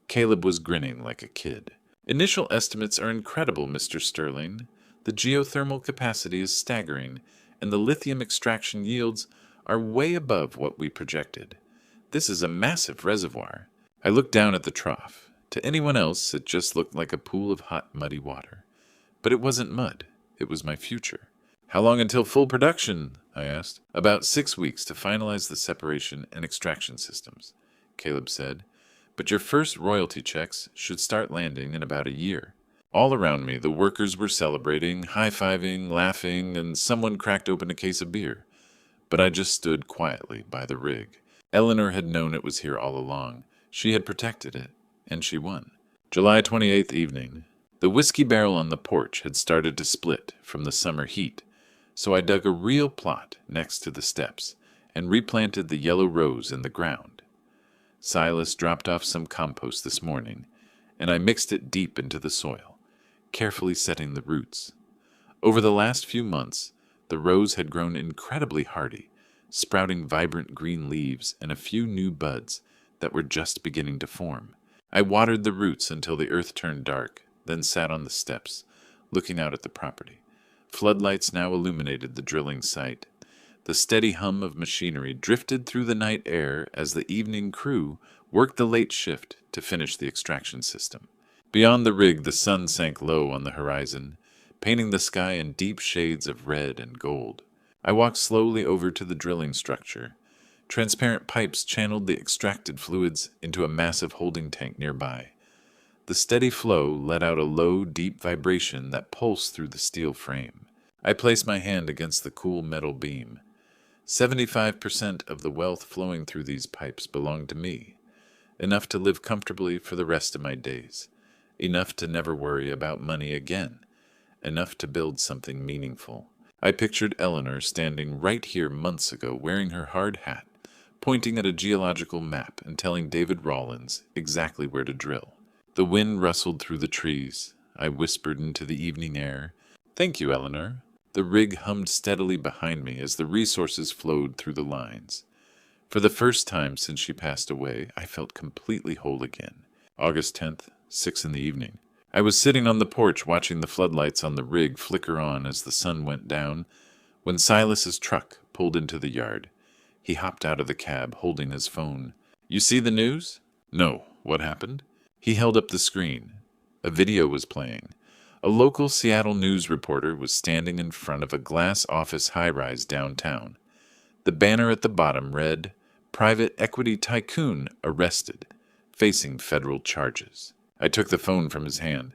Caleb was grinning like a kid. Initial estimates are incredible, Mr. Sterling. The geothermal capacity is staggering, and the lithium extraction yields are way above what we projected. This is a massive reservoir. I looked down at the trough. To anyone else, it just looked like a pool of hot, muddy water. But it wasn't mud. It was my future. How long until full production? I asked. About 6 weeks to finalize the separation and extraction systems, Caleb said. But your first royalty checks should start landing in about a year. All around me, the workers were celebrating, high-fiving, laughing, and someone cracked open a case of beer. But I just stood quietly by the rig. Eleanor had known it was here all along. She had protected it, and she won. July 28th evening. The whiskey barrel on the porch had started to split from the summer heat, so I dug a real plot next to the steps and replanted the yellow rose in the ground. Silas dropped off some compost this morning, and I mixed it deep into the soil, carefully setting the roots. Over the last few months, the rose had grown incredibly hardy, sprouting vibrant green leaves and a few new buds that were just beginning to form. I watered the roots until the earth turned dark, then sat on the steps, looking out at the property. Floodlights now illuminated the drilling site. The steady hum of machinery drifted through the night air as the evening crew worked the late shift to finish the extraction system. Beyond the rig, the sun sank low on the horizon, painting the sky in deep shades of red and gold. I walked slowly over to the drilling structure. Transparent pipes channeled the extracted fluids into a massive holding tank nearby. The steady flow let out a low, deep vibration that pulsed through the steel frame. I placed my hand against the cool metal beam. 75% of the wealth flowing through these pipes belonged to me, enough to live comfortably for the rest of my days, enough to never worry about money again, enough to build something meaningful. I pictured Eleanor standing right here months ago wearing her hard hat, pointing at a geological map and telling David Rawlins exactly where to drill. The wind rustled through the trees. I whispered into the evening air, "Thank you, Eleanor." The rig hummed steadily behind me as the resources flowed through the lines. For the first time since she passed away, I felt completely whole again. August 10th, 6 in the evening. I was sitting on the porch watching the floodlights on the rig flicker on as the sun went down, when Silas's truck pulled into the yard. He hopped out of the cab, holding his phone. "You see the news?" "No. What happened?" He held up the screen. A video was playing. A local Seattle news reporter was standing in front of a glass office high-rise downtown. The banner at the bottom read, "Private Equity Tycoon Arrested, Facing Federal Charges." I took the phone from his hand.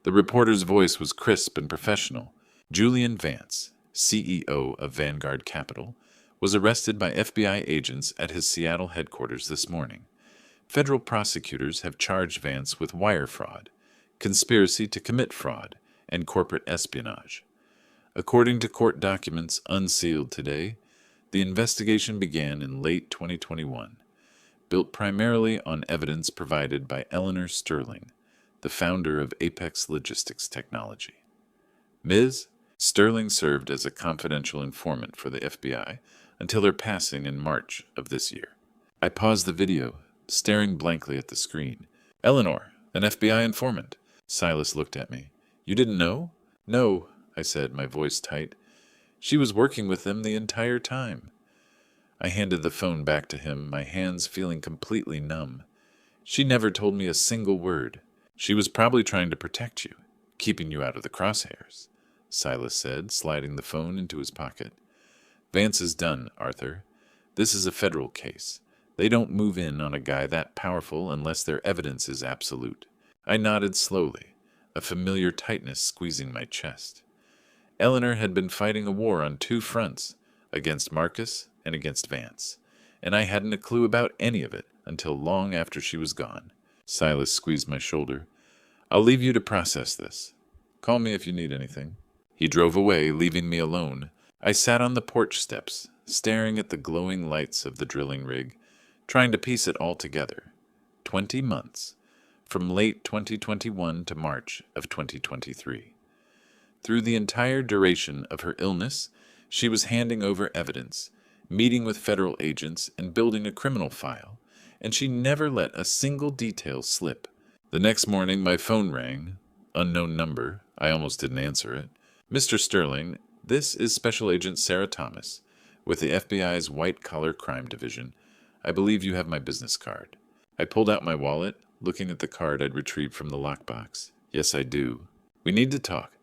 The reporter's voice was crisp and professional. Julian Vance, CEO of Vanguard Capital, was arrested by FBI agents at his Seattle headquarters this morning. Federal prosecutors have charged Vance with wire fraud, conspiracy to commit fraud, and corporate espionage. According to court documents unsealed today, the investigation began in late 2021, built primarily on evidence provided by Eleanor Sterling, the founder of Apex Logistics Technology. Ms. Sterling served as a confidential informant for the FBI until her passing in March of this year. I paused the video, staring blankly at the screen. "Eleanor, an FBI informant." Silas looked at me. "You didn't know?" "No," I said, my voice tight. "She was working with them the entire time." I handed the phone back to him, my hands feeling completely numb. "She never told me a single word. She was probably trying to protect you, keeping you out of the crosshairs," Silas said, sliding the phone into his pocket. "Vance is done, Arthur. This is a federal case. They don't move in on a guy that powerful unless their evidence is absolute." I nodded slowly, a familiar tightness squeezing my chest. Eleanor had been fighting a war on two fronts, against Marcus and against Vance, and I hadn't a clue about any of it until long after she was gone. Silas squeezed my shoulder. "I'll leave you to process this. Call me if you need anything." He drove away, leaving me alone. I sat on the porch steps, staring at the glowing lights of the drilling rig, trying to piece it all together. 20 months, from late 2021 to March of 2023. Through the entire duration of her illness, she was handing over evidence, meeting with federal agents, and building a criminal file, and she never let a single detail slip. The next morning, my phone rang. Unknown number. I almost didn't answer it. "Mr. Sterling, this is Special Agent Sarah Thomas, with the FBI's White-Collar Crime Division. I believe you have my business card." I pulled out my wallet, looking at the card I'd retrieved from the lockbox. "Yes, I do. We need to talk.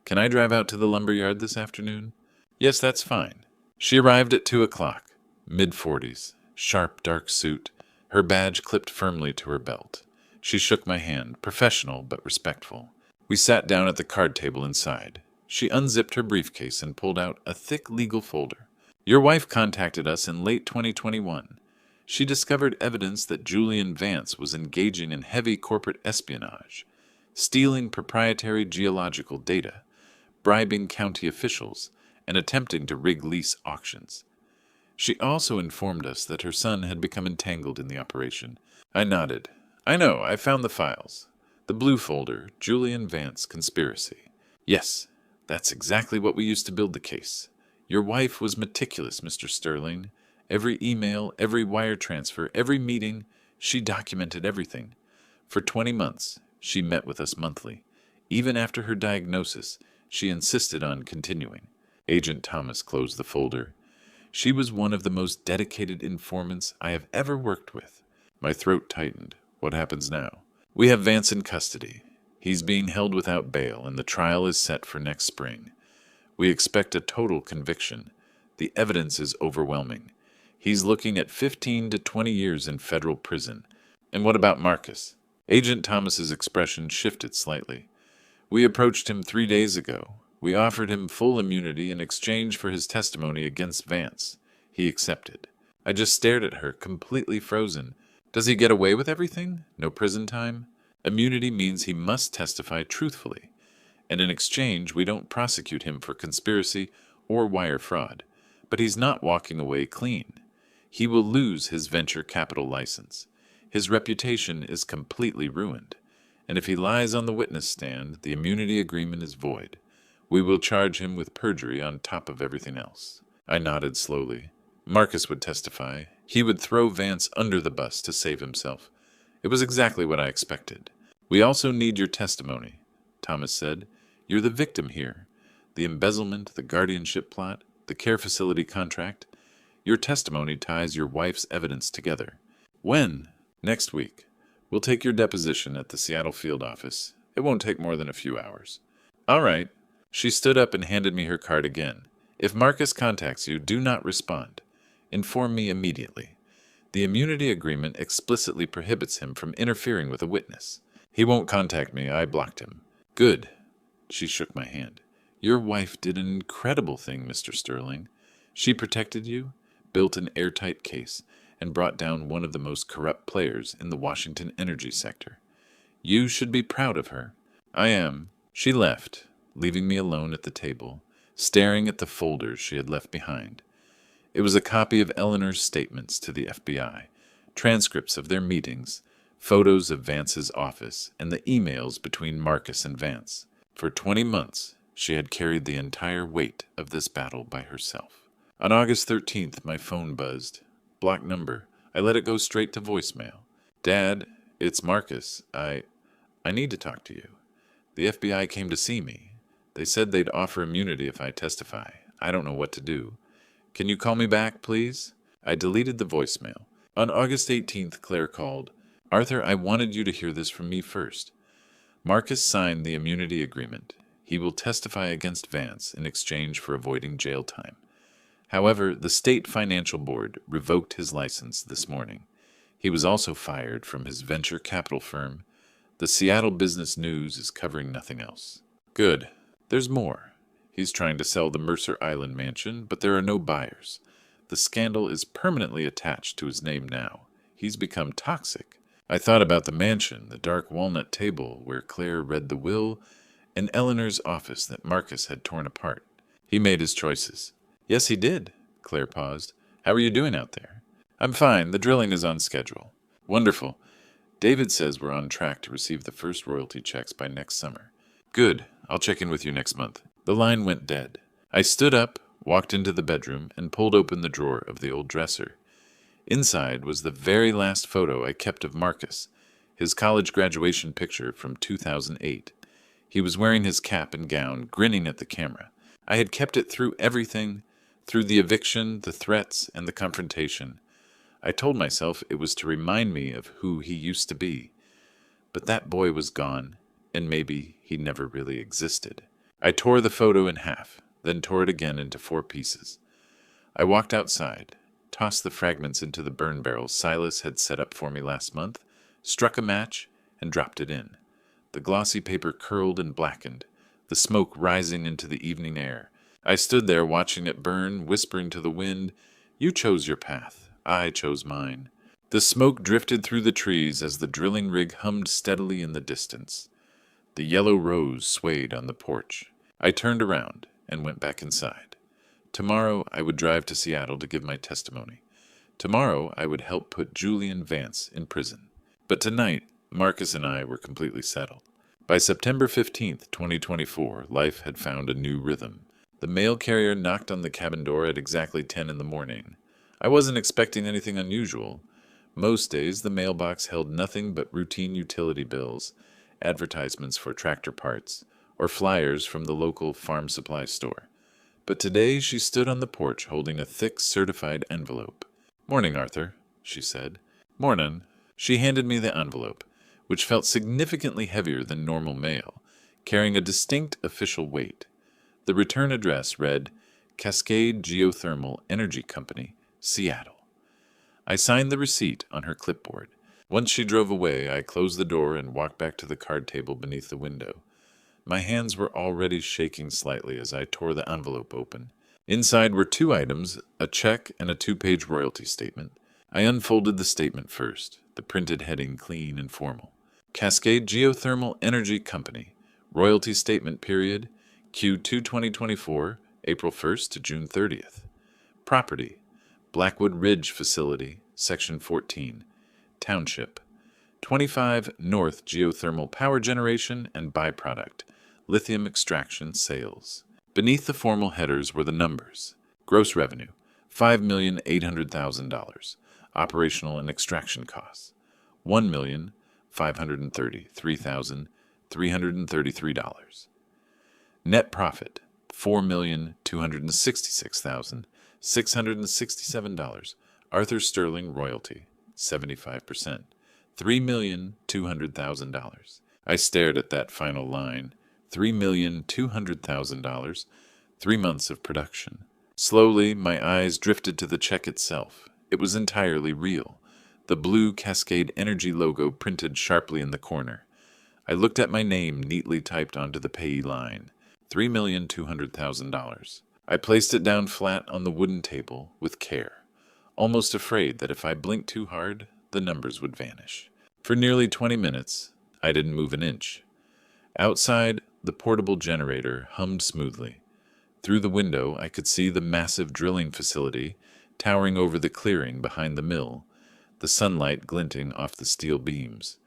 Can I drive out to the lumberyard this afternoon?" "Yes, that's fine." She arrived at 2 o'clock, mid-40s, sharp dark suit, her badge clipped firmly to her belt. She shook my hand, professional but respectful. We sat down at the card table inside. She unzipped her briefcase and pulled out a thick legal folder. "Your wife contacted us in late 2021. She discovered evidence that Julian Vance was engaging in heavy corporate espionage, stealing proprietary geological data, bribing county officials, and attempting to rig lease auctions. She also informed us that her son had become entangled in the operation." I nodded. "I know, I found the files. The blue folder, Julian Vance Conspiracy. Yes, that's exactly what we used to build the case. Your wife was meticulous, Mr. Sterling. Every email, every wire transfer, every meeting, she documented everything. For 20 months, she met with us monthly. Even after her diagnosis, she insisted on continuing." Agent Thomas closed the folder. "She was one of the most dedicated informants I have ever worked with." My throat tightened. What happens now? "We have Vance in custody. He's being held without bail, and the trial is set for next spring. We expect a total conviction. The evidence is overwhelming. He's looking at 15 to 20 years in federal prison." "And what about Marcus?" Agent Thomas's expression shifted slightly. "We approached him 3 days ago. We offered him full immunity in exchange for his testimony against Vance. He accepted." I just stared at her, completely frozen. "Does he get away with everything? No prison time?" "Immunity means he must testify truthfully, and in exchange we don't prosecute him for conspiracy or wire fraud. But he's not walking away clean. He will lose his venture capital license. His reputation is completely ruined. And if he lies on the witness stand, the immunity agreement is void. We will charge him with perjury on top of everything else." I nodded slowly. "Marcus would testify. He would throw Vance under the bus to save himself." It was exactly what I expected. "We also need your testimony," Thomas said. "You're the victim here. The embezzlement, the guardianship plot, the care facility contract. Your testimony ties your wife's evidence together." "When?" "Next week. We'll take your deposition at the Seattle field office. It won't take more than a few hours. All right. She stood up and handed me her card again. If Marcus contacts you, do not respond. Inform me immediately. The immunity agreement explicitly prohibits him from interfering with a witness. He won't contact me. I blocked him. Good. She shook my hand. Your wife did an incredible thing, Mr. Sterling. She protected you, built an airtight case, and brought down one of the most corrupt players in the Washington energy sector. You should be proud of her. I am. She left, leaving me alone at the table, staring at the folders she had left behind. It was a copy of Eleanor's statements to the FBI, transcripts of their meetings, photos of Vance's office, and the emails between Marcus and Vance. For 20 months, she had carried the entire weight of this battle by herself. On August 13th, my phone buzzed. Blocked number. I let it go straight to voicemail. Dad, it's Marcus. I need to talk to you. The FBI came to see me. They said they'd offer immunity if I testify. I don't know what to do. Can you call me back, please? I deleted the voicemail. On August 18th, Claire called. Arthur, I wanted you to hear this from me first. Marcus signed the immunity agreement. He will testify against Vance in exchange for avoiding jail time. However, the State Financial Board revoked his license this morning. He was also fired from his venture capital firm. The Seattle Business News is covering nothing else. Good. There's more. He's trying to sell the Mercer Island mansion, but there are no buyers. The scandal is permanently attached to his name now. He's become toxic. I thought about the mansion, the dark walnut table where Claire read the will, and Eleanor's office that Marcus had torn apart. He made his choices. Yes, he did. Claire paused. How are you doing out there? I'm fine. The drilling is on schedule. Wonderful. David says we're on track to receive the first royalty checks by next summer. Good. I'll check in with you next month. The line went dead. I stood up, walked into the bedroom, and pulled open the drawer of the old dresser. Inside was the very last photo I kept of Marcus, his college graduation picture from 2008. He was wearing his cap and gown, grinning at the camera. I had kept it through everything, through the eviction, the threats, and the confrontation. I told myself it was to remind me of who he used to be. But that boy was gone, and maybe he never really existed. I tore the photo in half, then tore it again into 4 pieces. I walked outside, tossed the fragments into the burn barrel Silas had set up for me last month, struck a match, and dropped it in. The glossy paper curled and blackened, the smoke rising into the evening air. I stood there watching it burn, whispering to the wind, "You chose your path. I chose mine." The smoke drifted through the trees as the drilling rig hummed steadily in the distance. The yellow rose swayed on the porch. I turned around and went back inside. Tomorrow I would drive to Seattle to give my testimony. Tomorrow I would help put Julian Vance in prison. But tonight, Marcus and I were completely settled. By September 15th, 2024, life had found a new rhythm. The mail carrier knocked on the cabin door at exactly 10 in the morning. I wasn't expecting anything unusual. Most days, the mailbox held nothing but routine utility bills, advertisements for tractor parts, or flyers from the local farm supply store. But today she stood on the porch holding a thick, certified envelope. "Morning, Arthur," she said. "Mornin'." She handed me the envelope, which felt significantly heavier than normal mail, carrying a distinct official weight. The return address read, Cascade Geothermal Energy Company, Seattle. I signed the receipt on her clipboard. Once she drove away, I closed the door and walked back to the card table beneath the window. My hands were already shaking slightly as I tore the envelope open. Inside were 2 items, a check and a 2-page royalty statement. I unfolded the statement first, the printed heading clean and formal. Cascade Geothermal Energy Company, royalty statement period, Q2 2024, April 1st to June 30th. Property, Blackwood Ridge Facility, Section 14, Township, 25 North Geothermal Power Generation and Byproduct, Lithium Extraction Sales. Beneath the formal headers were the numbers. Gross revenue, $5,800,000. Operational and extraction costs, $1,533,333. Net profit, $4,266,667. Arthur Sterling royalty, 75%, $3,200,000. I stared at that final line. $3,200,000, 3 months of production. Slowly, my eyes drifted to the check itself. It was entirely real. The blue Cascade Energy logo printed sharply in the corner. I looked at my name neatly typed onto the payee line. $3,200,000. I placed it down flat on the wooden table with care, almost afraid that if I blinked too hard, the numbers would vanish. For nearly 20 minutes, I didn't move an inch. Outside, the portable generator hummed smoothly. Through the window, I could see the massive drilling facility towering over the clearing behind the mill, the sunlight glinting off the steel beams.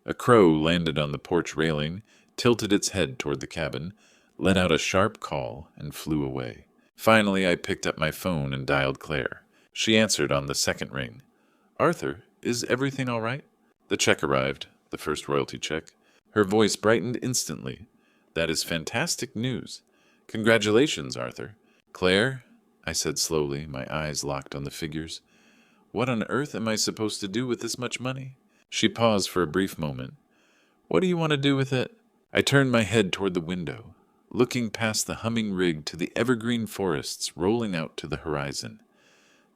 A crow landed on the porch railing, tilted its head toward the cabin, let out a sharp call, and flew away. Finally, I picked up my phone and dialed Claire. She answered on the second ring. "Arthur, is everything all right?" The check arrived, the first royalty check. Her voice brightened instantly. "That is fantastic news. Congratulations, Arthur." "Claire," I said slowly, my eyes locked on the figures. "What on earth am I supposed to do with this much money?" She paused for a brief moment. "What do you want to do with it?" I turned my head toward the window, looking past the humming rig to the evergreen forests rolling out to the horizon.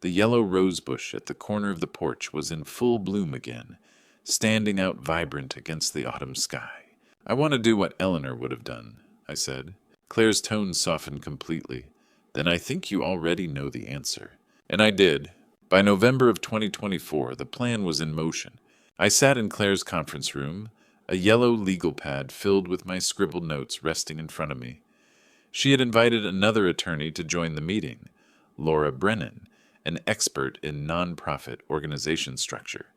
The yellow rosebush at the corner of the porch was in full bloom again, standing out vibrant against the autumn sky. "I want to do what Eleanor would have done," I said. Claire's tone softened completely. "Then I think you already know the answer." And I did. By November of 2024, the plan was in motion. I sat in Claire's conference room, a yellow legal pad filled with my scribbled notes resting in front of me. She had invited another attorney to join the meeting, Laura Brennan, an expert in nonprofit organization structure.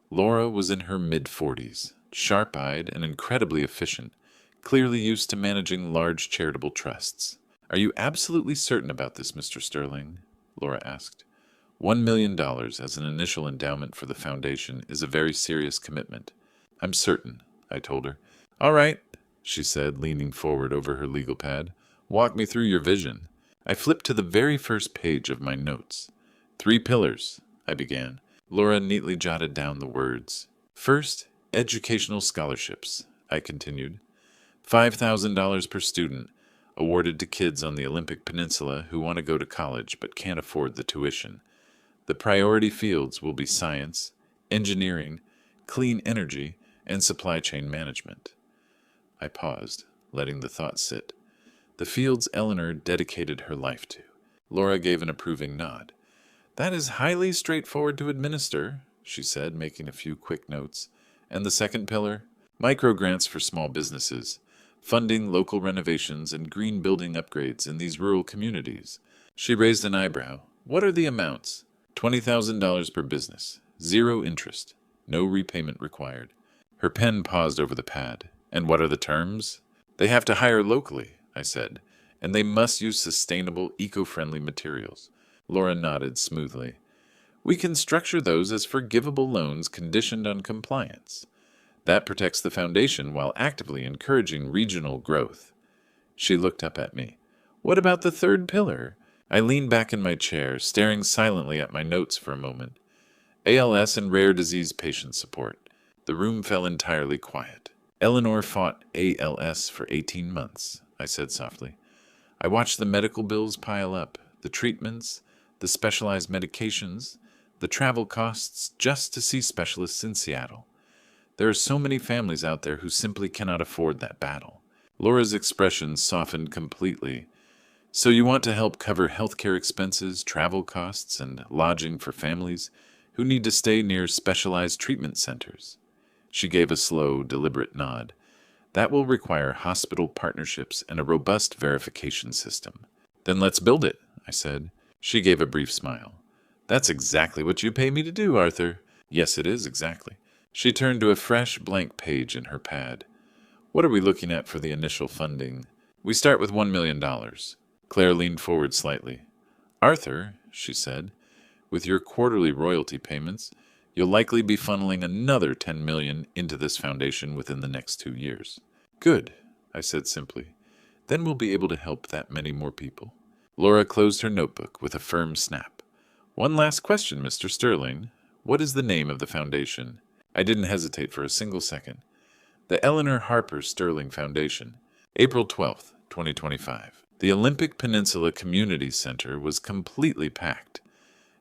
Laura was in her mid-40s, sharp-eyed and incredibly efficient, clearly used to managing large charitable trusts. "Are you absolutely certain about this, Mr. Sterling?" Laura asked. $1 million as an initial endowment for the foundation is a very serious commitment. "I'm certain," I told her. "All right," she said, leaning forward over her legal pad. "Walk me through your vision." I flipped to the very first page of my notes. 3 pillars, I began. Laura neatly jotted down the words. "First, educational scholarships," I continued. $5,000 per student, awarded to kids on the Olympic Peninsula who want to go to college but can't afford the tuition. The priority fields will be science, engineering, clean energy, and supply chain management. I paused, letting the thought sit. The fields Eleanor dedicated her life to. Laura gave an approving nod. "That is highly straightforward to administer," she said, making a few quick notes. "And the second pillar? Microgrants for small businesses, funding local renovations and green building upgrades in these rural communities." She raised an eyebrow. "What are the amounts?" $20,000 per business, 0 interest, no repayment required. Her pen paused over the pad. "And what are the terms?" "They have to hire locally," I said, "and they must use sustainable, eco-friendly materials." Laura nodded smoothly. "We can structure those as forgivable loans conditioned on compliance. That protects the foundation while actively encouraging regional growth." She looked up at me. "What about the third pillar?" I leaned back in my chair, staring silently at my notes for a moment. "ALS and rare disease patient support." The room fell entirely quiet. "Eleanor fought ALS for 18 months, I said softly. "I watched the medical bills pile up, the treatments, the specialized medications, the travel costs just to see specialists in Seattle. There are so many families out there who simply cannot afford that battle." Laura's expression softened completely. "So you want to help cover healthcare expenses, travel costs, and lodging for families who need to stay near specialized treatment centers?" She gave a slow, deliberate nod. "That will require hospital partnerships and a robust verification system." "Then let's build it," I said. She gave a brief smile. "That's exactly what you pay me to do, Arthur." "Yes, it is, exactly." She turned to a fresh, blank page in her pad. "What are we looking at for the initial funding?" "We start with $1 million. Claire leaned forward slightly. "Arthur," she said, "with your quarterly royalty payments, you'll likely be funneling another $10 million into this foundation within the next 2 years." "Good," I said simply. "Then we'll be able to help that many more people." Laura closed her notebook with a firm snap. "One last question, Mr. Sterling. What is the name of the foundation?" I didn't hesitate for a single second. The Eleanor Harper Sterling Foundation, April 12th, 2025. The Olympic Peninsula Community Center was completely packed.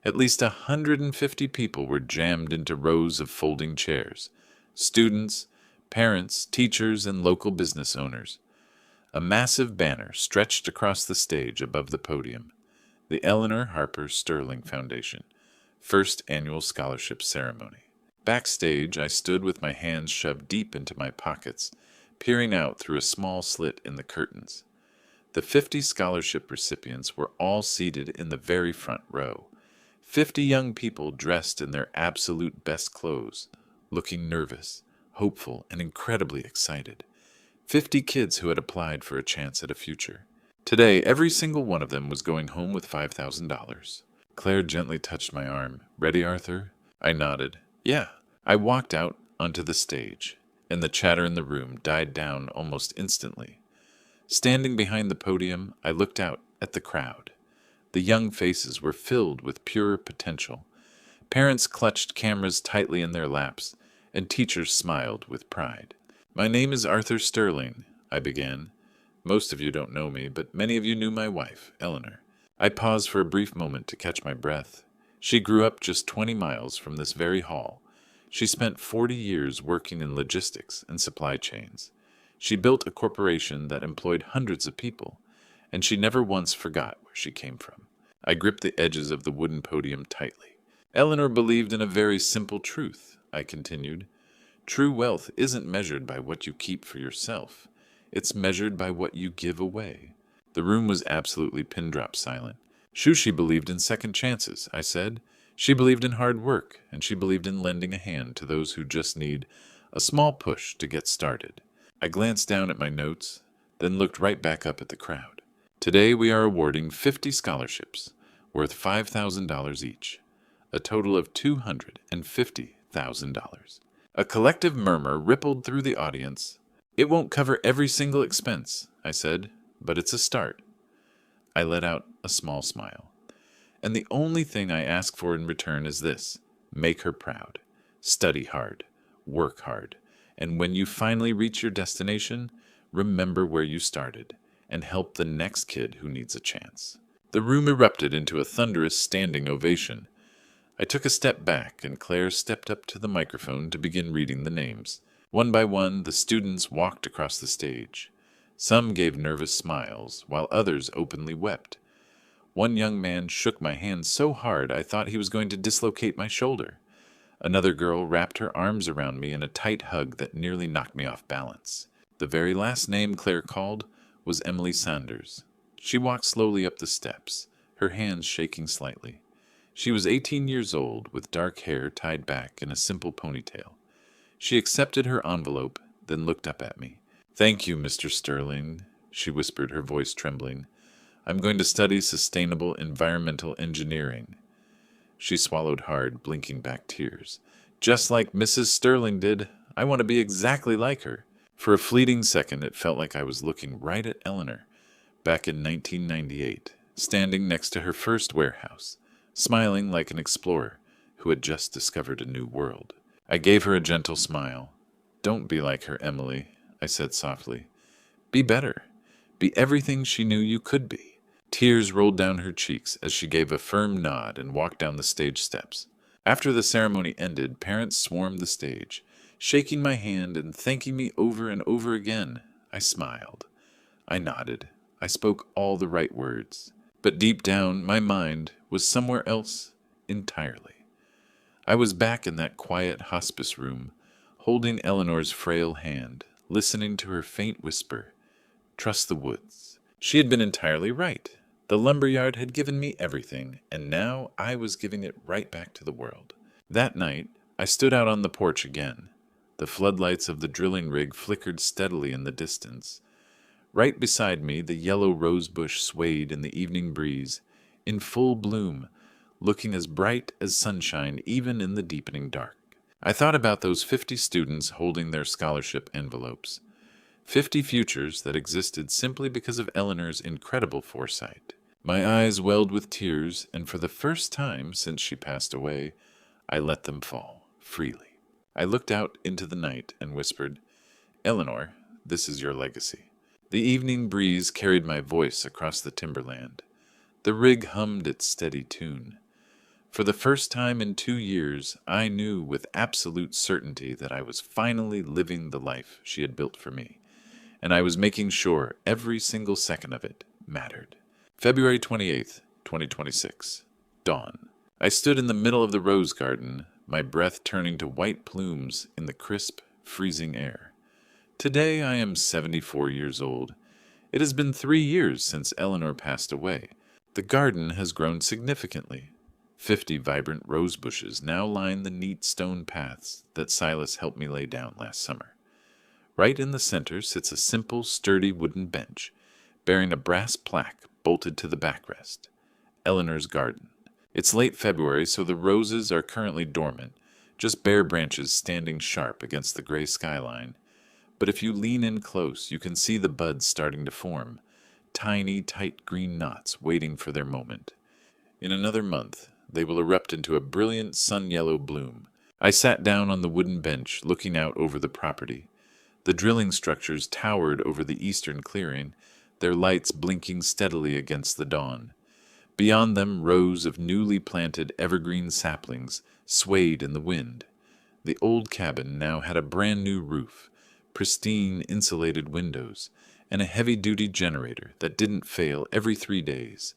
At least 150 people were jammed into rows of folding chairs. Students, parents, teachers, and local business owners. A massive banner stretched across the stage above the podium. The Eleanor Harper Sterling Foundation, First Annual Scholarship Ceremony. Backstage, I stood with my hands shoved deep into my pockets, peering out through a small slit in the curtains. The 50 scholarship recipients were all seated in the very front row. 50 young people dressed in their absolute best clothes, looking nervous, hopeful, and incredibly excited. 50 kids who had applied for a chance at a future. Today, every single one of them was going home with $5,000. Claire gently touched my arm. "Ready, Arthur?" I nodded. "Yeah." I walked out onto the stage, and the chatter in the room died down almost instantly. Standing behind the podium, I looked out at the crowd. The young faces were filled with pure potential. Parents clutched cameras tightly in their laps, and teachers smiled with pride. "My name is Arthur Sterling," I began. "Most of you don't know me, but many of you knew my wife, Eleanor." I paused for a brief moment to catch my breath. She grew up just 20 miles from this very hall. She spent 40 years working in logistics and supply chains. She built a corporation that employed hundreds of people, and she never once forgot where she came from. I gripped the edges of the wooden podium tightly. "Eleanor believed in a very simple truth," I continued. "True wealth isn't measured by what you keep for yourself. It's measured by what you give away." The room was absolutely pin-drop silent. "Shushi believed in second chances," I said. "She believed in hard work, and she believed in lending a hand to those who just need a small push to get started." I glanced down at my notes, then looked right back up at the crowd. "Today we are awarding 50 scholarships, worth $5,000 each, a total of $250,000. A collective murmur rippled through the audience. "It won't cover every single expense," I said, "but it's a start." I let out a small smile. "And the only thing I ask for in return is this: make her proud. Study hard. Work hard. And when you finally reach your destination, remember where you started and help the next kid who needs a chance." The room erupted into a thunderous standing ovation. I took a step back, and Claire stepped up to the microphone to begin reading the names. One by one, the students walked across the stage. Some gave nervous smiles, while others openly wept. One young man shook my hand so hard I thought he was going to dislocate my shoulder. Another girl wrapped her arms around me in a tight hug that nearly knocked me off balance. The very last name Claire called was Emily Sanders. She walked slowly up the steps, her hands shaking slightly. She was 18 years old, with dark hair tied back in a simple ponytail. She accepted her envelope, then looked up at me. "Thank you, Mr. Sterling," she whispered, her voice trembling. "I'm going to study sustainable environmental engineering." She swallowed hard, blinking back tears. "Just like Mrs. Sterling did. I want to be exactly like her." For a fleeting second, it felt like I was looking right at Eleanor, back in 1998, standing next to her first warehouse, smiling like an explorer who had just discovered a new world. I gave her a gentle smile. "Don't be like her, Emily," I said softly. "Be better. Be everything she knew you could be." Tears rolled down her cheeks as she gave a firm nod and walked down the stage steps. After the ceremony ended, parents swarmed the stage, shaking my hand and thanking me over and over again. I smiled. I nodded. I spoke all the right words. But deep down, my mind was somewhere else entirely. I was back in that quiet hospice room, holding Eleanor's frail hand, listening to her faint whisper, "Trust the woods." She had been entirely right. The lumberyard had given me everything, and now I was giving it right back to the world. That night, I stood out on the porch again. The floodlights of the drilling rig flickered steadily in the distance. Right beside me, the yellow rosebush swayed in the evening breeze, in full bloom, looking as bright as sunshine even in the deepening dark. I thought about those 50 students holding their scholarship envelopes. 50 futures that existed simply because of Eleanor's incredible foresight. My eyes welled with tears, and for the first time since she passed away, I let them fall freely. I looked out into the night and whispered, Eleanor, this is your legacy. The evening breeze carried my voice across the timberland. The rig hummed its steady tune. For the first time in 2 years, I knew with absolute certainty that I was finally living the life she had built for me, and I was making sure every single second of it mattered. February 28th, 2026. Dawn. I stood in the middle of the rose garden, my breath turning to white plumes in the crisp, freezing air. Today I am 74 years old. It has been 3 years since Eleanor passed away. The garden has grown significantly. 50 vibrant rose bushes now line the neat stone paths that Silas helped me lay down last summer. Right in the center sits a simple, sturdy wooden bench, bearing a brass plaque bolted to the backrest. Eleanor's garden. It's late February, so the roses are currently dormant, just bare branches standing sharp against the gray skyline. But if you lean in close, you can see the buds starting to form, tiny, tight green knots waiting for their moment. In another month, they will erupt into a brilliant sun-yellow bloom. I sat down on the wooden bench, looking out over the property. The drilling structures towered over the eastern clearing, their lights blinking steadily against the dawn. Beyond them, rows of newly planted evergreen saplings swayed in the wind. The old cabin now had a brand-new roof, pristine insulated windows, and a heavy-duty generator that didn't fail every 3 days.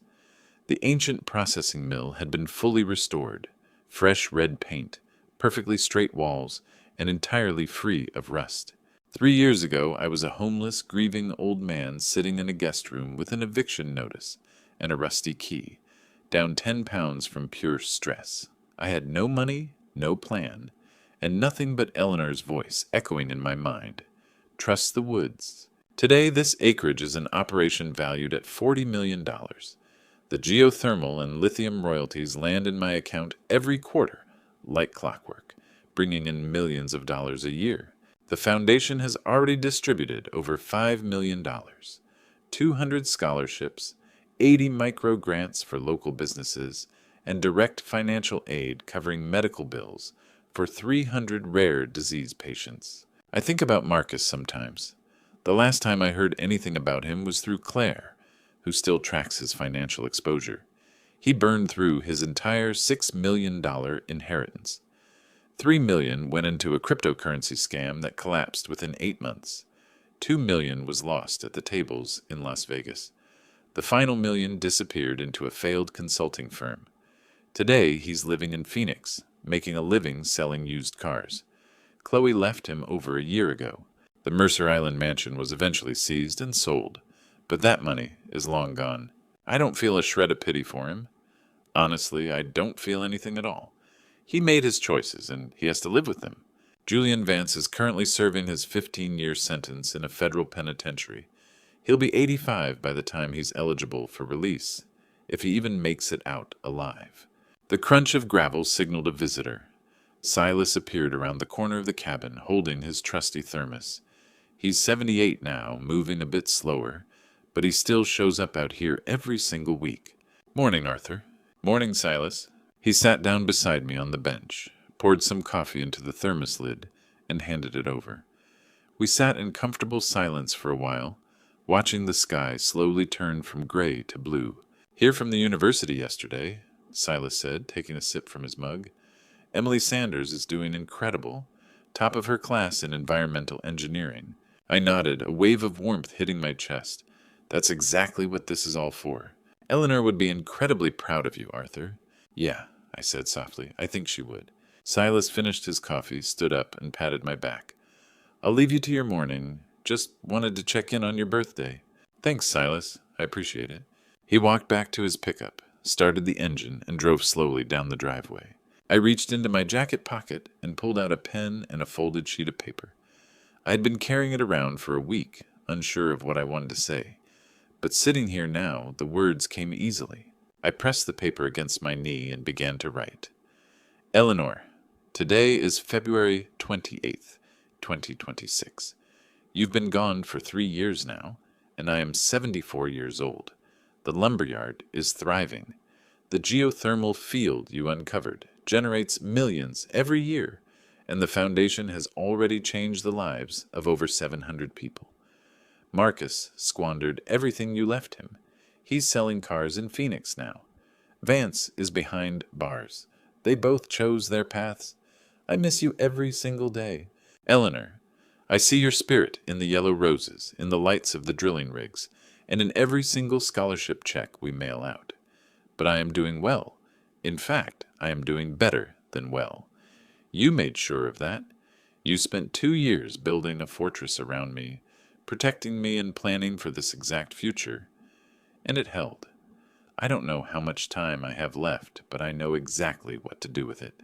The ancient processing mill had been fully restored, fresh red paint, perfectly straight walls, and entirely free of rust. 3 years ago, I was a homeless, grieving old man sitting in a guest room with an eviction notice and a rusty key, down 10 pounds from pure stress. I had no money, no plan, and nothing but Eleanor's voice echoing in my mind. Trust the woods. Today, this acreage is an operation valued at $40 million. The geothermal and lithium royalties land in my account every quarter, like clockwork, bringing in millions of dollars a year. The foundation has already distributed over $5 million, 200 scholarships, 80 micro grants for local businesses, and direct financial aid covering medical bills for 300 rare disease patients. I think about Marcus sometimes. The last time I heard anything about him was through Claire, who still tracks his financial exposure. He burned through his entire $6 million inheritance. $3 million went into a cryptocurrency scam that collapsed within 8 months. $2 million was lost at the tables in Las Vegas. The final $1 million disappeared into a failed consulting firm. Today, he's living in Phoenix, making a living selling used cars. Chloe left him over a year ago. The Mercer Island mansion was eventually seized and sold, but that money is long gone. I don't feel a shred of pity for him. Honestly, I don't feel anything at all. He made his choices, and he has to live with them. Julian Vance is currently serving his 15-year sentence in a federal penitentiary. He'll be 85 by the time he's eligible for release, if he even makes it out alive. The crunch of gravel signaled a visitor. Silas appeared around the corner of the cabin, holding his trusty thermos. He's 78 now, moving a bit slower, but he still shows up out here every single week. Morning, Arthur. Morning, Silas. He sat down beside me on the bench, poured some coffee into the thermos lid, and handed it over. We sat in comfortable silence for a while, watching the sky slowly turn from gray to blue. Here from the university yesterday, Silas said, taking a sip from his mug. Emily Sanders is doing incredible, top of her class in environmental engineering. I nodded, a wave of warmth hitting my chest. That's exactly what this is all for. Eleanor would be incredibly proud of you, Arthur. Yeah, I said softly. I think she would. Silas finished his coffee, stood up, and patted my back. I'll leave you to your morning. Just wanted to check in on your birthday. Thanks, Silas. I appreciate it. He walked back to his pickup, started the engine, and drove slowly down the driveway. I reached into my jacket pocket and pulled out a pen and a folded sheet of paper. I had been carrying it around for a week, unsure of what I wanted to say. But sitting here now, the words came easily. I pressed the paper against my knee and began to write. Eleanor, today is February 28th, 2026. You've been gone for 3 years now, and I am 74 years old. The lumberyard is thriving. The geothermal field you uncovered generates millions every year, and the foundation has already changed the lives of over 700 people. Marcus squandered everything you left him. He's selling cars in Phoenix now. Vance is behind bars. They both chose their paths. I miss you every single day. Eleanor, I see your spirit in the yellow roses, in the lights of the drilling rigs, and in every single scholarship check we mail out. But I am doing well. In fact, I am doing better than well. You made sure of that. You spent 2 years building a fortress around me, protecting me and planning for this exact future. And it held. I don't know how much time I have left, but I know exactly what to do with it.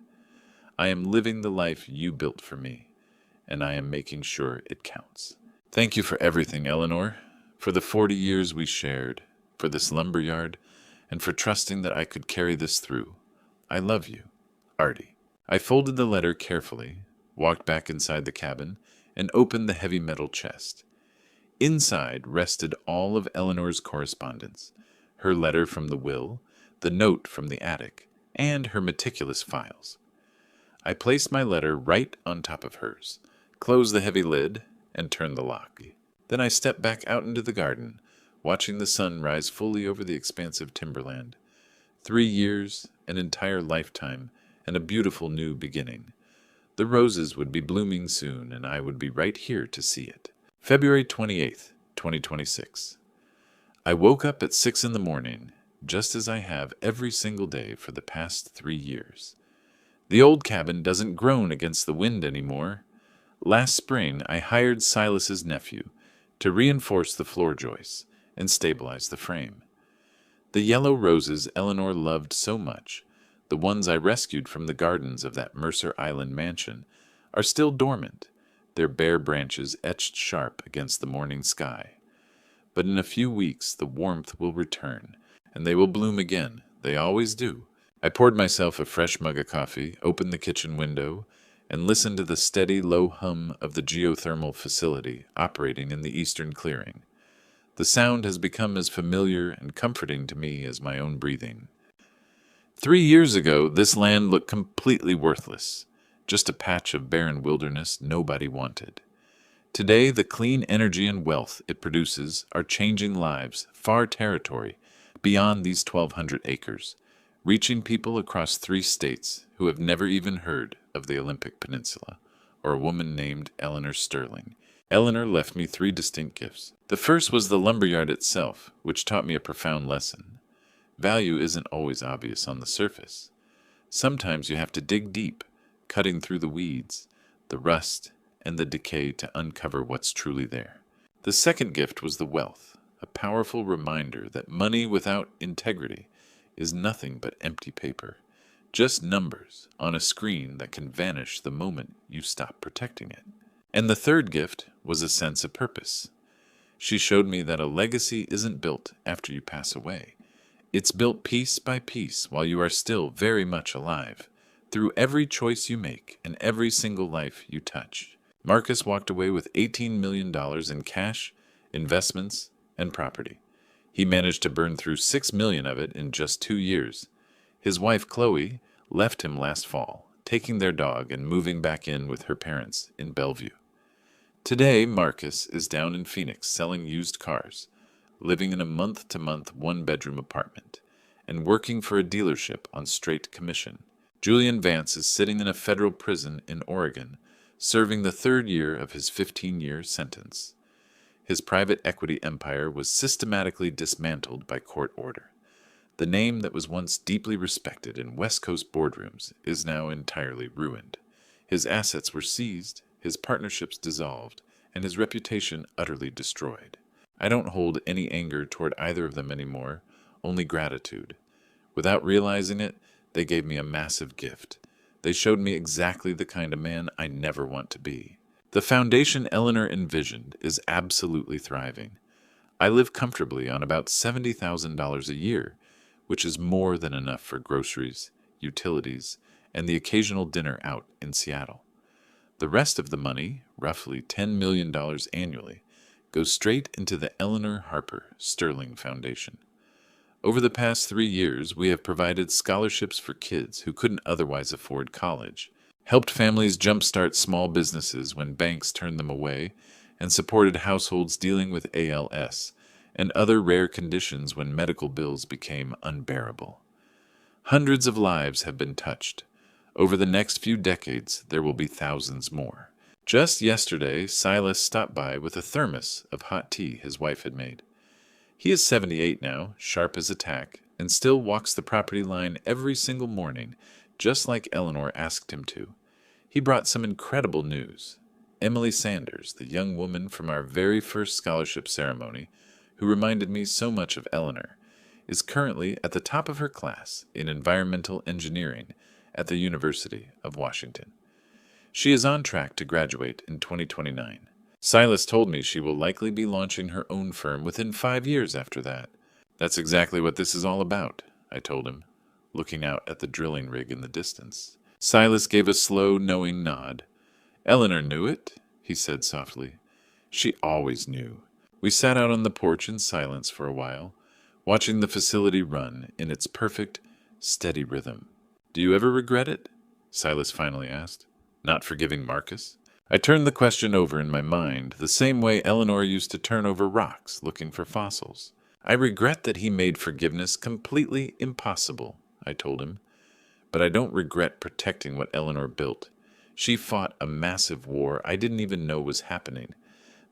I am living the life you built for me, and I am making sure it counts. Thank you for everything, Eleanor, for the 40 years we shared, for this lumberyard, and for trusting that I could carry this through. I love you, Artie. I folded the letter carefully, walked back inside the cabin, and opened the heavy metal chest. Inside rested all of Eleanor's correspondence, her letter from the will, the note from the attic, and her meticulous files. I placed my letter right on top of hers, closed the heavy lid, and turned the lock. Then I stepped back out into the garden, watching the sun rise fully over the expansive timberland. 3 years, an entire lifetime, and a beautiful new beginning. The roses would be blooming soon, and I would be right here to see it. February 28th, 2026. I woke up at 6 in the morning, just as I have every single day for the past 3 years. The old cabin doesn't groan against the wind anymore. Last spring, I hired Silas's nephew to reinforce the floor joists and stabilize the frame. The yellow roses Eleanor loved so much, the ones I rescued from the gardens of that Mercer Island mansion, are still dormant, their bare branches etched sharp against the morning sky. But in a few weeks the warmth will return, and they will bloom again. They always do. I poured myself a fresh mug of coffee, opened the kitchen window, and listened to the steady, low hum of the geothermal facility operating in the eastern clearing. The sound has become as familiar and comforting to me as my own breathing. 3 years ago, this land looked completely worthless, just a patch of barren wilderness nobody wanted. Today, the clean energy and wealth it produces are changing lives, far territory, beyond these 1,200 acres, reaching people across 3 states who have never even heard of the Olympic Peninsula, or a woman named Eleanor Sterling. Eleanor left me 3 distinct gifts. The first was the lumberyard itself, which taught me a profound lesson. Value isn't always obvious on the surface. Sometimes you have to dig deep, cutting through the weeds, the rust, and the decay to uncover what's truly there. The second gift was the wealth, a powerful reminder that money without integrity is nothing but empty paper, just numbers on a screen that can vanish the moment you stop protecting it. And the third gift was a sense of purpose. She showed me that a legacy isn't built after you pass away. It's built piece by piece while you are still very much alive, through every choice you make and every single life you touch. Marcus walked away with $18 million in cash, investments, and property. He managed to burn through $6 million of it in just 2 years. His wife, Chloe, left him last fall, taking their dog and moving back in with her parents in Bellevue. Today, Marcus is down in Phoenix selling used cars, living in a month-to-month 1-bedroom apartment, and working for a dealership on straight commission. Julian Vance is sitting in a federal prison in Oregon, serving the 3rd year of his 15-year sentence. His private equity empire was systematically dismantled by court order. The name that was once deeply respected in West Coast boardrooms is now entirely ruined. His assets were seized, his partnerships dissolved, and his reputation utterly destroyed. I don't hold any anger toward either of them anymore, only gratitude. Without realizing it, they gave me a massive gift. They showed me exactly the kind of man I never want to be. The foundation Eleanor envisioned is absolutely thriving. I live comfortably on about $70,000 a year, which is more than enough for groceries, utilities, and the occasional dinner out in Seattle. The rest of the money, roughly $10 million annually, goes straight into the Eleanor Harper Sterling Foundation. Over the past 3 years, we have provided scholarships for kids who couldn't otherwise afford college, helped families jumpstart small businesses when banks turned them away, and supported households dealing with ALS and other rare conditions when medical bills became unbearable. Hundreds of lives have been touched. Over the next few decades, there will be thousands more. Just yesterday, Silas stopped by with a thermos of hot tea his wife had made. He is 78 now, sharp as a tack, and still walks the property line every single morning, just like Eleanor asked him to. He brought some incredible news. Emily Sanders, the young woman from our very first scholarship ceremony, who reminded me so much of Eleanor, is currently at the top of her class in environmental engineering at the University of Washington. She is on track to graduate in 2029. Silas told me she will likely be launching her own firm within 5 years after that. That's exactly what this is all about, I told him, looking out at the drilling rig in the distance. Silas gave a slow, knowing nod. Eleanor knew it, he said softly. She always knew. We sat out on the porch in silence for a while, watching the facility run in its perfect, steady rhythm. Do you ever regret it? Silas finally asked. Not forgiving Marcus? I turned the question over in my mind, the same way Eleanor used to turn over rocks looking for fossils. I regret that he made forgiveness completely impossible, I told him. But I don't regret protecting what Eleanor built. She fought a massive war I didn't even know was happening.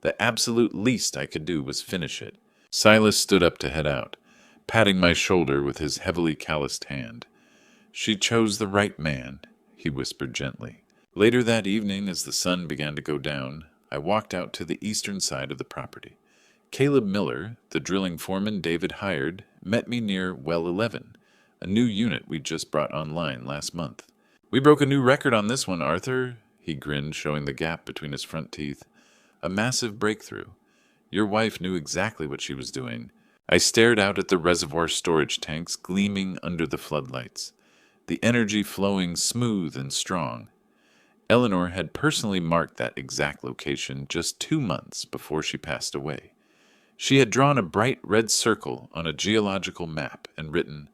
The absolute least I could do was finish it. Silas stood up to head out, patting my shoulder with his heavily calloused hand. She chose the right man, he whispered gently. Later that evening, as the sun began to go down, I walked out to the eastern side of the property. Caleb Miller, the drilling foreman David hired, met me near Well 11, a new unit we just brought online last month. We broke a new record on this one, Arthur, he grinned, showing the gap between his front teeth. A massive breakthrough. Your wife knew exactly what she was doing. I stared out at the reservoir storage tanks gleaming under the floodlights, the energy flowing smooth and strong. Eleanor had personally marked that exact location just 2 months before she passed away. She had drawn a bright red circle on a geological map and written,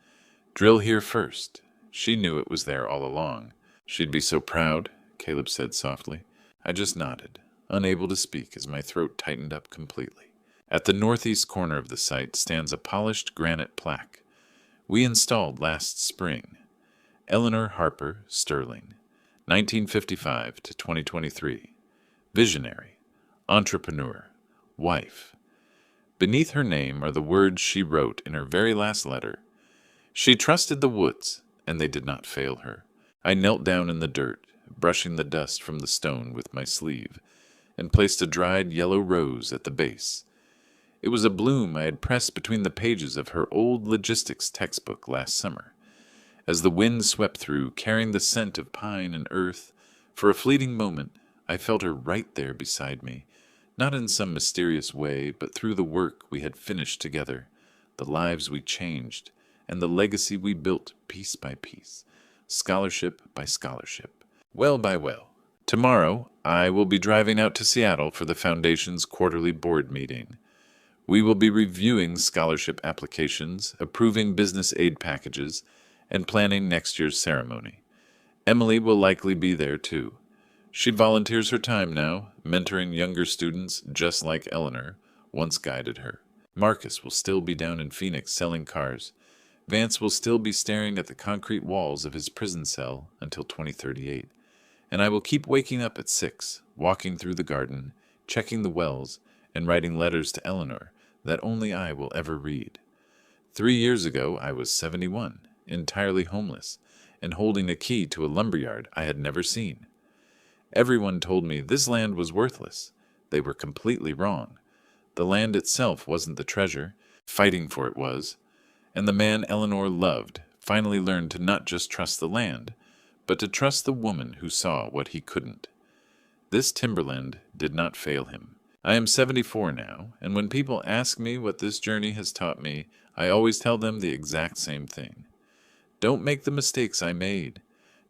"Drill here first." She knew it was there all along. She'd be so proud, Caleb said softly. I just nodded, unable to speak as my throat tightened up completely. At the northeast corner of the site stands a polished granite plaque. We installed last spring. Eleanor Harper Sterling, 1955 to 2023. Visionary, entrepreneur, wife. Beneath her name are the words she wrote in her very last letter. She trusted the woods, and they did not fail her. I knelt down in the dirt, brushing the dust from the stone with my sleeve, and placed a dried yellow rose at the base. It was a bloom I had pressed between the pages of her old logistics textbook last summer. As the wind swept through, carrying the scent of pine and earth, for a fleeting moment I felt her right there beside me, not in some mysterious way, but through the work we had finished together, the lives we changed, and the legacy we built piece by piece, scholarship by scholarship, well by well. Tomorrow, I will be driving out to Seattle for the Foundation's quarterly board meeting. We will be reviewing scholarship applications, approving business aid packages, and planning next year's ceremony. Emily will likely be there too. She volunteers her time now, mentoring younger students just like Eleanor once guided her. Marcus will still be down in Phoenix selling cars. Vance will still be staring at the concrete walls of his prison cell until 2038. And I will keep waking up at 6, walking through the garden, checking the wells, and writing letters to Eleanor that only I will ever read. 3 years ago, I was 71, entirely homeless, and holding a key to a lumberyard I had never seen. Everyone told me this land was worthless. They were completely wrong. The land itself wasn't the treasure, fighting for it was. And the man Eleanor loved finally learned to not just trust the land, but to trust the woman who saw what he couldn't. This timberland did not fail him. I am 74 now, and when people ask me what this journey has taught me, I always tell them the exact same thing. Don't make the mistakes I made.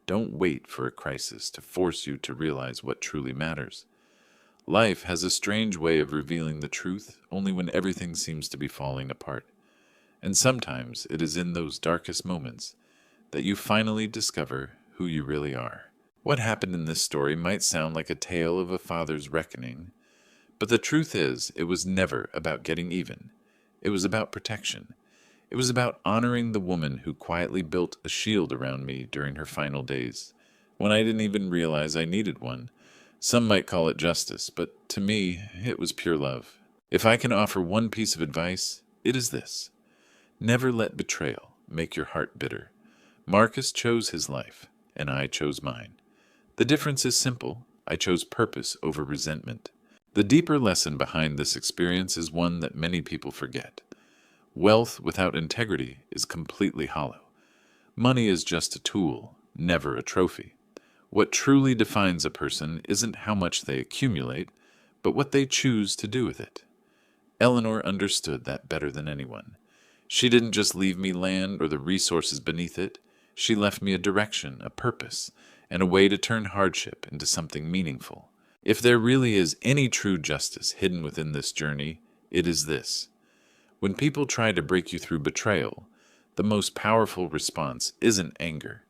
Don't wait for a crisis to force you to realize what truly matters. Life has a strange way of revealing the truth only when everything seems to be falling apart. And sometimes it is in those darkest moments that you finally discover who you really are. What happened in this story might sound like a tale of a father's reckoning, but the truth is, it was never about getting even. It was about protection. It was about honoring the woman who quietly built a shield around me during her final days, when I didn't even realize I needed one. Some might call it justice, but to me, it was pure love. If I can offer one piece of advice, it is this: never let betrayal make your heart bitter. Marcus chose his life, and I chose mine. The difference is simple. I chose purpose over resentment. The deeper lesson behind this experience is one that many people forget. Wealth without integrity is completely hollow. Money is just a tool, never a trophy. What truly defines a person isn't how much they accumulate, but what they choose to do with it. Eleanor understood that better than anyone. She didn't just leave me land or the resources beneath it. She left me a direction, a purpose, and a way to turn hardship into something meaningful. If there really is any true justice hidden within this journey, it is this. When people try to break you through betrayal, the most powerful response isn't anger.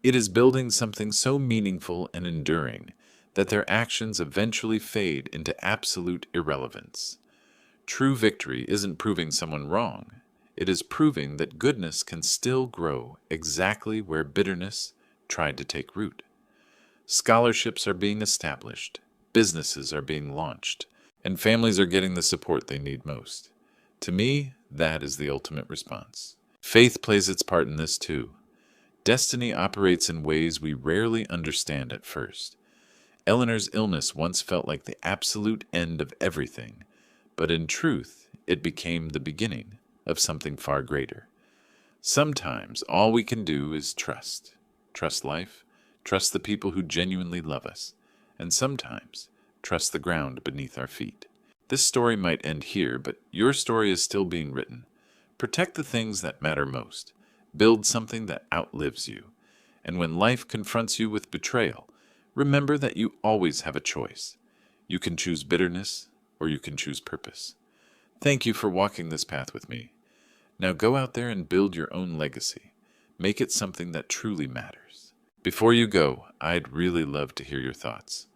It is building something so meaningful and enduring that their actions eventually fade into absolute irrelevance. True victory isn't proving someone wrong. It is proving that goodness can still grow exactly where bitterness tried to take root. Scholarships are being established, businesses are being launched, and families are getting the support they need most. To me, that is the ultimate response. Faith plays its part in this too. Destiny operates in ways we rarely understand at first. Eleanor's illness once felt like the absolute end of everything, but in truth, it became the beginning of something far greater. Sometimes all we can do is trust. Trust life, trust the people who genuinely love us, and sometimes trust the ground beneath our feet. This story might end here, but your story is still being written. Protect the things that matter most. Build something that outlives you. And when life confronts you with betrayal, remember that you always have a choice. You can choose bitterness, or you can choose purpose. Thank you for walking this path with me. Now go out there and build your own legacy. Make it something that truly matters. Before you go, I'd really love to hear your thoughts.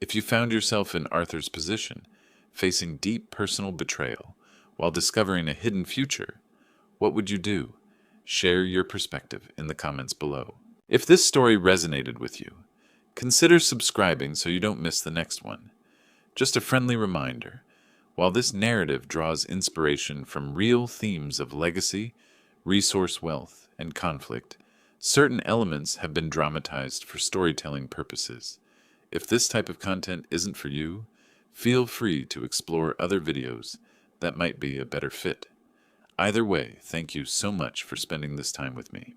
If you found yourself in Arthur's position, facing deep personal betrayal, while discovering a hidden future, what would you do? Share your perspective in the comments below. If this story resonated with you, consider subscribing so you don't miss the next one. Just a friendly reminder, while this narrative draws inspiration from real themes of legacy, resource wealth, and conflict, certain elements have been dramatized for storytelling purposes. If this type of content isn't for you, feel free to explore other videos that might be a better fit. Either way, thank you so much for spending this time with me.